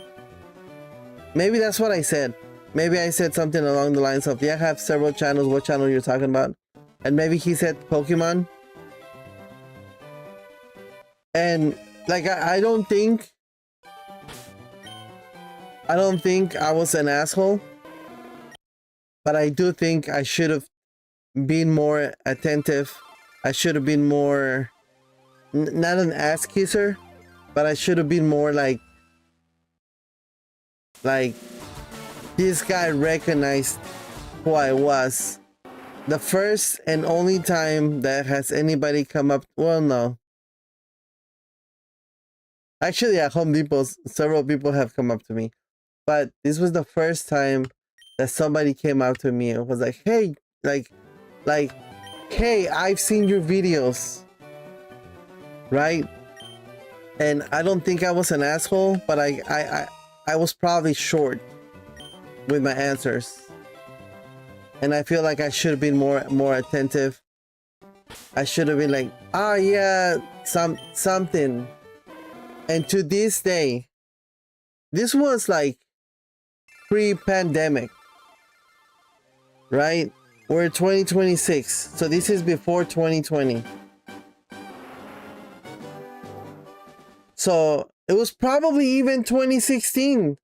Maybe that's what I said. Maybe I said something along the lines of, yeah, I have several channels, what channel you're talking about. And maybe he said Pokemon. And like, I don't think I was an asshole. But I do think I should have been more attentive. I should have been more, not an ass kisser, but I should have been more like this guy recognized who I was. The first and only time that has anybody come up, well, no. Actually, at Home Depot, several people have come up to me, but this was the first time that somebody came up to me and was like, hey, like, hey, I've seen your videos. Right? And I don't think I was an asshole, but I was probably short with my answers. And I feel like I should have been more attentive. I should have been like, ah, yeah, something. And to this day, this was like pre-pandemic, right? We're 2026, so this is before 2020. So it was probably even 2016,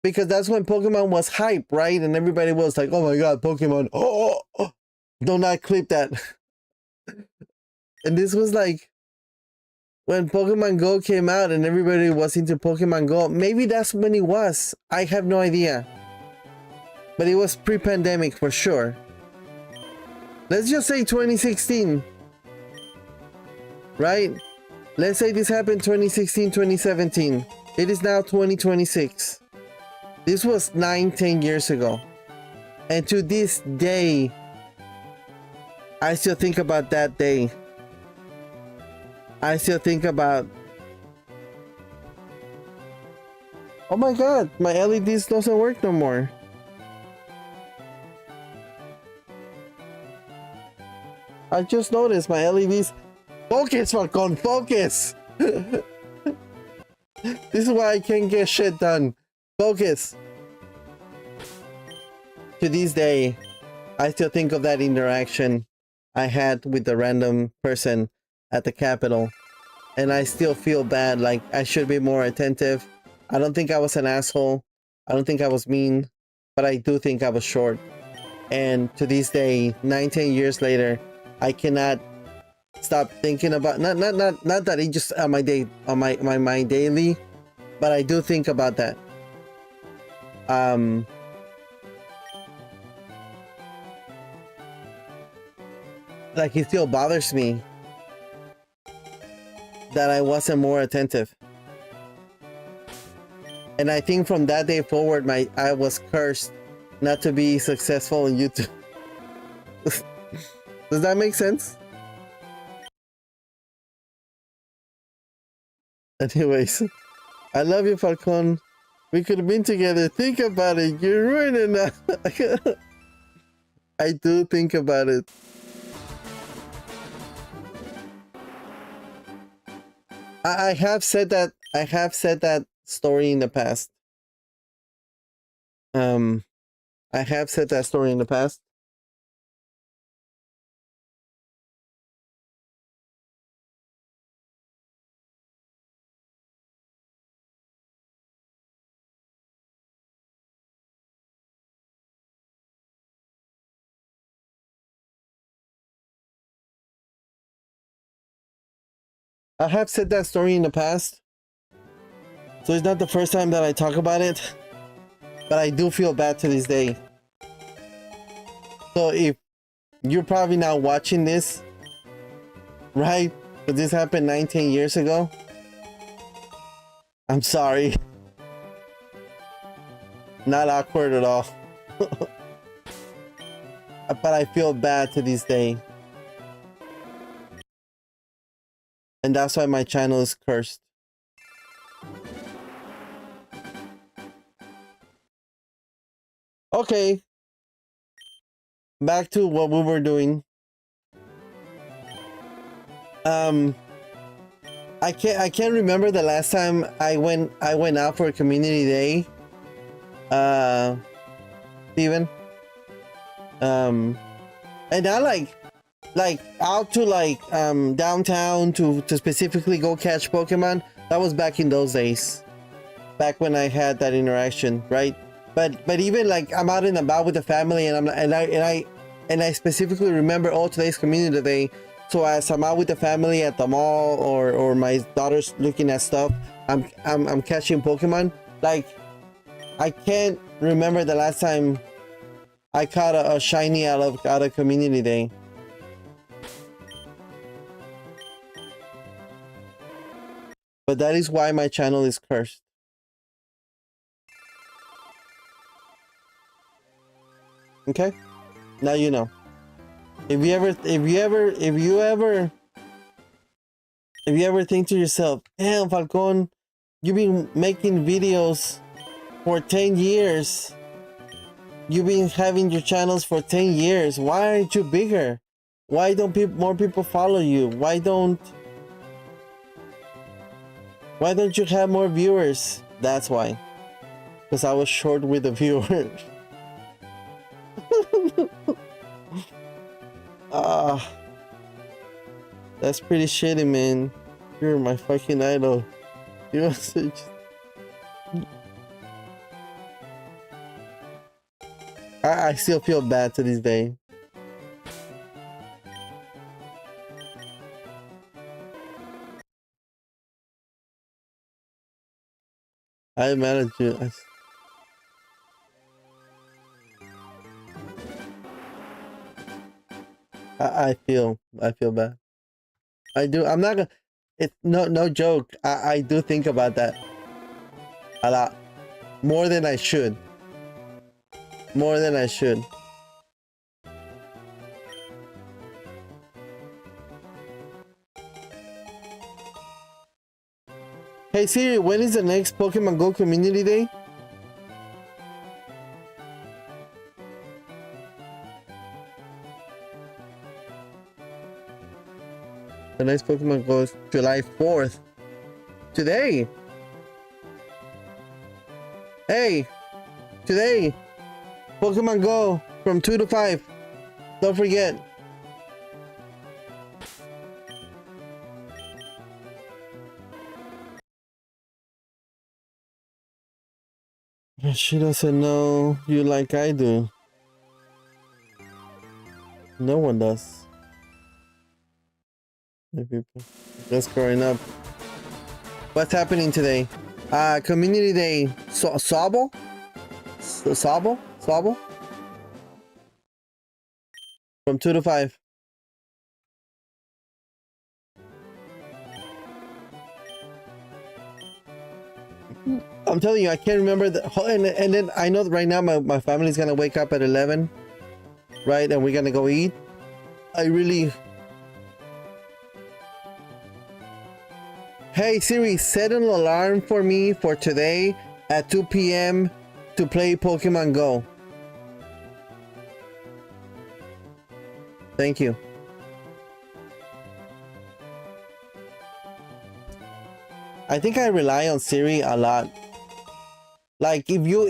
because that's when Pokemon was hype, right? And everybody was like, oh my god, Pokemon, oh. Do not clip that. And this was like when Pokemon Go came out and everybody was into Pokemon Go. Maybe that's when it was. I have no idea. But it was pre-pandemic for sure. Let's just say 2016. Right? Let's say this happened 2016, 2017. It is now 2026. This was 9-10 years ago. And to this day, I still think about that day. I still think about, oh my god, my LEDs doesn't work no more. I just noticed my LEDs. Focus, Falcon, focus! This is why I can't get shit done. Focus. To this day, I still think of that interaction I had with the random person at the Capitol. And I still feel bad, like I should be more attentive. I don't think I was an asshole. I don't think I was mean, but I do think I was short. And to this day, 19 years later, I cannot stop thinking about not that it just on my day on my mind daily, but I do think about that. Like it still bothers me that I wasn't more attentive. And I think from that day forward, I was cursed not to be successful on YouTube. Does that make sense? Anyways, I love you, Falcon. We could have been together. Think about it. You're ruining it. I do think about it. I have said that. I have said that story in the past. I have said that story in the past. I have said that story in the past. So it's not the first time that I talk about it. But I do feel bad to this day. So if you're probably now watching this, right? But this happened 19 years ago. I'm sorry. Not awkward at all. But I feel bad to this day. And that's why my channel is cursed. Okay. Back to what we were doing. I can't remember the last time I went out for a community day. Steven. And not like out to downtown to specifically go catch Pokemon. That was back in those days. Back when I had that interaction, right? But even like I'm out and about with the family and I specifically remember, oh, today's community day. So as I'm out with the family at the mall or my daughter's looking at stuff, I'm catching Pokemon. Like I can't remember the last time I caught a shiny out of community day. But that is why my channel is cursed. Okay? Now you know. If you ever think to yourself, damn, Falcon, you've been making videos for 10 years. You've been having your channels for 10 years. Why aren't you bigger? Why don't more people follow you? Why don't you have more viewers? That's why. Because I was short with the viewers. That's pretty shitty, man. You're my fucking idol. You know, I still feel bad to this day. I'm mad at you. I feel bad. I do. I'm not gonna. It's no joke. I do think about that a lot, more than I should. More than I should. Hey Siri, when is the next Pokemon Go Community Day? The next Pokemon Go is July 4th. Today. Hey, today, Pokemon Go from 2 to 5. Don't forget. She doesn't know you like I do. No one does. Just growing up. What's happening today? Community Day. Sabo? Sabo? Sabo? From 2 to 5. I'm telling you, I can't remember the and then I know that right now my family's gonna wake up at 11, right? And we're gonna go eat. I really... Hey Siri, set an alarm for me for today at 2 p.m. to play Pokemon Go. Thank you. I think I rely on Siri a lot. Like if you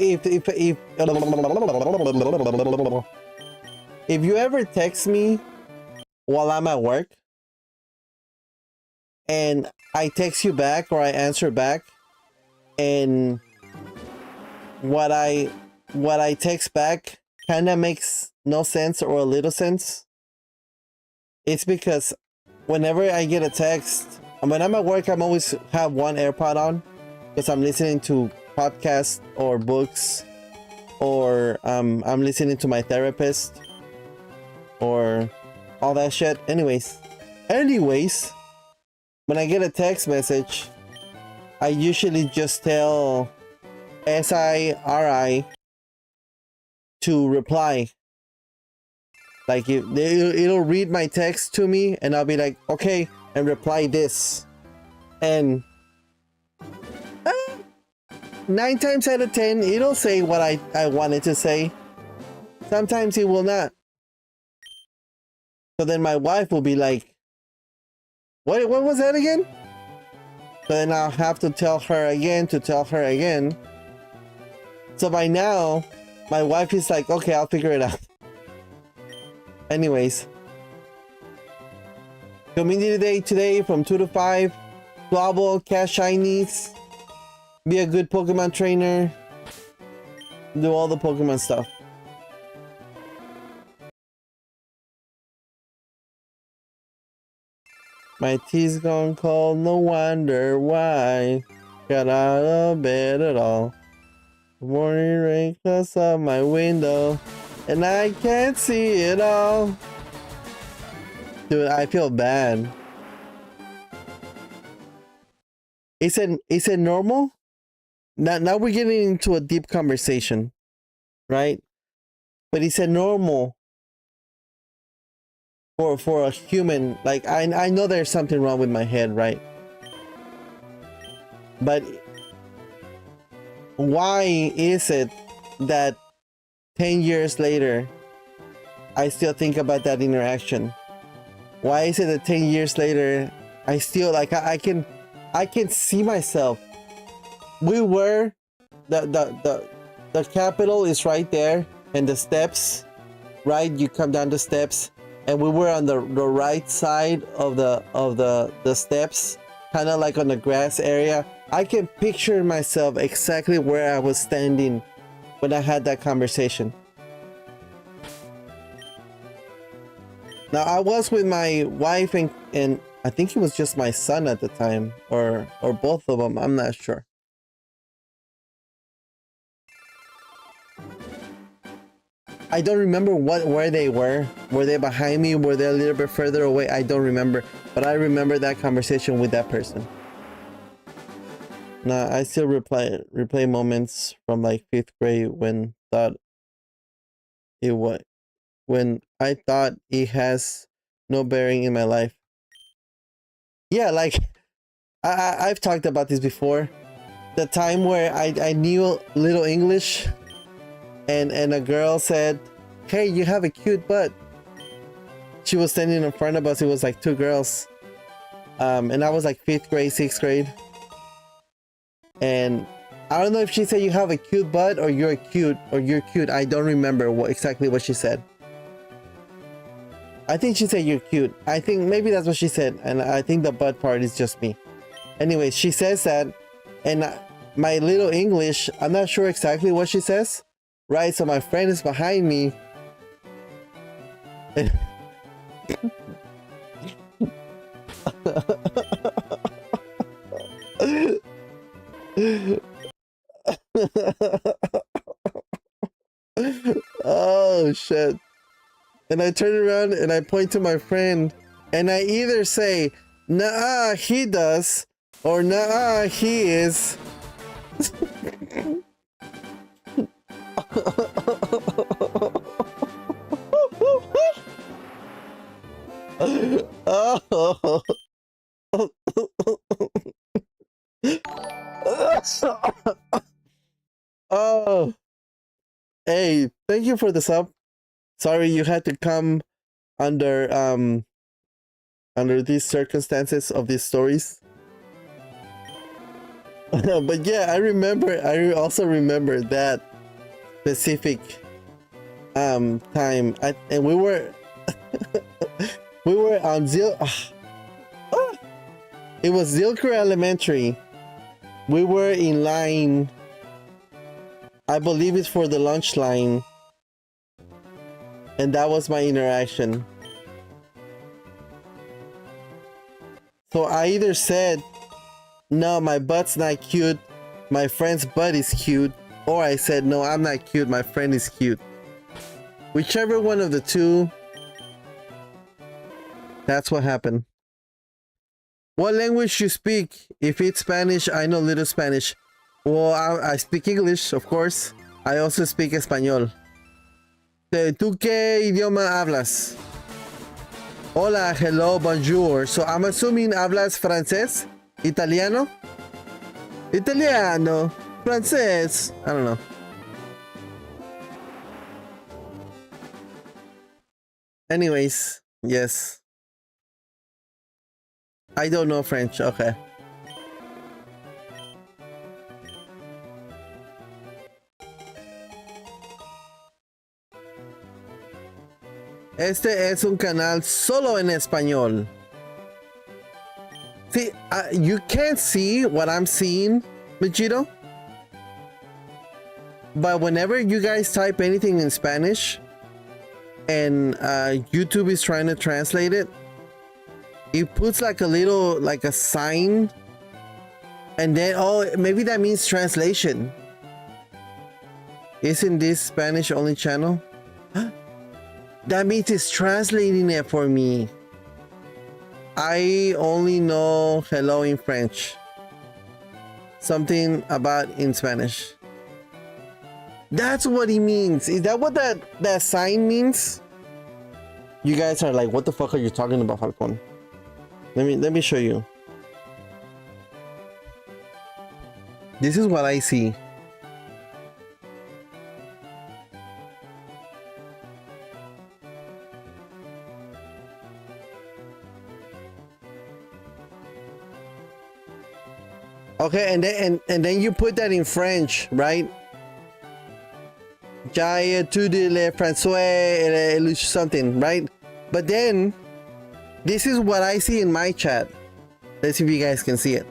ever text me while I'm at work and I text you back or I answer back and what I text back kind of makes no sense or a little sense, it's because whenever I get a text, when I'm at work, I'm always have one AirPod on because I'm listening to podcasts or books, or I'm listening to my therapist or all that shit. Anyways, when I get a text message, I usually just tell SIRI to reply. Like it'll read my text to me and I'll be like, okay, and reply this. And 9 times out of 10, it'll say what I wanted to say. Sometimes it will not. So then my wife will be like, what was that again? So then I'll have to tell her again to tell her again. So by now, my wife is like, okay, I'll figure it out. Anyways. Community Day today from 2 to 5. Global, catch shinies. Be a good Pokemon trainer. Do all the Pokemon stuff. My tea's gone cold, no wonder why. Got out of bed at all. Morning rain close up my window, and I can't see it all. Dude, I feel bad. Is it normal? Now we're getting into a deep conversation, right? But he said normal for a human. Like I know there's something wrong with my head, right? But why is it that 10 years later I still think about that interaction? Why is it that 10 years later I still like I can see myself. We were the Capitol is right there, and the steps, right? You come down the steps, and we were on the right side of the steps, kind of like on the grass area. I can picture myself exactly where I was standing when I had that conversation. Now I was with my wife and I think it was just my son at the time, or both of them. I'm not sure. I don't remember where they were. Were they behind me? Were they a little bit further away? I don't remember. But I remember that conversation with that person. Now I still replay moments from like 5th grade when I thought it has no bearing in my life. Yeah, like I've talked about this before. The time where I knew little English, and a girl said, "Hey, you have a cute butt." She was standing in front of us. It was like 2 girls, and I was like 5th grade, 6th grade, and I don't know if she said you have a cute butt or you're cute or you're cute. I don't remember exactly what she said. I think she said you're cute. I think maybe that's what she said. And I think the butt part is just me. Anyways, she says that. And my little English, I'm not sure exactly what she says. Right? So my friend is behind me. Oh shit. And I turn around and I point to my friend and I either say, nah, he does, or nah, he is. Oh. Oh. Hey, thank you for the sub. Sorry you had to come under these circumstances of these stories. But yeah, I also remember that specific time. And we were we were on it was Zilker Elementary. We were in line. I believe it's for the lunch line. And that was my interaction. So I either said, no, my butt's not cute, my friend's butt is cute, or I said, no, I'm not cute, my friend is cute. Whichever one of the two, that's what happened. What language you speak? If it's Spanish, I know little Spanish. Well, I speak English, of course. I also speak Español. ¿Tú qué idioma hablas? Hola, hello, bonjour. So I'm assuming hablas francés? Italiano? Italiano? Francés? I don't know. Anyways, yes. I don't know French, okay. Este es un canal solo en español. See, you can't see what I'm seeing, Machito. But whenever you guys type anything in Spanish and YouTube is trying to translate it, it puts like a little, like a sign. And then, oh, maybe that means translation. Isn't this Spanish only channel? That means it's translating it for me. I only know hello in French. Something about in Spanish. That's what he means. Is that what that sign means? You guys are like, what the fuck are you talking about, Falcon? Let me show you. This is what I see. Okay, and then you put that in French, right? J'ai étudié le français something, right? But then this is what I see in my chat. Let's see if you guys can see it.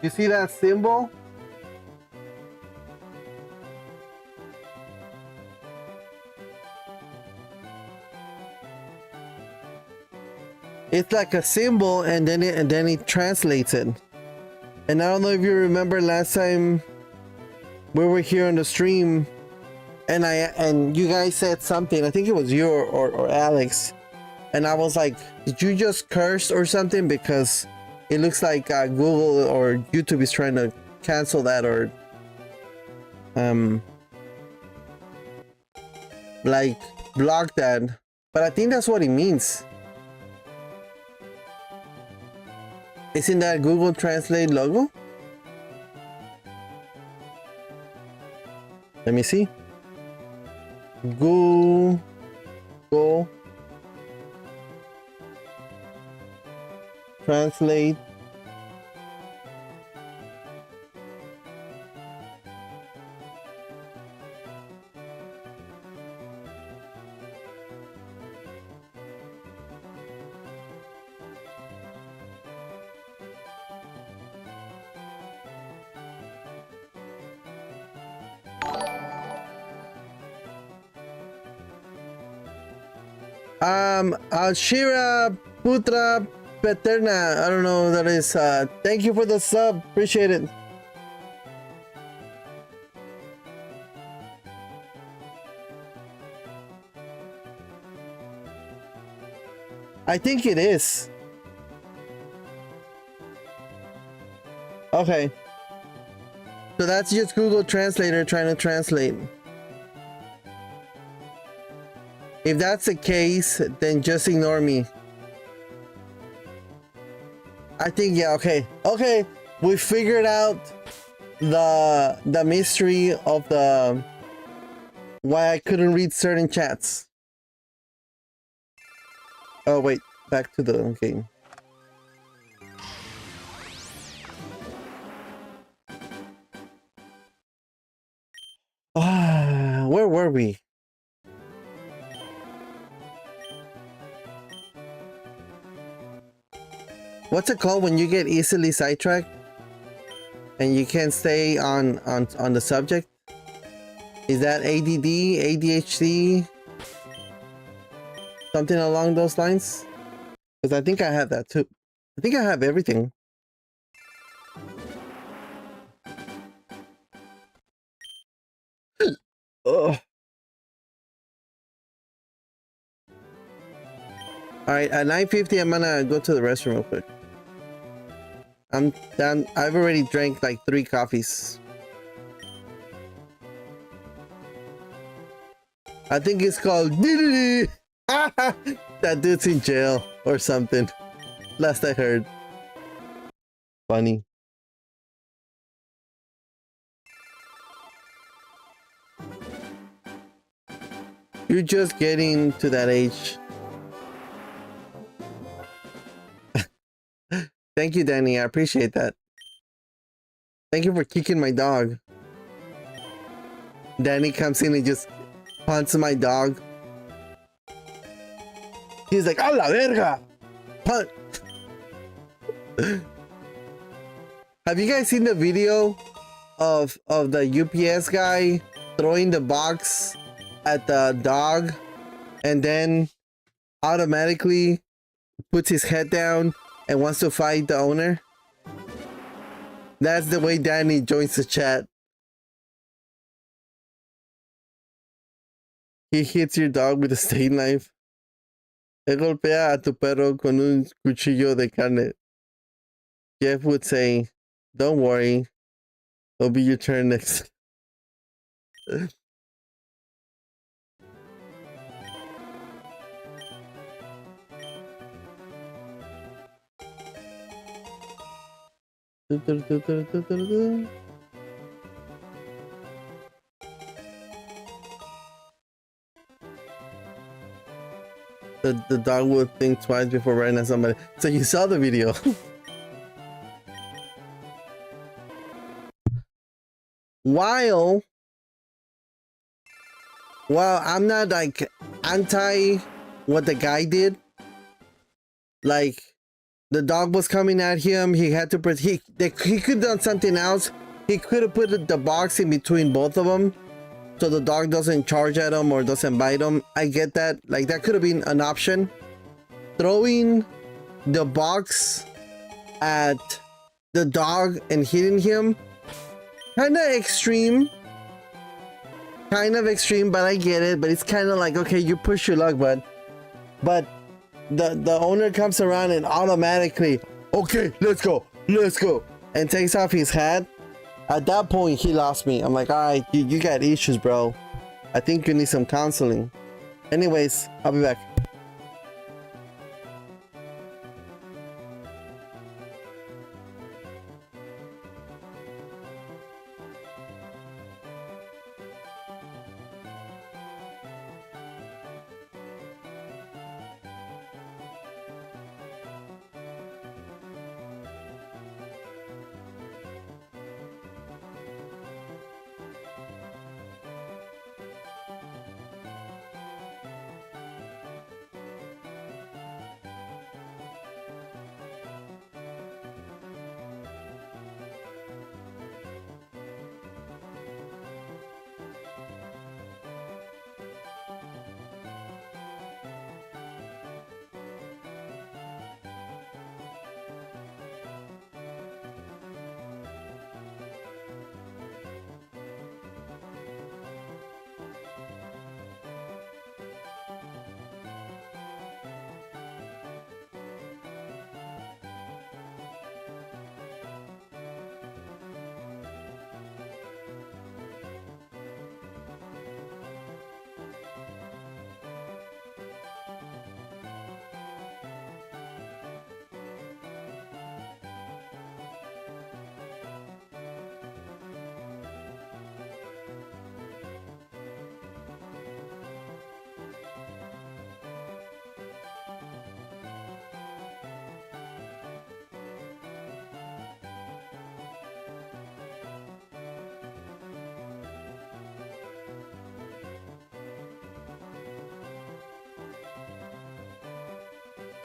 You see that symbol? It's like a symbol, and then it translates it. And I don't know if you remember last time we were here on the stream, and you guys said something. I think it was you or Alex, and I was like, "Did you just curse or something?" Because it looks like Google or YouTube is trying to cancel that or like block that. But I think that's what it means. Isn't that Google Translate logo? Let me see. Google Translate. Shira Putra Paterna. I don't know what that is. Thank you for the sub. Appreciate it. I think it is. Okay. So that's just Google Translator trying to translate. If that's the case, then just ignore me. I think, yeah, okay. Okay, we figured out the mystery of the why I couldn't read certain chats. Oh wait, back to the game. Where were we? What's it called when you get easily sidetracked and you can't stay on the subject? Is that ADD, ADHD, something along those lines? Because I think I have that too. I think I have everything. Ugh. All right, at 9:50, I'm gonna go to the restroom real quick. I'm done. I've already drank like 3 coffees. I think it's called that dude's in jail or something. Last I heard. Funny. You're just getting to that age. Thank you, Danny. I appreciate that. Thank you for kicking my dog. Danny comes in and just punts my dog. He's like, "A la verga!" Punt. Have you guys seen the video of the UPS guy throwing the box at the dog and then automatically puts his head down and wants to fight the owner? That's the way Danny joins the chat. He hits your dog with a steak knife. Él golpea a tu perro con un cuchillo de carne. Jeff would say, "Don't worry, it'll be your turn next." The dog would think twice before running at somebody. So you saw the video. While I'm not like anti what the guy did. Like the dog was coming at him. He had to he could have done something else. He could have put the box in between both of them, so the dog doesn't charge at him or doesn't bite him. I get that. Like that could have been an option. Throwing the box at the dog and hitting him, kind of extreme. But I get it. But it's kind of like, okay, you push your luck, bud. But the owner comes around and automatically, okay, let's go, and takes off his hat. At that point, he lost me. I'm like, all right, you got issues, bro. I think you need some counseling. Anyways, I'll be back.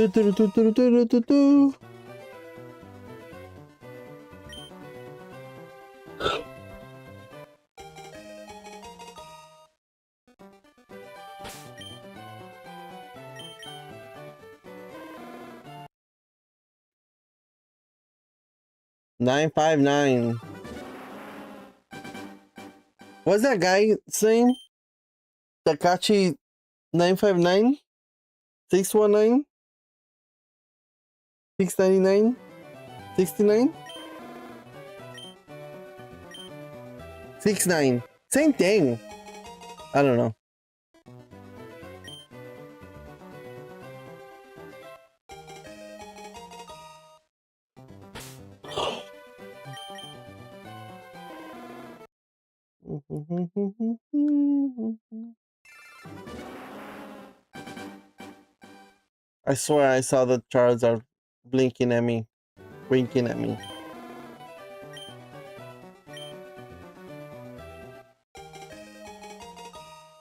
Do, do, do, do, do, do, do, do. $959. What's that guy saying? Takachi 959? 619? 699? 69? 69. Same thing. I don't know. I swear I saw the charts are blinking at me, winking at me.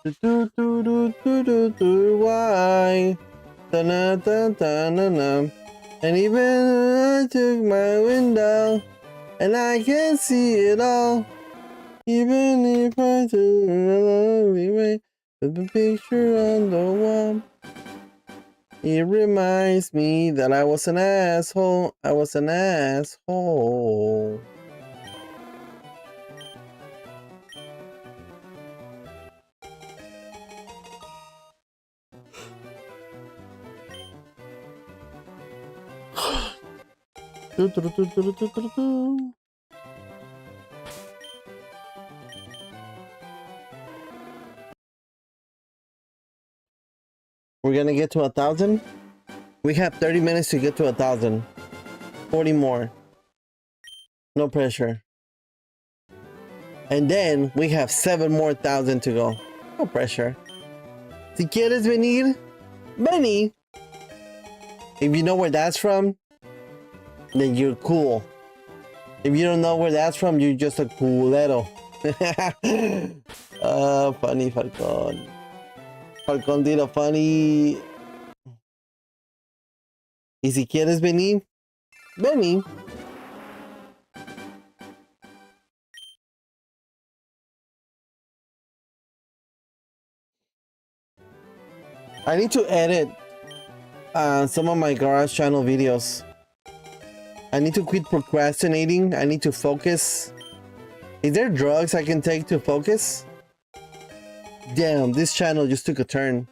Do, do, do, do, do, do, why? Da, da, da, na, na. And even I took my window and I can see it all. Even if I took a lonely way, with the picture on the wall. It reminds me that I was an asshole. I was an asshole. We're gonna get to 1,000. We have 30 minutes to get to 1,000. 40 more. No pressure. And then we have 7 more thousand to go. No pressure. Si quieres venir, vení. If you know where that's from, then you're cool. If you don't know where that's from, you're just a culero. Funny Falcon. Falcon did a funny. Y si quieres venir, vení. I need to edit some of my garage channel videos. I need to quit procrastinating. I need to focus. Is there drugs I can take to focus? Damn, this channel just took a turn.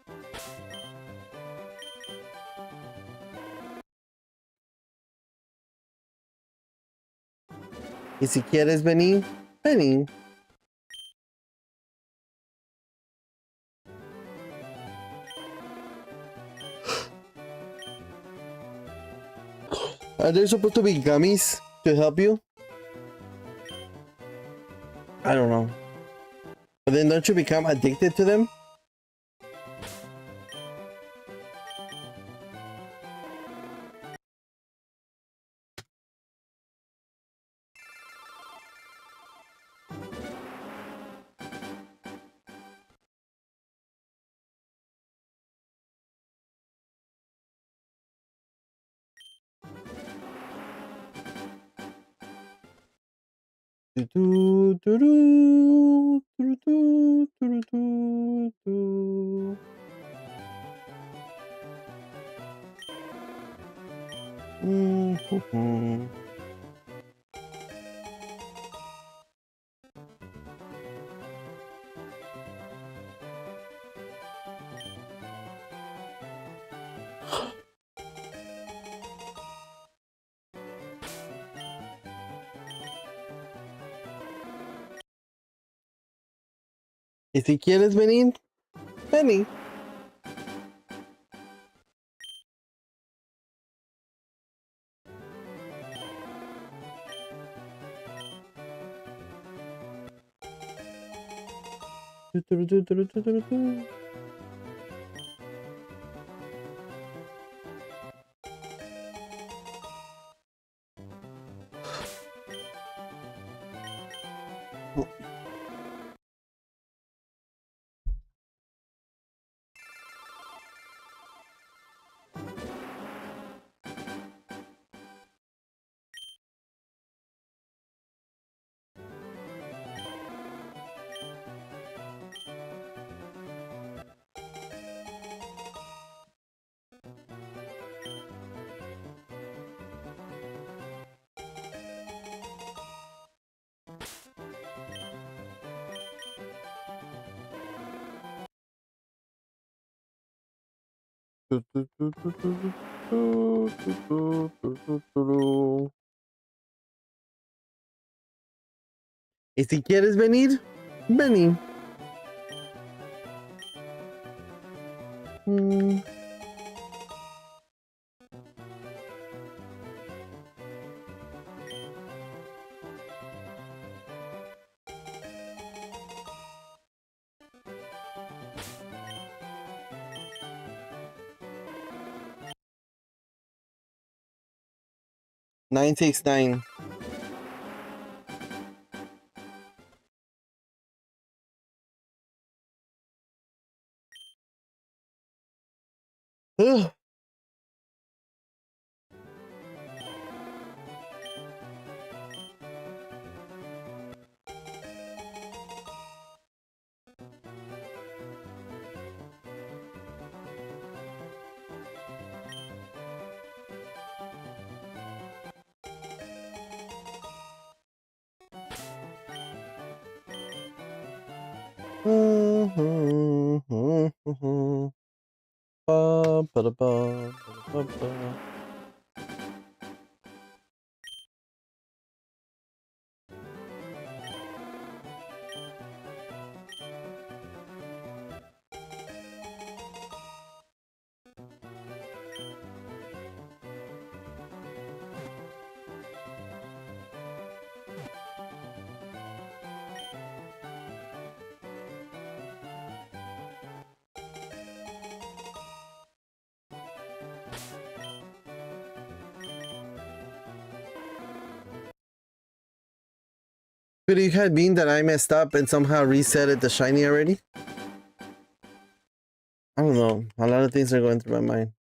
Y si quieres venir, vení. Are there supposed to be gummies to help you? I don't know. But then don't you become addicted to them? Do, do, do, do, do, do, do, do. Mm-hmm. Y si quieres venir, vení. Do, do, do, do, do, do, do. Y si quieres venir, vení. Mm. Nine 969. Ugh. Ba, ba, da, ba, ba, ba. Could it have been that I messed up and somehow reset it to shiny already? I don't know. A lot of things are going through my mind.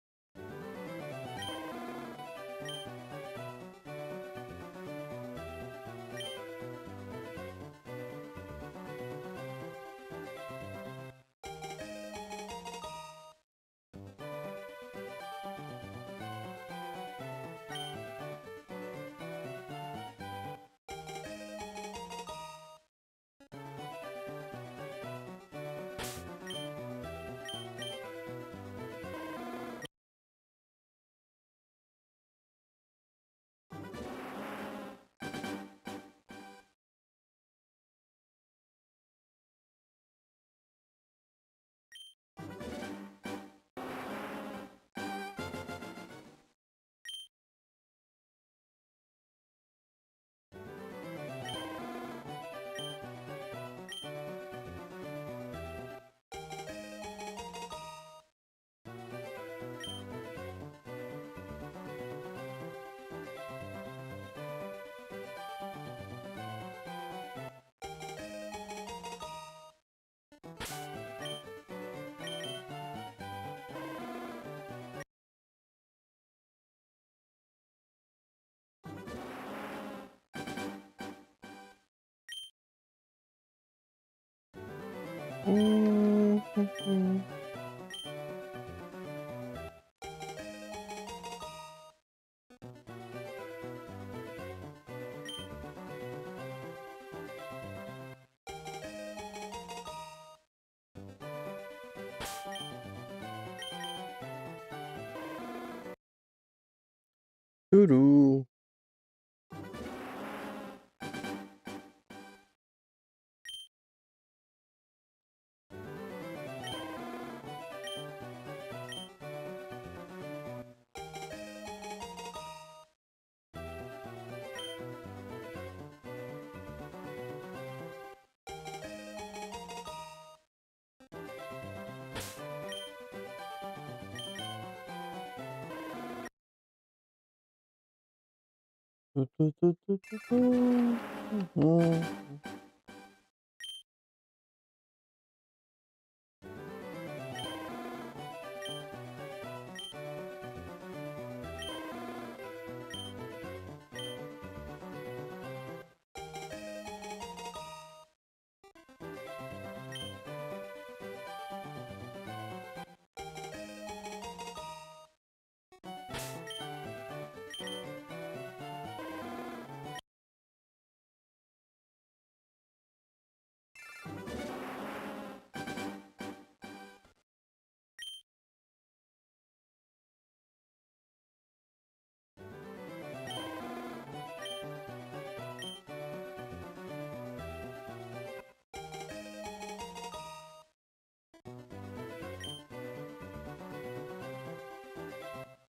Doo-doo.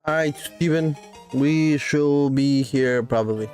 All right, Steven, we shall be here probably.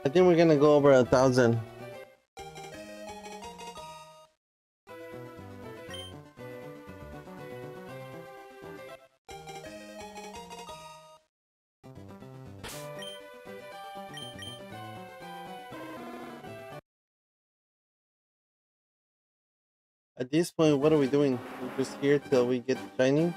I think we're gonna go over 1,000. At this point, what are we doing? We're just here till we get shiny.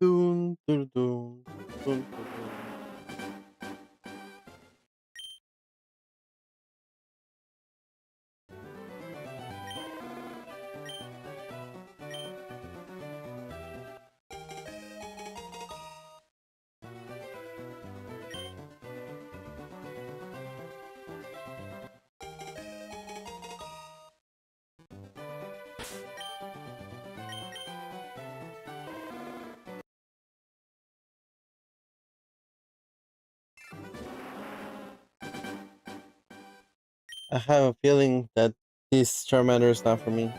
Dun, dun, dun, dun, dun, dun. I have a feeling that this Charmander is not for me.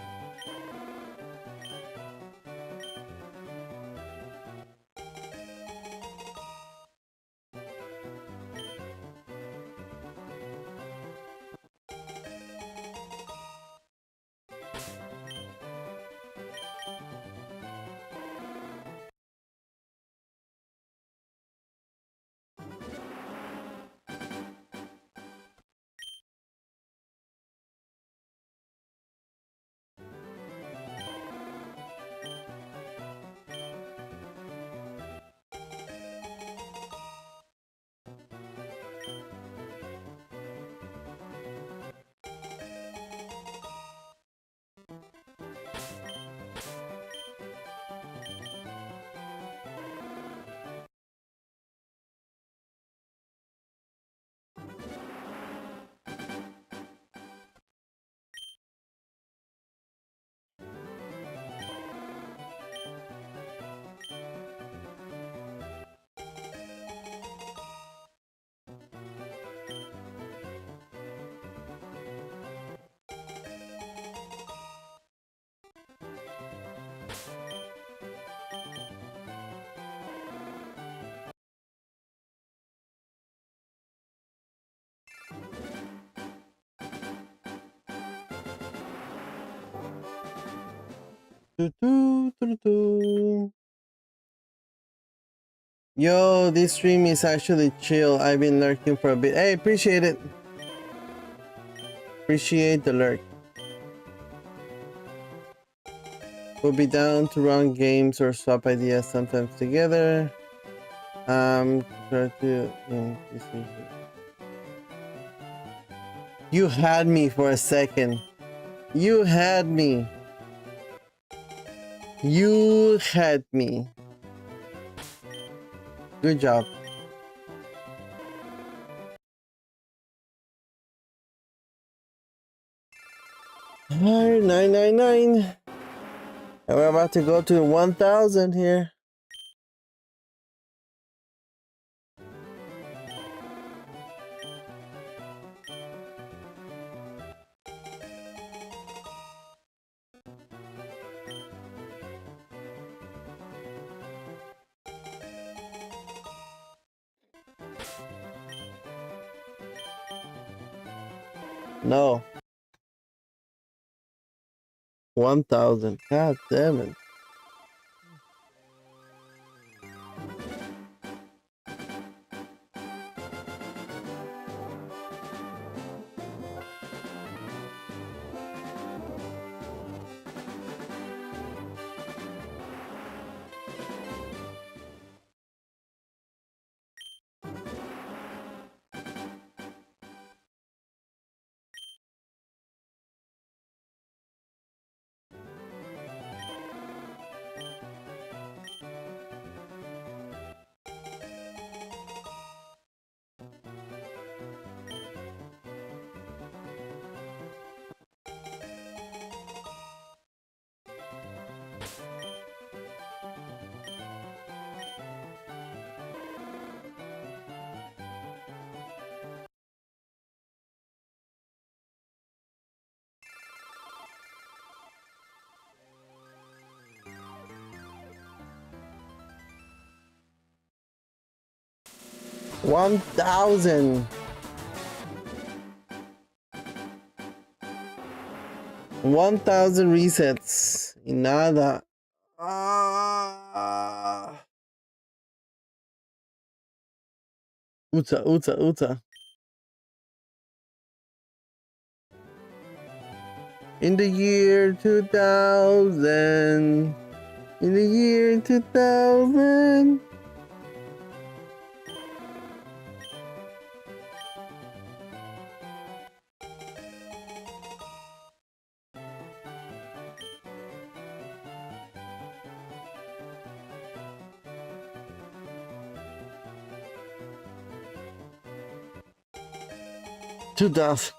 Yo, this stream is actually chill. I've been lurking for a bit. Hey, appreciate it. Appreciate the lurk. We'll be down to run games or swap ideas sometimes together. Try to you had me for a second. You had me. You had me. Good job. Alright, 999. And we're about to go to 1,000 here. No. 1,000. God damn it. $1,000. 1,000 resets. Y nada. Uta, uta, uta. In the year 2000. In the year 2000. $2,000.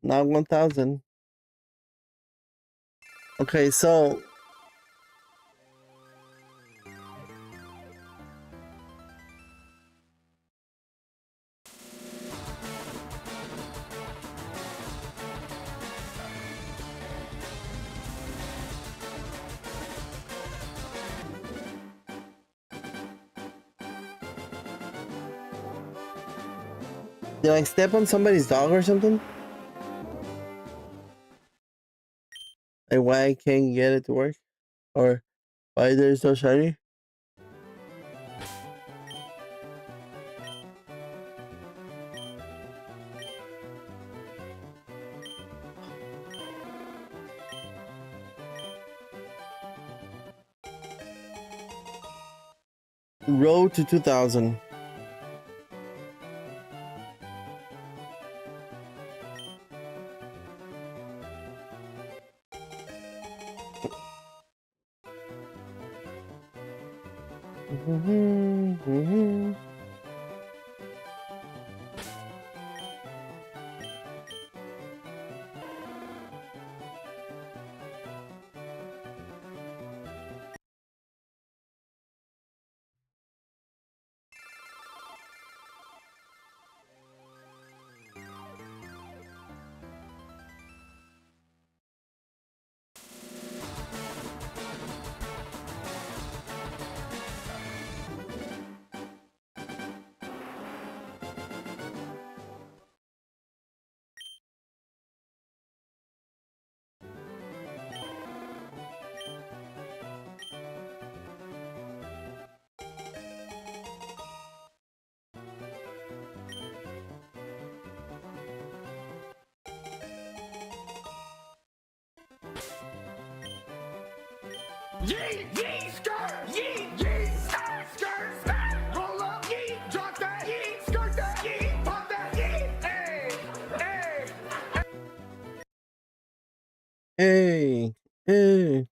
Not 1,000. Okay, so did I step on somebody's dog or something? Like why I can't get it to work? Or why they're so shiny? Road to 2,000. Yee, yee, skirt, yee, yee, skirt, skirt, skirt. Roll up, yee, drop that, yee, skirt that, yee, pop that, yee. Hey, hey. Hey, hey.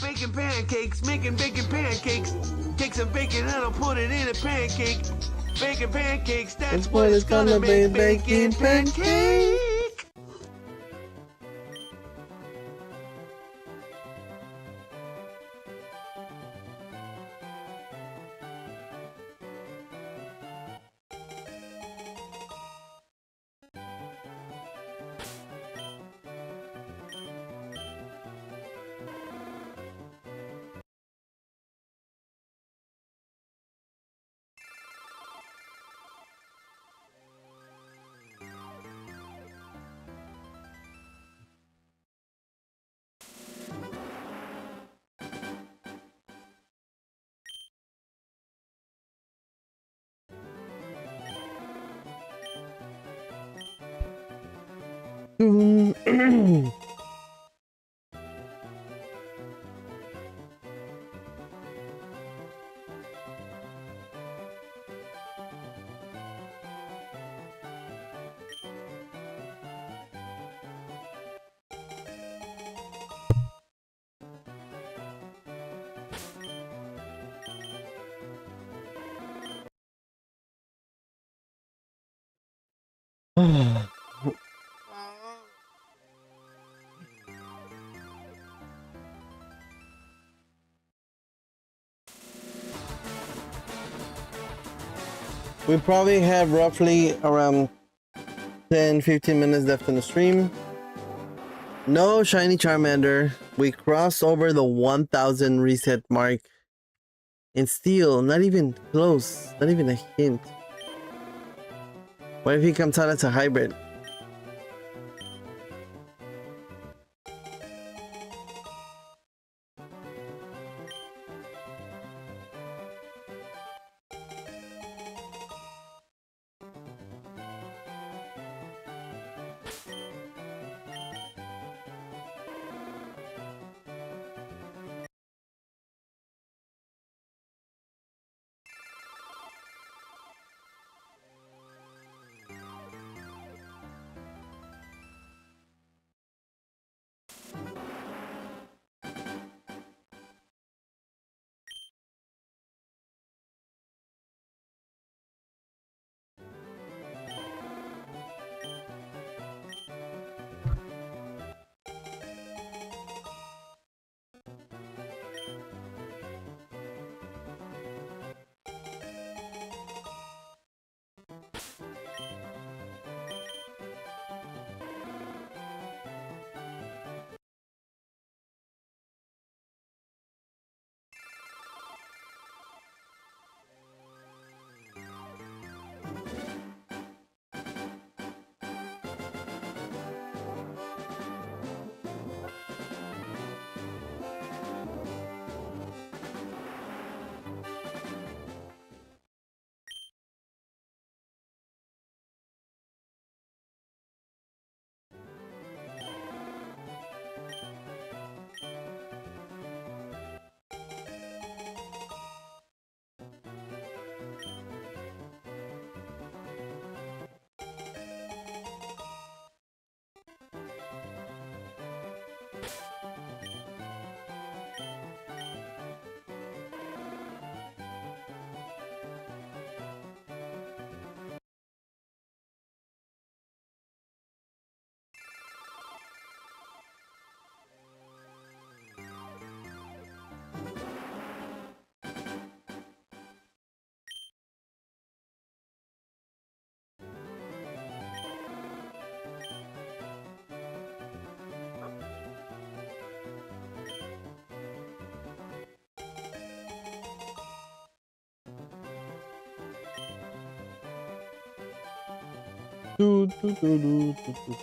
Baking pancakes, making bacon pancakes. Take some bacon and I'll put it in a pancake. Bacon pancakes, that's what it's gonna make. Bacon pancake. We probably have roughly around 10-15 minutes left in the stream. No shiny Charmander. We crossed over the 1000 reset mark. And still, not even close. Not even a hint. What if he comes out as a hybrid? Do, do, do, do, do, do.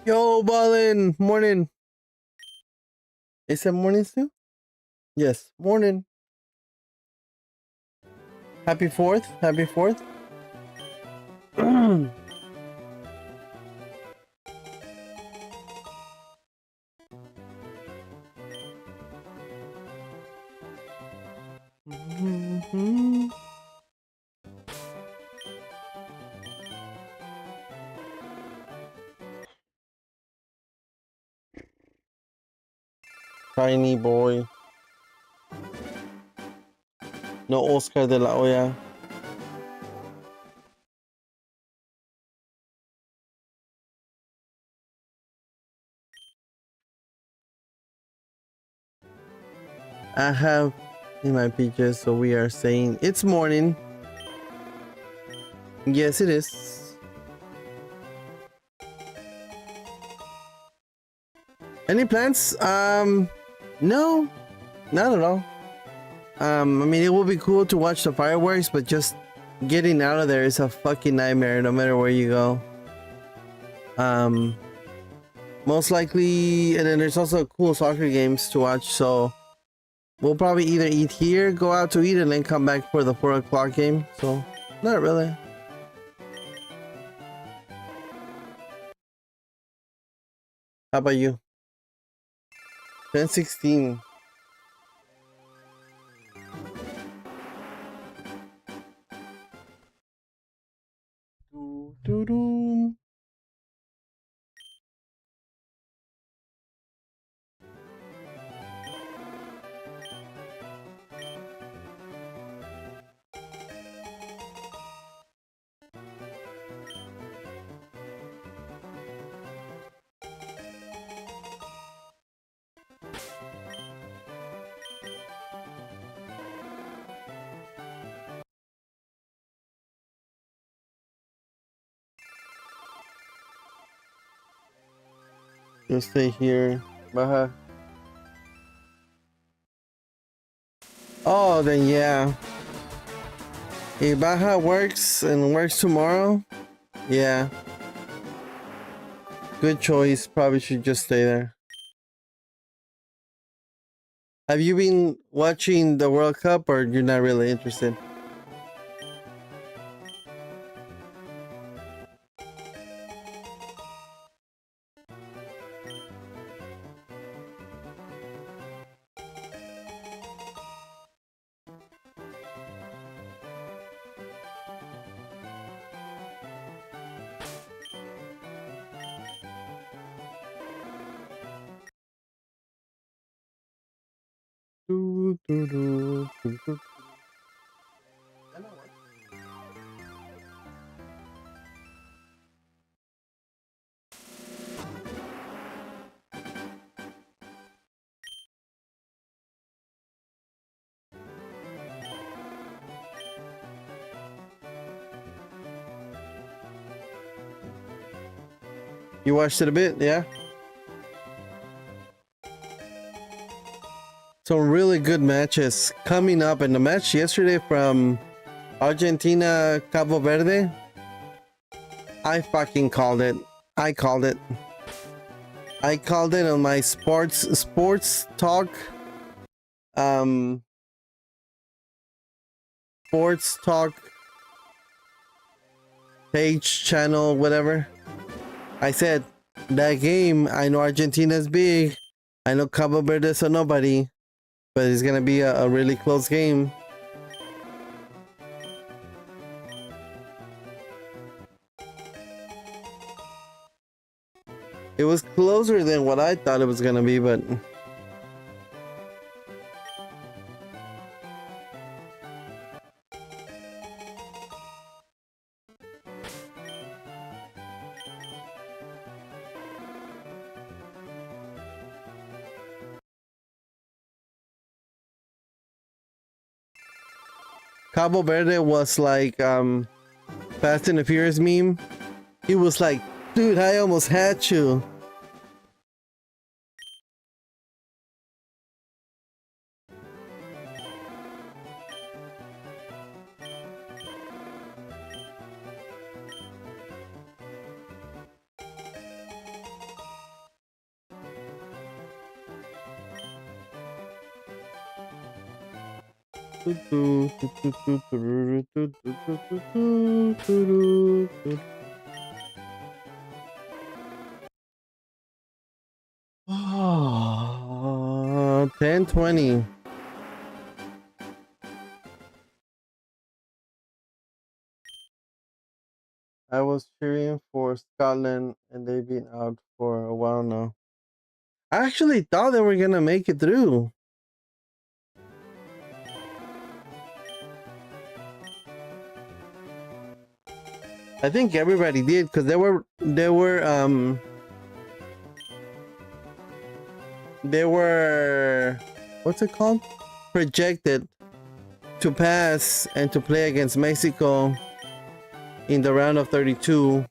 Yo, Ballin, morning. Is it morning still? Yes, morning. Happy 4th. Happy 4th. Tiny boy. No Oscar de la Hoya. I have in my pages, so we are saying it's morning. Yes, it is. Any plans? No, not at all. I mean, it would be cool to watch the fireworks, but just getting out of there is a fucking nightmare no matter where you go. Most likely, and then there's also cool soccer games to watch, so we'll probably either eat here, go out to eat, and then come back for the 4 o'clock game. So, not really. How about you? 10:16. Doo-doo-doo. Just stay here. Baja. Oh, then yeah. If Baja works and works tomorrow, yeah. Good choice. Probably should just stay there. Have you been watching the World Cup or you're not really interested? You watched it a bit, yeah? Some really good matches coming up, and the match yesterday from Argentina, Cabo Verde, I fucking called it. I called it. I called it on my sports talk sports talk page, channel, whatever. I said that game, I know Argentina's big, I know Cabo Verde's a nobody, but it's gonna be a really close game. It was closer than what I thought it was gonna be, but Cabo Verde was like Fast and the Furious meme. He was like, dude, I almost had you. Oh, 10:20. I was cheering for Scotland and they've been out for a while now. I actually thought they were gonna make it through. I think everybody did because they were what's it called? Projected to pass and to play against Mexico in the round of 32.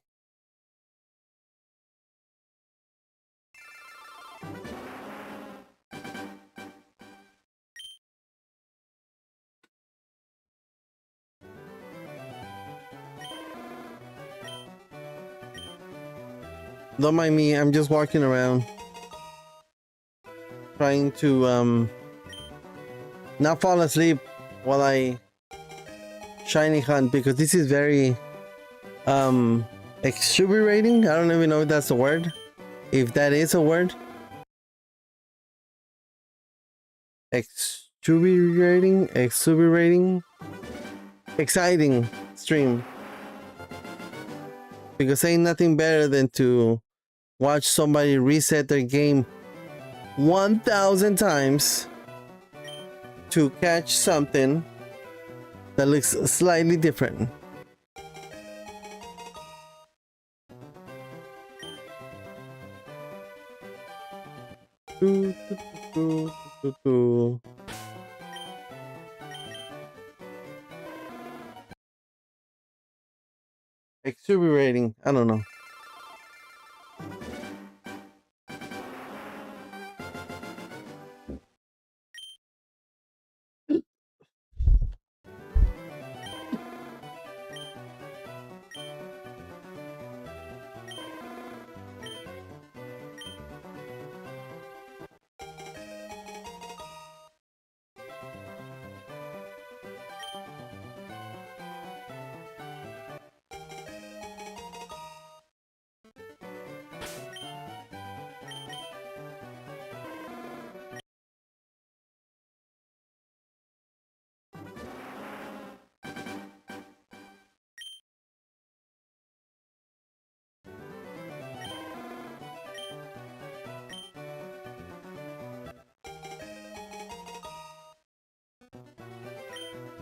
Don't mind me, I'm just walking around trying to not fall asleep while I shiny hunt, because this is very exuberating. I don't even know if that's a word. If that is a word. Exuberating, exciting stream. Because ain't nothing better than to watch somebody reset their game 1,000 times to catch something that looks slightly different. Exuberating, I don't know.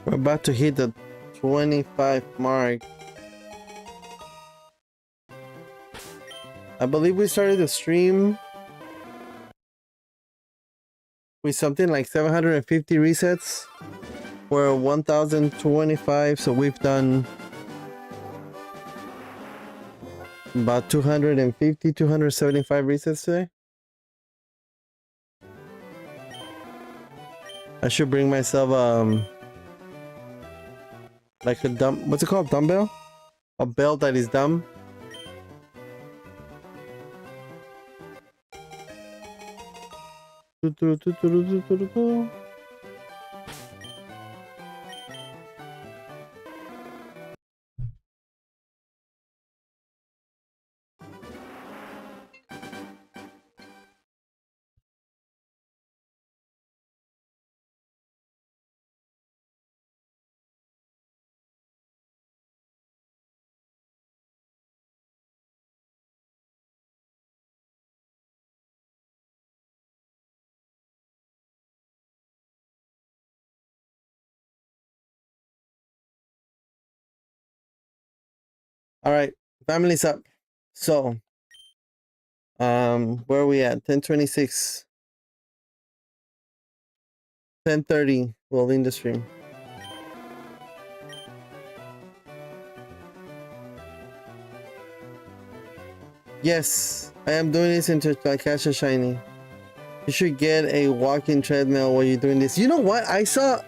We're about to hit the 25 mark. I believe we started the stream with something like 750 resets. We're 1025, so we've done about 250, 275 resets today. I should bring myself like a dumb, what's it called, dumbbell? A belt that is dumb. All right, family's up. So, where are we at? 10:26, 10:30. We'll end the stream. Yes, I am doing this into catch a shiny. You should get a walking treadmill while you're doing this. You know what? I saw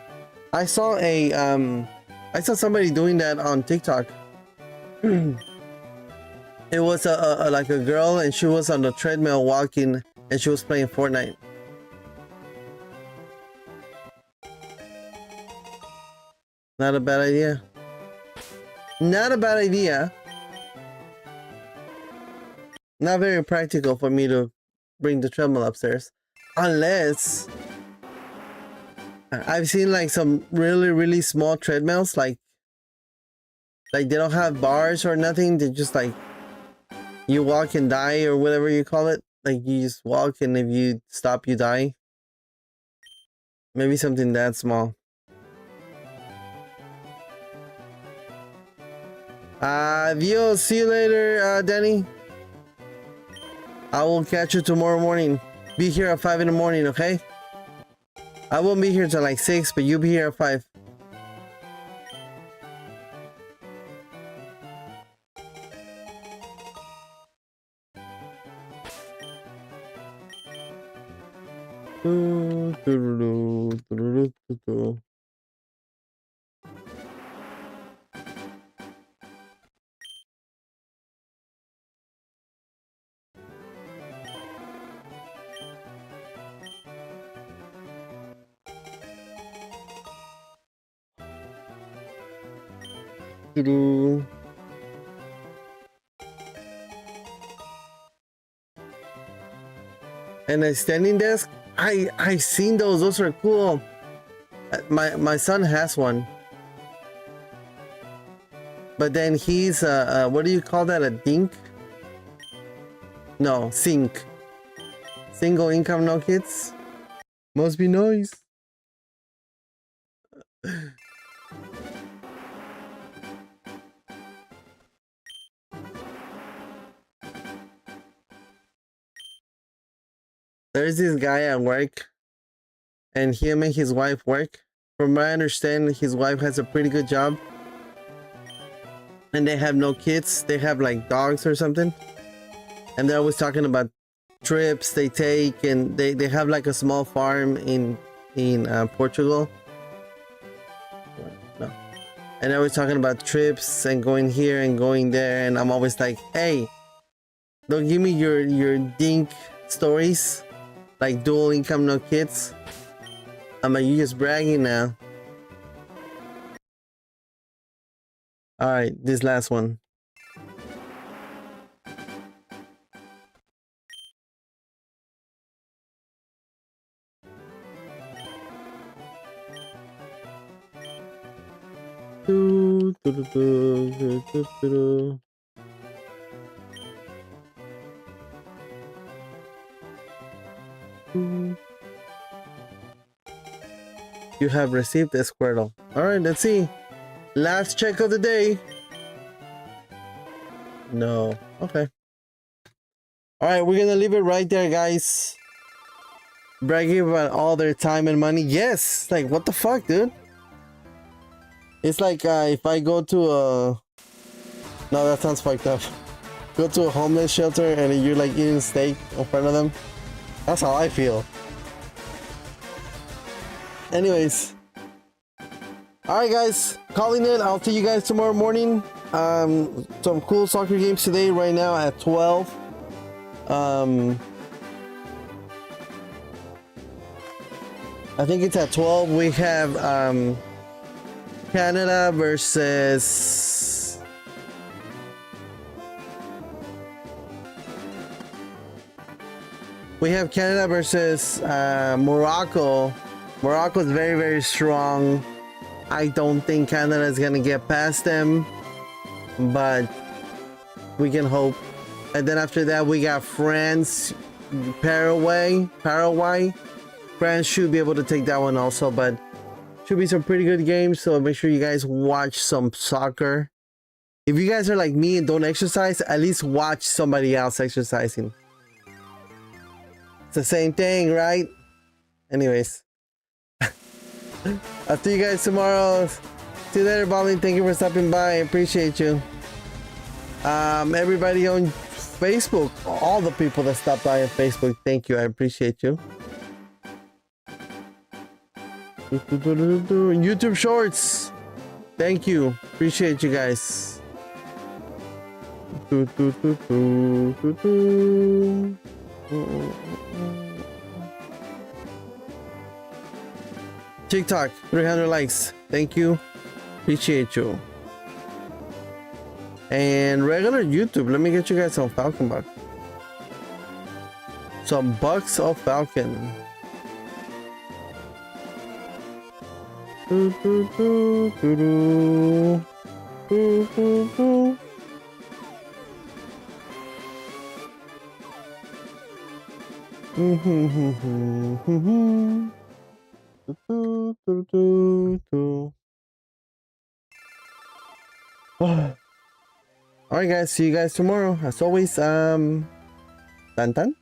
somebody doing that on TikTok. It was a like a girl, and she was on the treadmill walking, and she was playing Fortnite. Not a bad idea. Not a bad idea. Not very practical for me to bring the treadmill upstairs, unless I've seen like some really small treadmills, like they don't have bars or nothing. They just like you walk and die, or whatever you call it. Like you just walk, and if you stop, you die. Maybe something that small. Adios. See you later, Danny. I will catch you tomorrow morning. Be here at 5 in the morning, okay? I won't be here till like 6, but you'll be here at 5. And a standing desk, I've seen those. Those are cool. My son has one, but then he's what do you call that? A dink? No, sink. Single income, no kids. Must be nice. There's this guy at work, and him and his wife work. From what I understand, his wife has a pretty good job, and they have no kids. They have like dogs or something, and they're always talking about trips they take, and they have like a small farm in Portugal. No. And they're always talking about trips and going here and going there, and I'm always like, hey, don't give me your dink stories, like dual income, no kids. I'm like, you just bragging now. All right, this last one. You have received a Squirtle. Alright, let's see. Last check of the day. No. Okay. Alright, we're gonna leave it right there, guys. Bragging about all their time and money. Yes! Like, what the fuck, dude? It's like if I go to a... No, that sounds fucked up. Go to a homeless shelter and you're like eating steak in front of them. That's how I feel. Anyways. Alright guys, calling it. I'll see you guys tomorrow morning. Some cool soccer games today right now at 12. I think it's at 12. We have Canada versus Morocco. Morocco is very, very strong. I don't think Canada is gonna get past them, but we can hope. And then after that, we got France, Paraguay. France should be able to take that one also, but should be some pretty good games. So make sure you guys watch some soccer. If you guys are like me and don't exercise, at least watch somebody else exercising. It's the same thing, right? Anyways. I'll see you guys tomorrow. See you later, Bobby. Thank you for stopping by. I appreciate you. Everybody on Facebook, all the people that stopped by on Facebook, thank you. I appreciate you. YouTube Shorts, thank you. Appreciate you guys. TikTok, 300 likes. Thank you. Appreciate you. And regular YouTube. Let me get you guys some Falcon Bucks. Some bucks of Falcon. Alright guys, see you guys tomorrow. As always, Tan Tan.